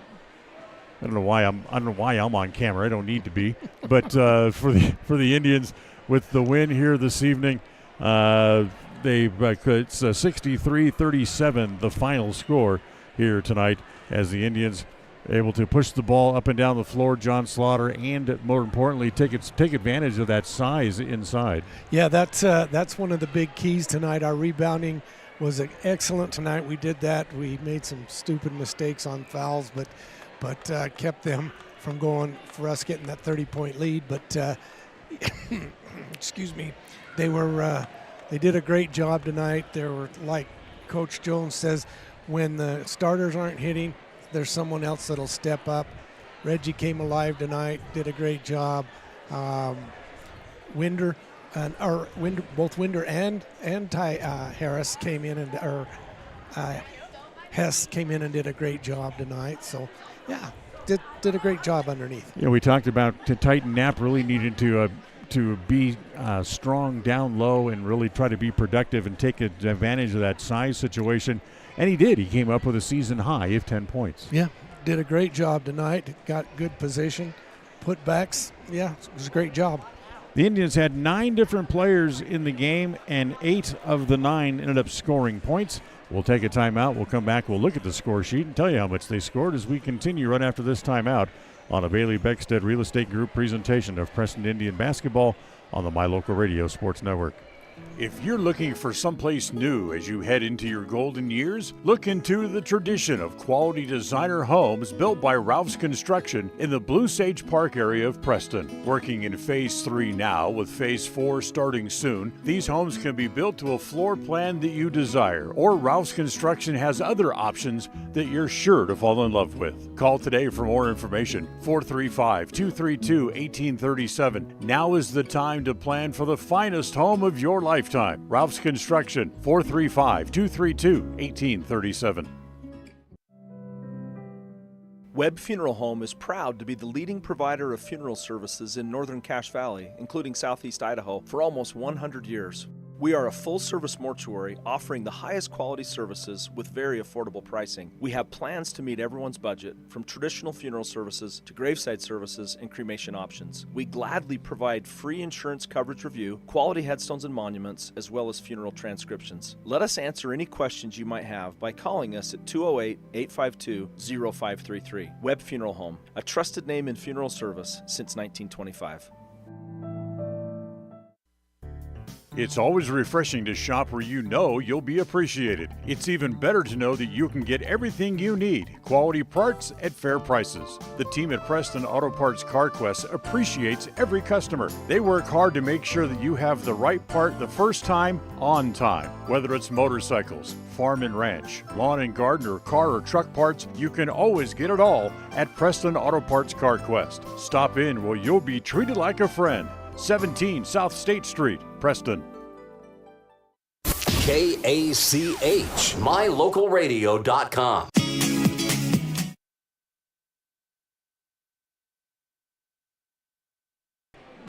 I don't know why I'm on camera. I don't need to be, but for the Indians with the win here this evening, it's 63-37 the final score here tonight, as the Indians able to push the ball up and down the floor, John Slaughter, and more importantly, take advantage of that size inside. Yeah, that's one of the big keys tonight. Our rebounding was excellent tonight. We did that. We made some stupid mistakes on fouls, but kept them from for us getting that 30-point lead. But excuse me, they did a great job tonight. They were, like Coach Jones says, when the starters aren't hitting, there's someone else that'll step up. Reggie came alive tonight, did a great job. Both Winder and Ty Harris came in Hess came in and did a great job tonight. So, yeah, did a great job underneath. Yeah, we talked about Titan Knapp really needed to be strong down low and really try to be productive and take advantage of that size situation. And he did. He came up with a season high of 10 points. Yeah, did a great job tonight. Got good position, putbacks. Yeah, it was a great job. The Indians had 9 different players in the game, and 8 of the 9 ended up scoring points. We'll take a timeout. We'll come back. We'll look at the score sheet and tell you how much they scored as we continue right after this timeout on a Bailey Beckstead Real Estate Group presentation of Preston Indian basketball on the My Local Radio Sports Network. If you're looking for someplace new as you head into your golden years, look into the tradition of quality designer homes built by Ralph's Construction in the Blue Sage Park area of Preston. Working in Phase 3 now, with Phase 4 starting soon, these homes can be built to a floor plan that you desire, or Ralph's Construction has other options that you're sure to fall in love with. Call today for more information, 435-232-1837. Now is the time to plan for the finest home of your lifetime. Ralph's Construction, 435-232-1837. Webb Funeral Home is proud to be the leading provider of funeral services in northern Cache Valley, including southeast Idaho, for almost 100 years. We are a full-service mortuary offering the highest quality services with very affordable pricing. We have plans to meet everyone's budget, from traditional funeral services to graveside services and cremation options. We gladly provide free insurance coverage review, quality headstones and monuments, as well as funeral transcriptions. Let us answer any questions you might have by calling us at 208-852-0533. Webb Funeral Home, a trusted name in funeral service since 1925. It's always refreshing to shop where you know you'll be appreciated. It's even better to know that you can get everything you need, quality parts at fair prices. The team at Preston Auto Parts CarQuest appreciates every customer. They work hard to make sure that you have the right part the first time, on time. Whether it's motorcycles, farm and ranch, lawn and garden, or car or truck parts, you can always get it all at Preston Auto Parts CarQuest. Stop in where you'll be treated like a friend. 17 South State Street, Preston. KACH, mylocalradio.com.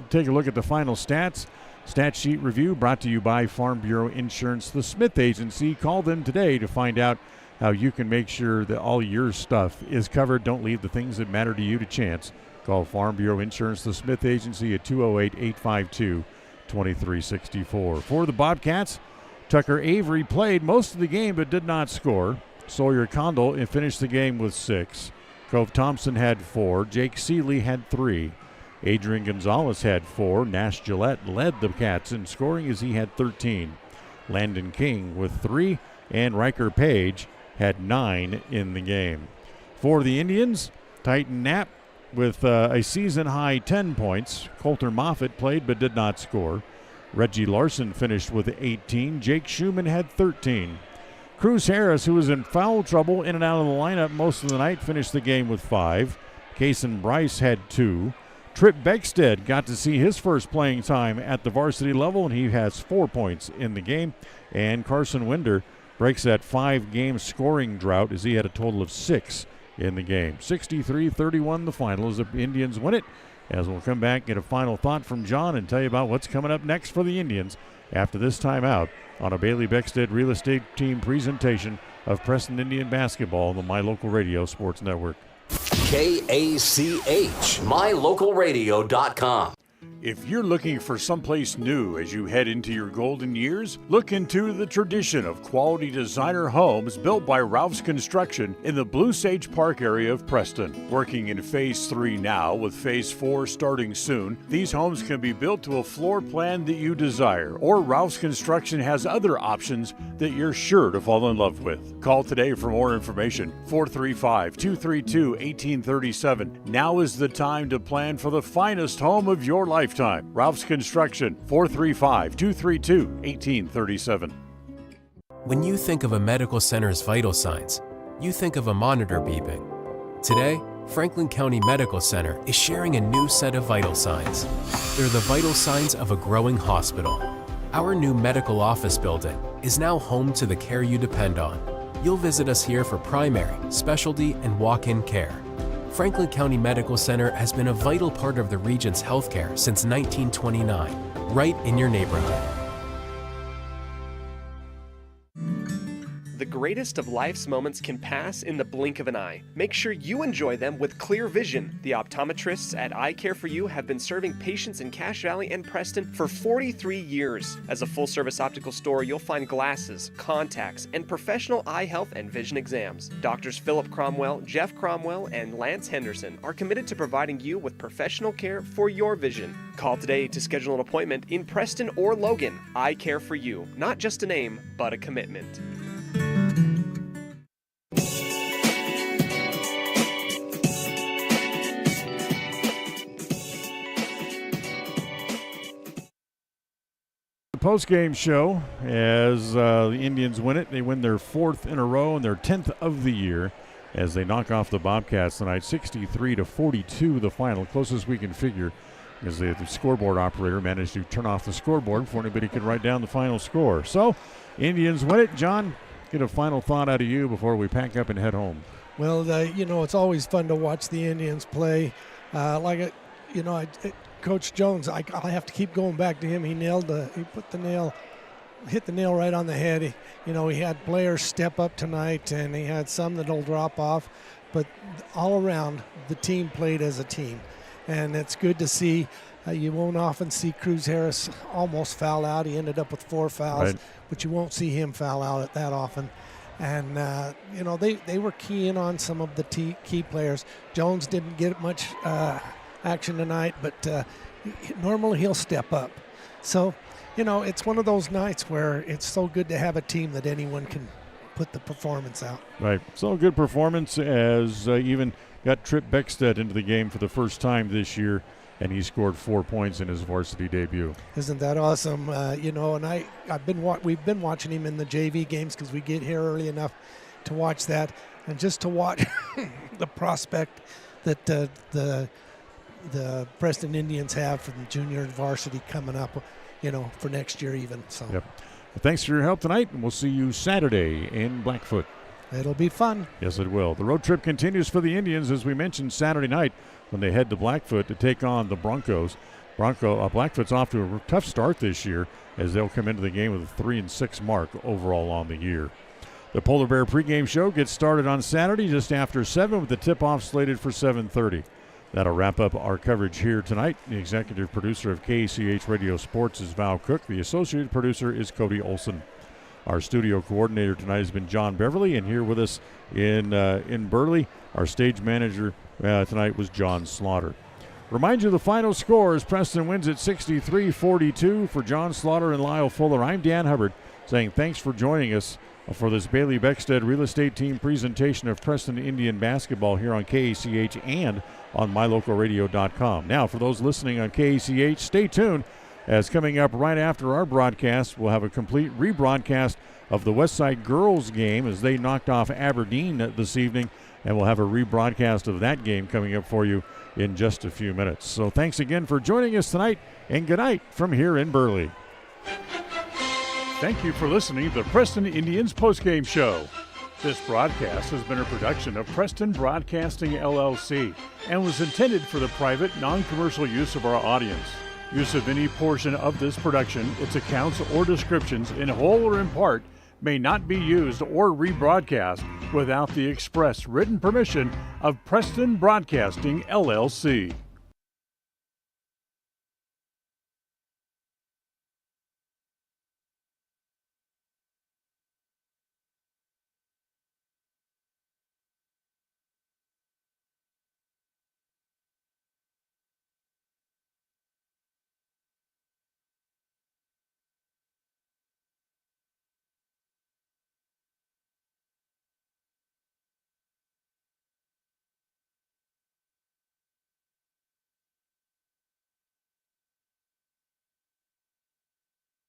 Take a look at the final stats. Stat sheet review brought to you by Farm Bureau Insurance, the Smith Agency. Call them today to find out how you can make sure that all your stuff is covered. Don't leave the things that matter to you to chance. Call Farm Bureau Insurance, the Smith Agency at 208-852-2364. For the Bobcats, Tucker Avery played most of the game but did not score. Sawyer Condell finished the game with 6. Cove Thompson had 4. Jake Seeley had 3. Adrian Gonzalez had 4. Nash Gillette led the Cats in scoring as he had 13. Landon King with 3. And Riker Page had 9 in the game. For the Indians, Titan Knapp with a season-high 10 points. Coulter Moffitt played but did not score. Reggie Larson finished with 18. Jake Schumann had 13. Cruz Harris, who was in foul trouble in and out of the lineup most of the night, finished the game with 5. Kason Bryce had 2. Trip Beckstead got to see his first playing time at the varsity level, and he has 4 points in the game. And Carson Winder breaks that 5-game scoring drought as he had a total of 6 in the game. 63-31 the final as the Indians win it. As we'll come back, get a final thought from John and tell you about what's coming up next for the Indians after this timeout on a Bailey Beckstead Real Estate Team presentation of Preston Indian basketball on the My Local Radio Sports Network. KACH, mylocalradio.com. If you're looking for someplace new as you head into your golden years, look into the tradition of quality designer homes built by Ralph's Construction in the Blue Sage Park area of Preston. Working in Phase 3 now, with Phase 4 starting soon, these homes can be built to a floor plan that you desire, or Ralph's Construction has other options that you're sure to fall in love with. Call today for more information, 435-232-1837. Now is the time to plan for the finest home of your lifetime. Ralph's Construction, 435-232-1837. When you think of a medical center's vital signs, you think of a monitor beeping. Today, Franklin County Medical Center is sharing a new set of vital signs. They're the vital signs of a growing hospital. Our new medical office building is now home to the care you depend on. You'll visit us here for primary, specialty, and walk-in care. Franklin County Medical Center has been a vital part of the region's healthcare since 1929, right in your neighborhood. The greatest of life's moments can pass in the blink of an eye. Make sure you enjoy them with clear vision. The optometrists at Eye Care for You have been serving patients in Cache Valley and Preston for 43 years. As a full-service optical store, you'll find glasses, contacts, and professional eye health and vision exams. Doctors Philip Cromwell, Jeff Cromwell, and Lance Henderson are committed to providing you with professional care for your vision. Call today to schedule an appointment in Preston or Logan. Eye Care for You, not just a name, but a commitment. Post-game show as the Indians win it. They win their 4th in a row and their 10th of the year as they knock off the Bobcats tonight. 63-42 the final, closest we can figure, as the scoreboard operator managed to turn off the scoreboard before anybody could write down the final score. So Indians win it. John, get a final thought out of you before we pack up and head home. Well, it's always fun to watch the Indians play. Coach Jones, I have to keep going back to him. He hit the nail right on the head. He had players step up tonight, and he had some that'll drop off. But all around, the team played as a team. And it's good to see. You won't often see Cruz Harris almost foul out. He ended up with 4 fouls, right. But you won't see him foul out that often. And, they were keying on some of the key players. Jones didn't get much action tonight, but normally he'll step up. So, it's one of those nights where it's so good to have a team that anyone can put the performance out. Right. So good performance as even got Trip Beckstead into the game for the first time this year, and he scored 4 points in his varsity debut. Isn't that awesome? And we've been watching him in the JV games because we get here early enough to watch that, and just to watch the prospect that the Preston Indians have for the junior varsity coming up, for next year even. So. Yep. Well, thanks for your help tonight, and we'll see you Saturday in Blackfoot. It'll be fun. Yes, it will. The road trip continues for the Indians, as we mentioned, Saturday night when they head to Blackfoot to take on the Broncos. Blackfoot's off to a tough start this year as they'll come into the game with a 3-6 mark overall on the year. The Polar Bear pregame show gets started on Saturday just after 7 with the tip-off slated for 7:30. That'll wrap up our coverage here tonight. The executive producer of KCH Radio Sports is Val Cook. The associate producer is Cody Olson. Our studio coordinator tonight has been John Beverly, and here with us in Burley, our stage manager tonight was John Slaughter. Remind you the final score is Preston wins at 63-42. For John Slaughter and Lyle Fuller, I'm Dan Hubbard saying thanks for joining us for this Bailey Beckstead Real Estate Team presentation of Preston Indian basketball here on KACH and on mylocalradio.com. Now, for those listening on KACH, stay tuned, as coming up right after our broadcast, we'll have a complete rebroadcast of the Westside girls game as they knocked off Aberdeen this evening, and we'll have a rebroadcast of that game coming up for you in just a few minutes. So thanks again for joining us tonight, and good night from here in Burley. Thank you for listening to the Preston Indians postgame show. This broadcast has been a production of Preston Broadcasting, LLC, and was intended for the private, non-commercial use of our audience. Use of any portion of this production, its accounts or descriptions, in whole or in part, may not be used or rebroadcast without the express written permission of Preston Broadcasting, LLC.